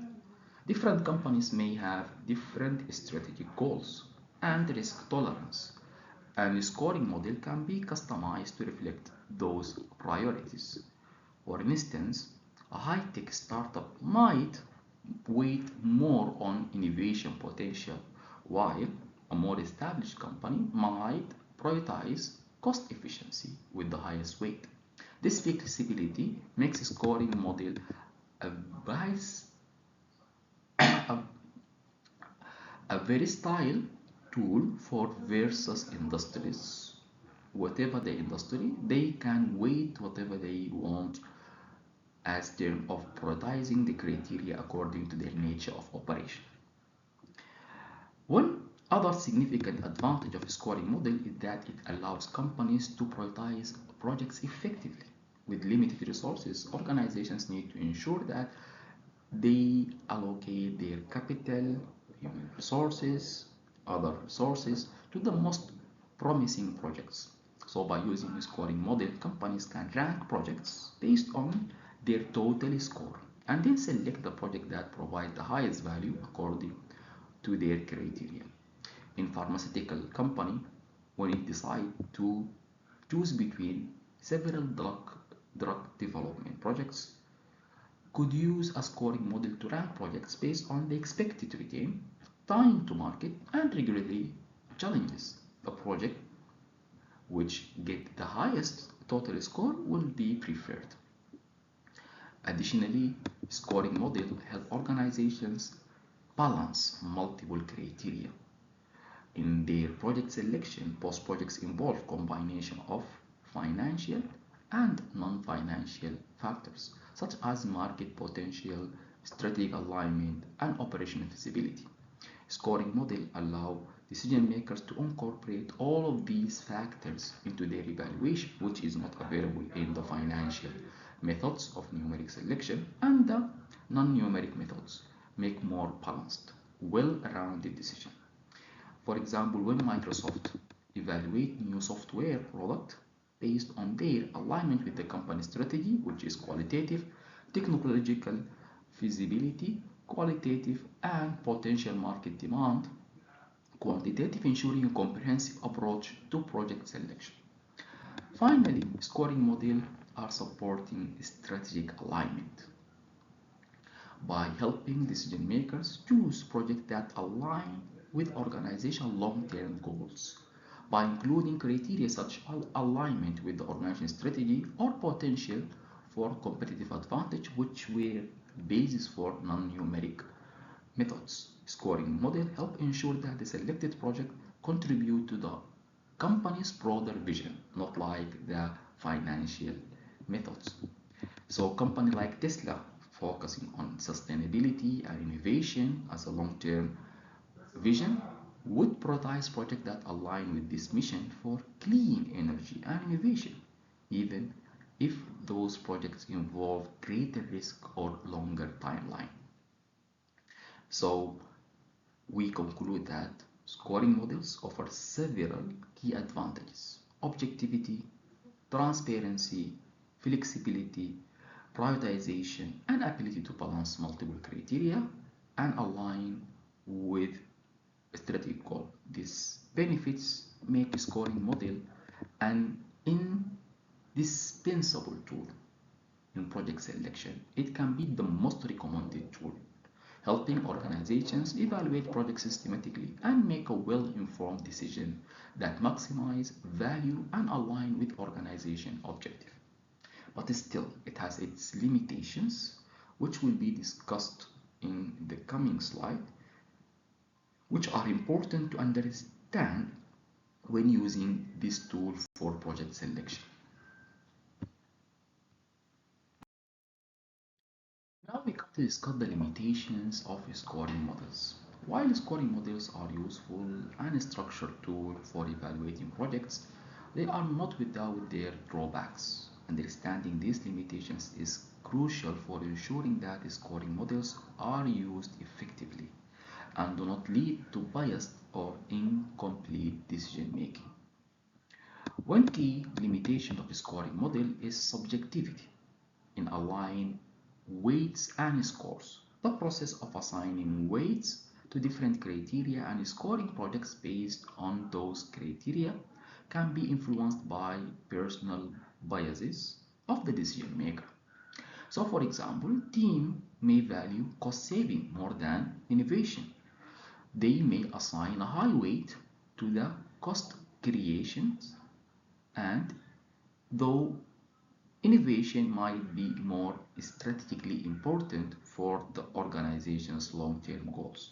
Different companies may have different strategic goals and risk tolerance, and the scoring model can be customized to reflect those priorities. For instance, a high-tech startup might weight more on innovation potential, while a more established company might prioritize cost efficiency with the highest weight. This flexibility makes a scoring model a, vice, a, a versatile tool for versus industries. Whatever the industry, they can weight whatever they want as term of prioritizing the criteria according to their nature of operation. One other significant advantage of a scoring model is that it allows companies to prioritize projects effectively. With limited resources, organizations need to ensure that they allocate their capital, human resources, other resources to the most promising projects. So by using a scoring model, companies can rank projects based on their total score and then select the project that provide the highest value according to their criteria. In pharmaceutical company, when it decide to choose between several drug development projects, could use a scoring model to rank projects based on the expected return, time to market, and regulatory challenges. The project which get the highest total score will be preferred. Additionally, scoring model help organizations balance multiple criteria. In their project selection, most projects involve combination of financial and non-financial factors such as market potential, strategic alignment, and operational feasibility. Scoring model allow decision makers to incorporate all of these factors into their evaluation, which is not available in the financial methods of numeric selection, and the non-numeric methods make more balanced, well-rounded decision. For example, when Microsoft evaluate new software product based on their alignment with the company strategy, which is qualitative, technological feasibility, qualitative, and potential market demand, quantitative, ensuring a comprehensive approach to project selection. Finally, scoring models are supporting strategic alignment by helping decision makers choose projects that align with organizational long-term goals. By including criteria such as alignment with the organization strategy or potential for competitive advantage, which were basis for non-numeric methods. Scoring model help ensure that the selected project contribute to the company's broader vision, not like the financial methods. So company like Tesla focusing on sustainability and innovation as a long-term vision would prioritize projects that align with this mission for clean energy and innovation, even if those projects involve greater risk or longer timeline. So we conclude that scoring models offer several key advantages: objectivity, transparency, flexibility, prioritization, and ability to balance multiple criteria and align with a strategic goal. These benefits make a scoring model an indispensable tool in project selection. It can be the most recommended tool, helping organizations evaluate projects systematically and make a well-informed decision that maximize value and align with organization objective. But still, it has its limitations, which will be discussed in the coming slide, which are important to understand when using this tool for project selection. Now we come to discuss the limitations of scoring models. While scoring models are useful and structured tool for evaluating projects, They are not without their drawbacks. Understanding these limitations is crucial for ensuring that scoring models are used effectively and do not lead to biased or incomplete decision making. One key limitation of a scoring model is subjectivity in aligning weights and scores. The process of assigning weights to different criteria and scoring projects based on those criteria can be influenced by personal biases of the decision maker. So, for example, team may value cost saving more than innovation. They may assign a high weight to the cost creations, and though innovation might be more strategically important for the organization's long-term goals.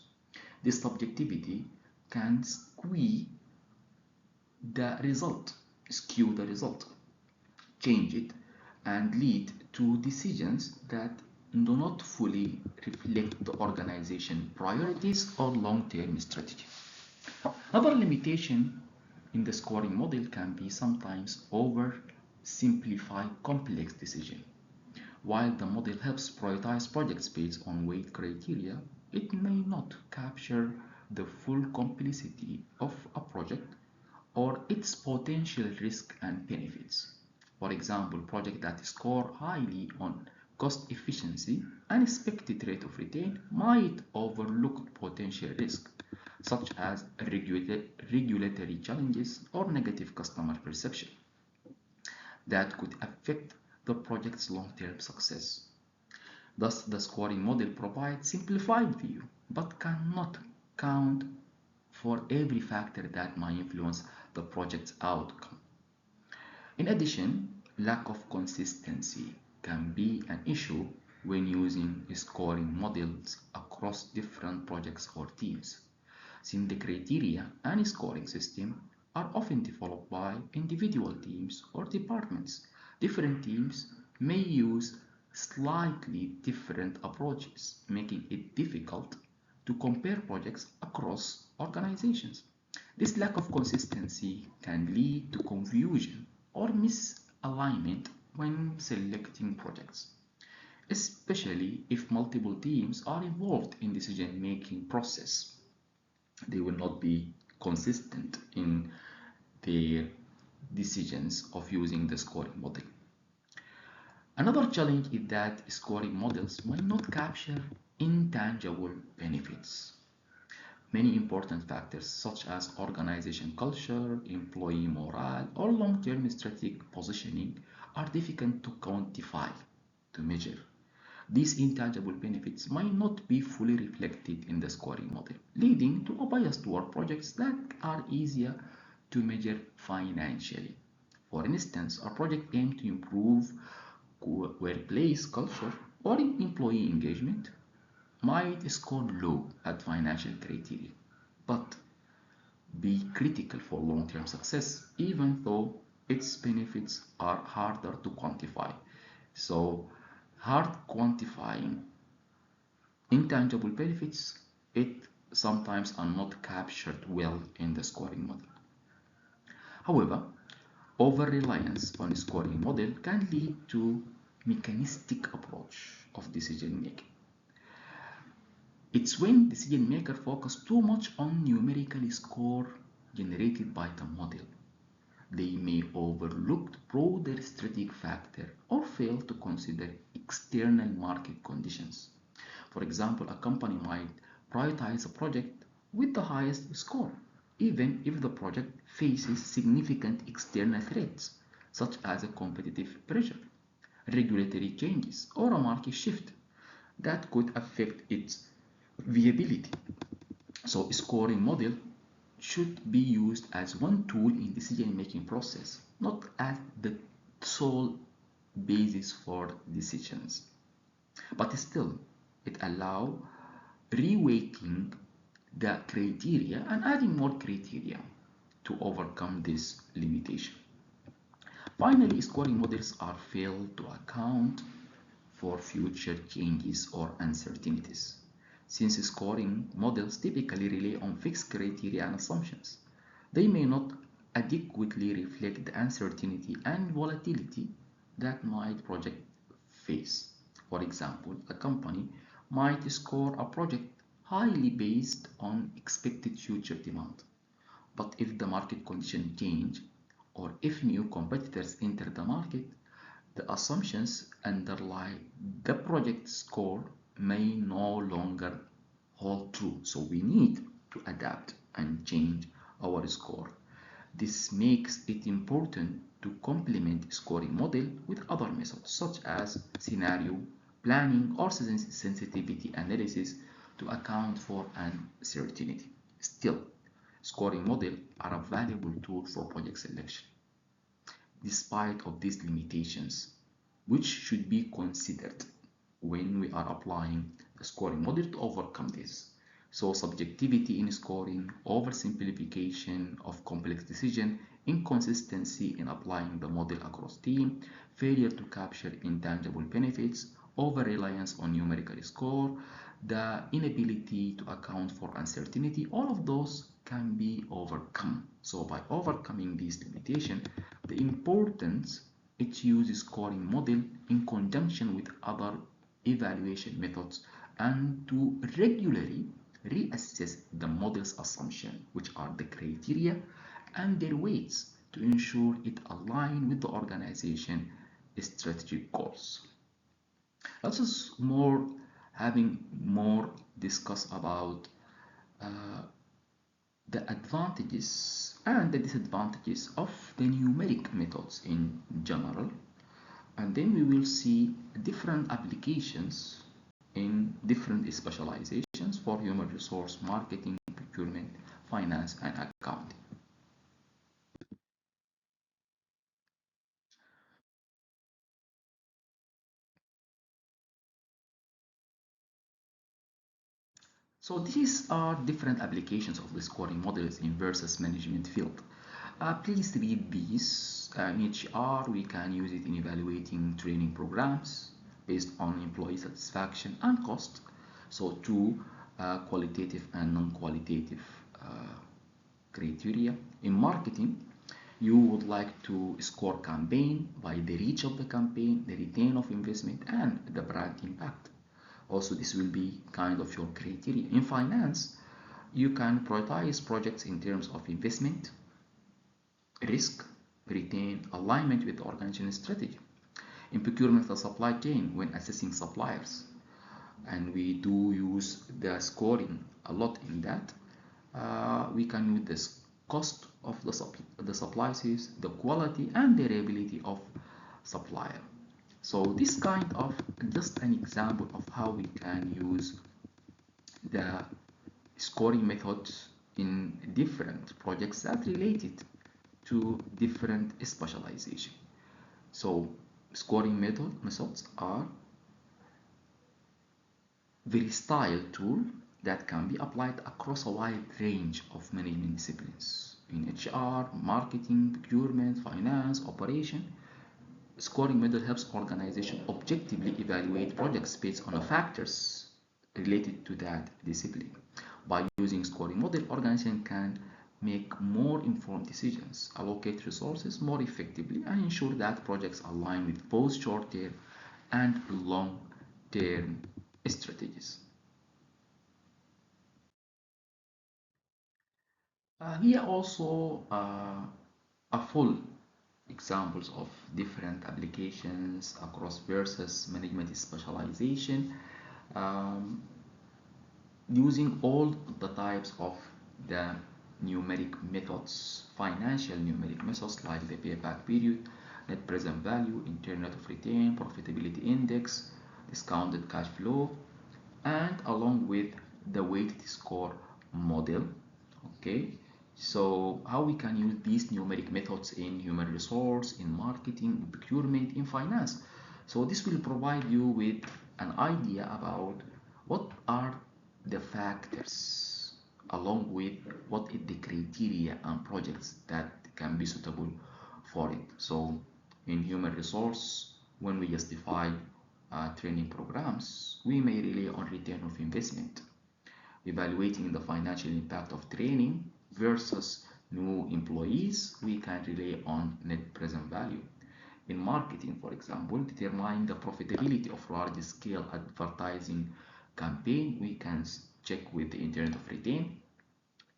This subjectivity can skew the result, change it, and lead to decisions that do not fully reflect the organization priorities or long-term strategy. Another limitation in the scoring model can be sometimes oversimplify complex decisions. While the model helps prioritize projects based on weight criteria, it may not capture the full complexity of a project or its potential risks and benefits. For example, projects that score highly on cost efficiency and expected rate of return might overlook potential risks such as regulatory challenges or negative customer perception that could affect the project's long-term success. Thus, the scoring model provides simplified view but cannot count for every factor that might influence the project's outcome. In addition, lack of consistency can be an issue when using scoring models across different projects or teams, since the criteria and scoring system are often developed by individual teams or departments. Different teams may use slightly different approaches, making it difficult to compare projects across organizations. This lack of consistency can lead to confusion or misalignment when selecting projects, especially if multiple teams are involved in decision-making process. They will not be consistent in their decisions of using the scoring model. Another challenge is that scoring models might not capture intangible benefits. Many important factors such as organization culture, employee morale, or long-term strategic positioning are difficult to quantify, to measure. These intangible benefits might not be fully reflected in the scoring model, leading to a bias toward projects that are easier to measure financially. For instance, a project aimed to improve workplace culture or employee engagement might score low at financial criteria, but be critical for long-term success, even though its benefits are harder to quantify. So, hard quantifying intangible benefits, it sometimes are not captured well in the scoring model. However, over-reliance on scoring model can lead to mechanistic approach of decision making. It's when decision makers focus too much on numerical score generated by the model. They may overlook broader strategic factor or fail to consider external market conditions. For example, a company might prioritize a project with the highest score, even if the project faces significant external threats, such as a competitive pressure, regulatory changes, or a market shift that could affect its viability. So, scoring model should be used as one tool in decision-making process, not as the sole basis for decisions. But still, it allows reweighting the criteria and adding more criteria to overcome this limitation. Finally, scoring models are failed to account for future changes or uncertainties. Since scoring models typically rely on fixed criteria and assumptions, they may not adequately reflect the uncertainty and volatility that might project face. For example, a company might score a project highly based on expected future demand. But if the market conditions change or if new competitors enter the market, the assumptions underlying the project score may no longer hold true. So we need to adapt and change our score. This makes it important to complement scoring model with other methods such as scenario planning or sensitivity analysis to account for uncertainty. Still, scoring models are a valuable tool for project selection, despite of these limitations, which should be considered when we are applying the scoring model to overcome this. So subjectivity in scoring, oversimplification of complex decision, inconsistency in applying the model across team, failure to capture intangible benefits, over-reliance on numerical score, the inability to account for uncertainty, all of those can be overcome. So by overcoming these limitations, the importance it uses scoring model in conjunction with other evaluation methods and to regularly reassess the model's assumption, which are the criteria and their weights to ensure it aligns with the organization strategic goals. Let's just more having more discuss about uh, the advantages and the disadvantages of the numeric methods in general, and then we will see different applications in different specializations for human resource marketing, procurement, finance, and accounting. So these are different applications of the scoring models in versus management field. Please read these. In HR, we can use it in evaluating training programs based on employee satisfaction and cost. So two qualitative and non-qualitative uh, criteria. In marketing, you would like to score campaign by the reach of the campaign, the return of investment, and the brand impact. Also, this will be kind of your criteria. In finance, you can prioritize projects in terms of investment, risk, retain, alignment with the organization strategy. In procurement and supply chain, when assessing suppliers, and we do use the scoring a lot in that, we can use this cost of the supplies, the quality and the reliability of supplier. So this kind of just an example of how we can use the scoring methods in different projects that related to different specialization. So scoring methods are versatile tool that can be applied across a wide range of management disciplines in HR, marketing, procurement, finance, operation. Scoring method helps organization objectively evaluate projects based on the factors related to that discipline. By using scoring model, organization can make more informed decisions, allocate resources more effectively, and ensure that projects align with both short-term and long-term strategies. Here also a full examples of different applications across versus management specialization, um, using all the types of the numeric methods, financial numeric methods like the payback period, net present value, internal rate of return, profitability index, discounted cash flow, and along with the weighted score model. Okay, so how we can use these numeric methods in human resource, in marketing, in procurement, in finance. So this will provide you with an idea about what are the factors along with what is the criteria and projects that can be suitable for it. So in human resource, when we justify training programs, we may rely on return of investment, evaluating the financial impact of training versus new employees, we can rely on net present value. In marketing, for example, determining the profitability of large-scale advertising campaign, we can check with the Internet of Retain.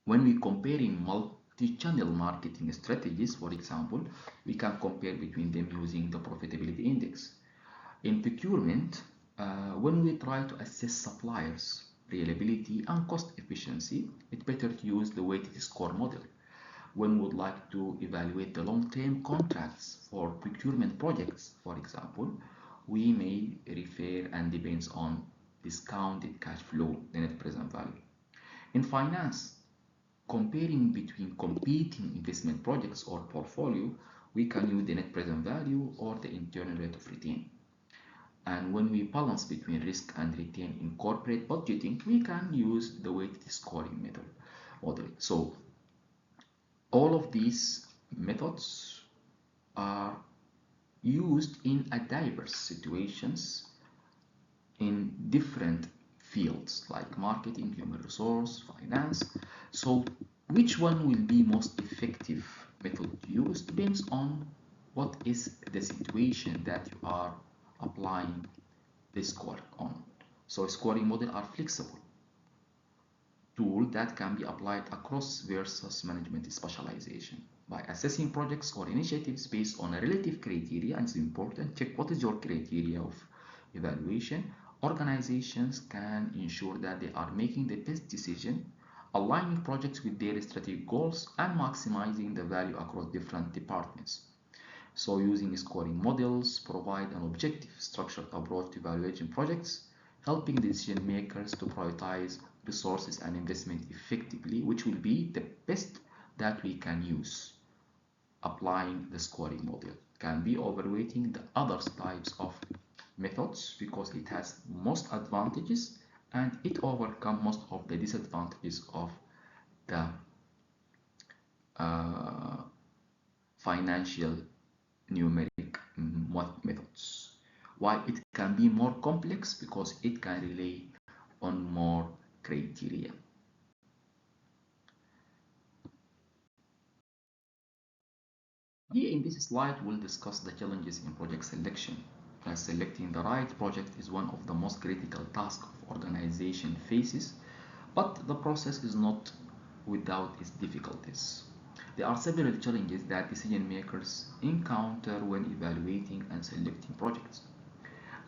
When we comparing multi-channel marketing strategies, for example, we can compare between them using the profitability index. In procurement, when we try to assess suppliers' reliability and cost efficiency, it's better to use the weighted score model. When we would like to evaluate the long-term contracts for procurement projects, for example, we may refer and depends on discounted cash flow, the net present value. In finance, comparing between competing investment projects or portfolio, we can use the net present value or the internal rate of return. And when we balance between risk and return in corporate budgeting, we can use the weighted scoring model. So all of these methods are used in a diverse situations in different fields like marketing, human resource, finance. So which one will be most effective method to use depends on what is the situation that you are applying the score on. So scoring models are flexible tool that can be applied across various management specialization. By assessing projects or initiatives based on a relative criteria, and it's important, check what is your criteria of evaluation. Organizations can ensure that they are making the best decision, aligning projects with their strategic goals, and maximizing the value across different departments. So using scoring models provide an objective, structured approach to evaluating projects, helping decision makers to prioritize resources and investment effectively, which will be the best that we can use. Applying the scoring model can be overweighting the other types of methods because it has most advantages and it overcomes most of the disadvantages of the financial numeric methods. While it can be more complex because it can rely on more criteria. Here in this slide, we'll discuss the challenges in project selection. As selecting the right project is one of the most critical tasks of organization faces, but the process is not without its difficulties. There are several challenges that decision makers encounter when evaluating and selecting projects.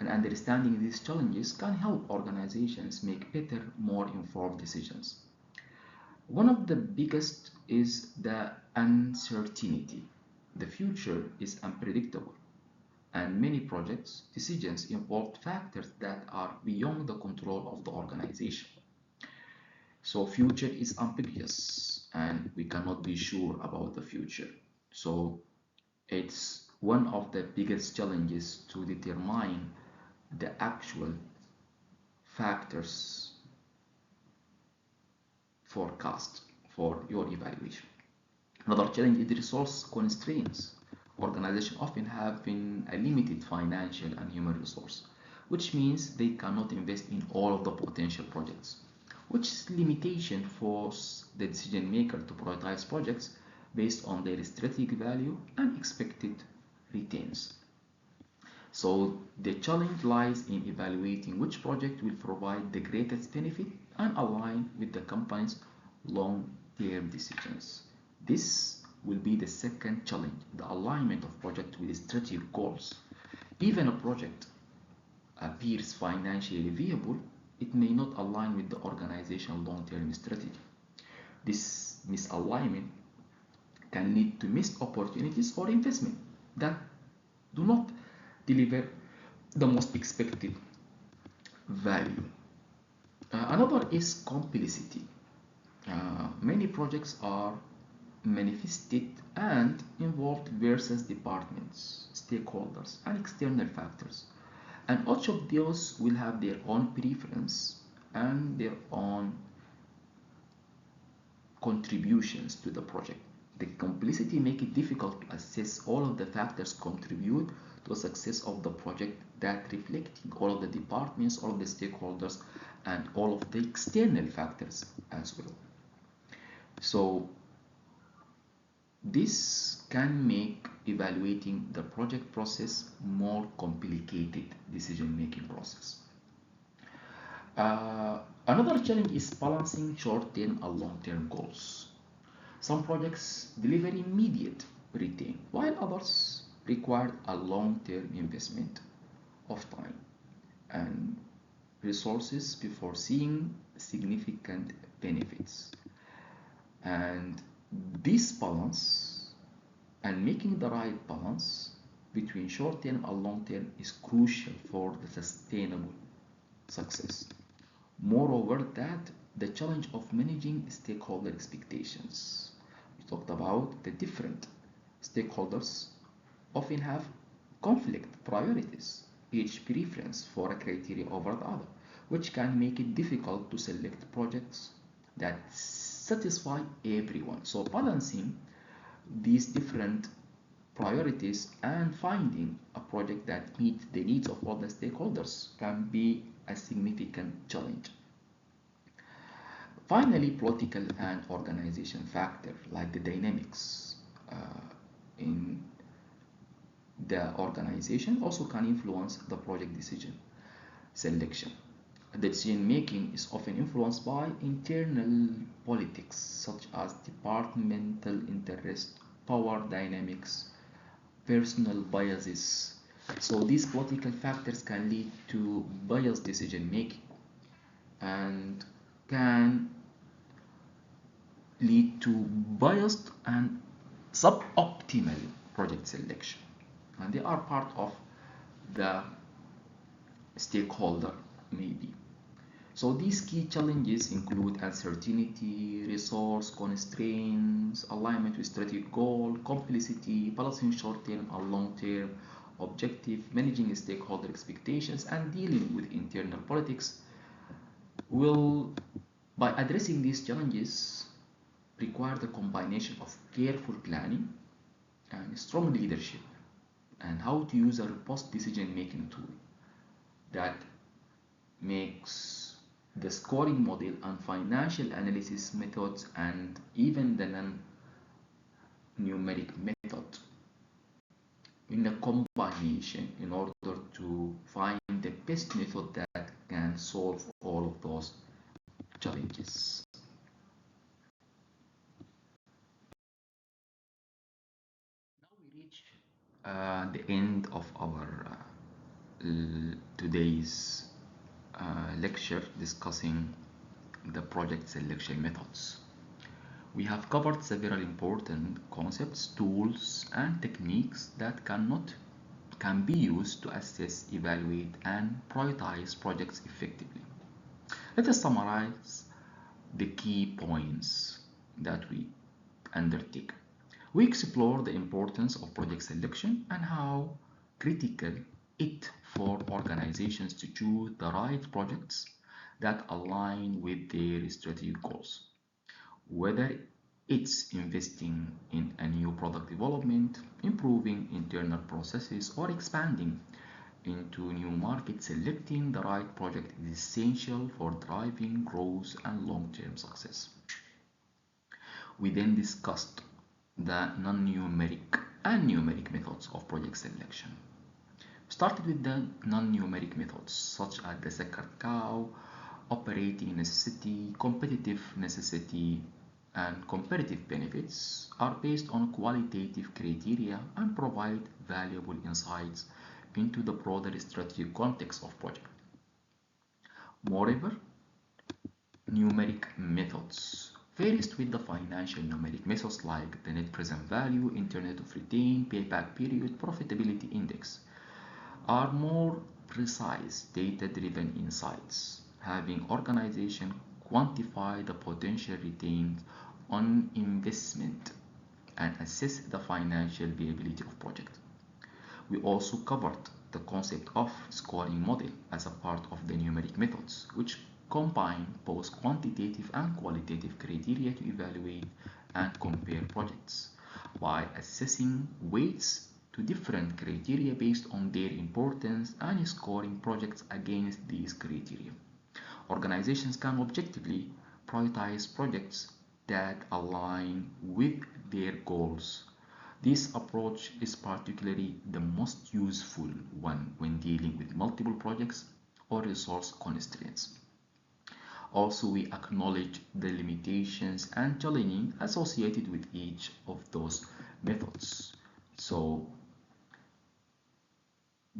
And understanding these challenges can help organizations make better, more informed decisions. One of the biggest is the uncertainty. The future is unpredictable, and many projects decisions involve factors that are beyond the control of the organization. So future is ambiguous and we cannot be sure about the future. So it's one of the biggest challenges to determine the actual factors forecast for your evaluation. Another challenge is the resource constraints. Organizations often have a limited financial and human resource, which means they cannot invest in all of the potential projects, which limitation force the decision maker to prioritize projects based on their strategic value and expected returns. So the challenge lies in evaluating which project will provide the greatest benefit and align with the company's long-term decisions. This will be the second challenge, the alignment of project with strategic goals. Even a project appears financially viable, it may not align with the organizational long-term strategy. This misalignment can lead to missed opportunities or investment that do not deliver the most expected value. Another is complexity. Many projects are manifested and involved various departments, stakeholders, and external factors. And each of those will have their own preference and their own contributions to the project. The complexity makes it difficult to assess all of the factors contribute to the success of the project, that reflecting all of the departments, all of the stakeholders, and all of the external factors as well. So This can make evaluating the project process more complicated decision-making process. Another challenge is balancing short-term and long-term goals. Some projects deliver immediate return, while others require a long-term investment of time and resources before seeing significant benefits. And this balance and making the right balance between short term and long term is crucial for the sustainable success. Moreover, that the challenge of managing stakeholder expectations. We talked about the different stakeholders often have conflict priorities, each preference for a criteria over the other, which can make it difficult to select projects that satisfy everyone. So balancing these different priorities and finding a project that meets the needs of all the stakeholders can be a significant challenge. Finally, political and organization factor like the dynamics in the organization also can influence the project decision selection. The decision making is often influenced by internal politics such as departmental interest, power dynamics, personal biases. So these political factors can lead to biased decision making and can lead to biased and suboptimal project selection. And they are part of the stakeholder maybe. So these key challenges include uncertainty, resource constraints, alignment with strategic goal, complexity, balancing short-term and long-term objective, managing stakeholder expectations, and dealing with internal politics will, by addressing these challenges, require the combination of careful planning and strong leadership and how to use a robust decision-making tool that makes the scoring model and financial analysis methods and even the non-numeric method in a combination in order to find the best method that can solve all of those challenges. Now we reach the end of our today's lecture discussing the project selection methods. We have covered several important concepts, tools, and techniques that can be used to assess, evaluate, and prioritize projects effectively. Let us summarize the key points that we undertake. We explore the importance of project selection and how critical it for organizations to choose the right projects that align with their strategic goals. Whether it's investing in a new product development, improving internal processes, or expanding into new markets, selecting the right project is essential for driving growth and long-term success. We then discussed the non-numeric and numeric methods of project selection. We started with the non-numeric methods such as the Sacred Cow, operating necessity, competitive necessity, and comparative benefits are based on qualitative criteria and provide valuable insights into the broader strategic context of project. Moreover, numeric methods faced with the financial numeric methods like the net present value, internet of return, payback period, profitability index are more precise data-driven insights, having organization quantify the potential returns on investment and assess the financial viability of project. We also covered the concept of scoring model as a part of the numeric methods, which combine both quantitative and qualitative criteria to evaluate and compare projects by assessing weights to different criteria based on their importance and scoring projects against these criteria. Organizations can objectively prioritize projects that align with their goals. This approach is particularly the most useful one when dealing with multiple projects or resource constraints. Also, we acknowledge the limitations and challenges associated with each of those methods. So,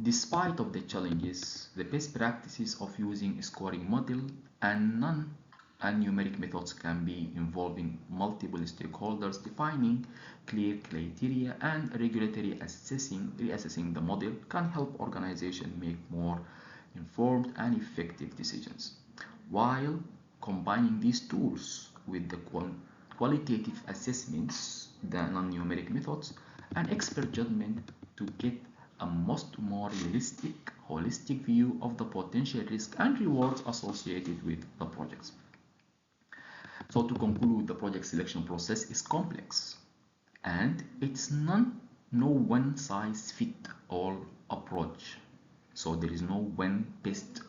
despite of the challenges, the best practices of using a scoring model and non and numeric methods can be involving multiple stakeholders defining clear criteria and regulatory reassessing the model can help organizations make more informed and effective decisions. While combining these tools with the qualitative assessments, the non-numeric methods, and expert judgment to get a much more realistic, holistic view of the potential risks and rewards associated with the projects. So to conclude, the project selection process is complex and it's not no one size fit all approach. So there is no one best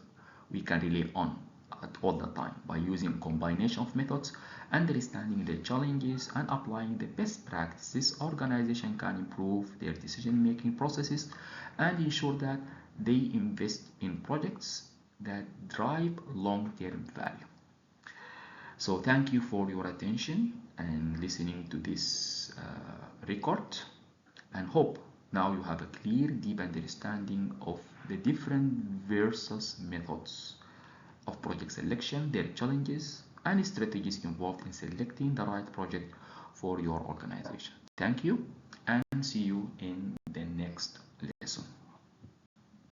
we can rely on at all the time. By using a combination of methods, understanding the challenges and applying the best practices, organization can improve their decision making processes and ensure that they invest in projects that drive long-term value. So thank you for your attention and listening to this record, and hope now you have a clear, deep understanding of the different versus methods of project selection, their challenges, and strategies involved in selecting the right project for your organization. Thank you and see you in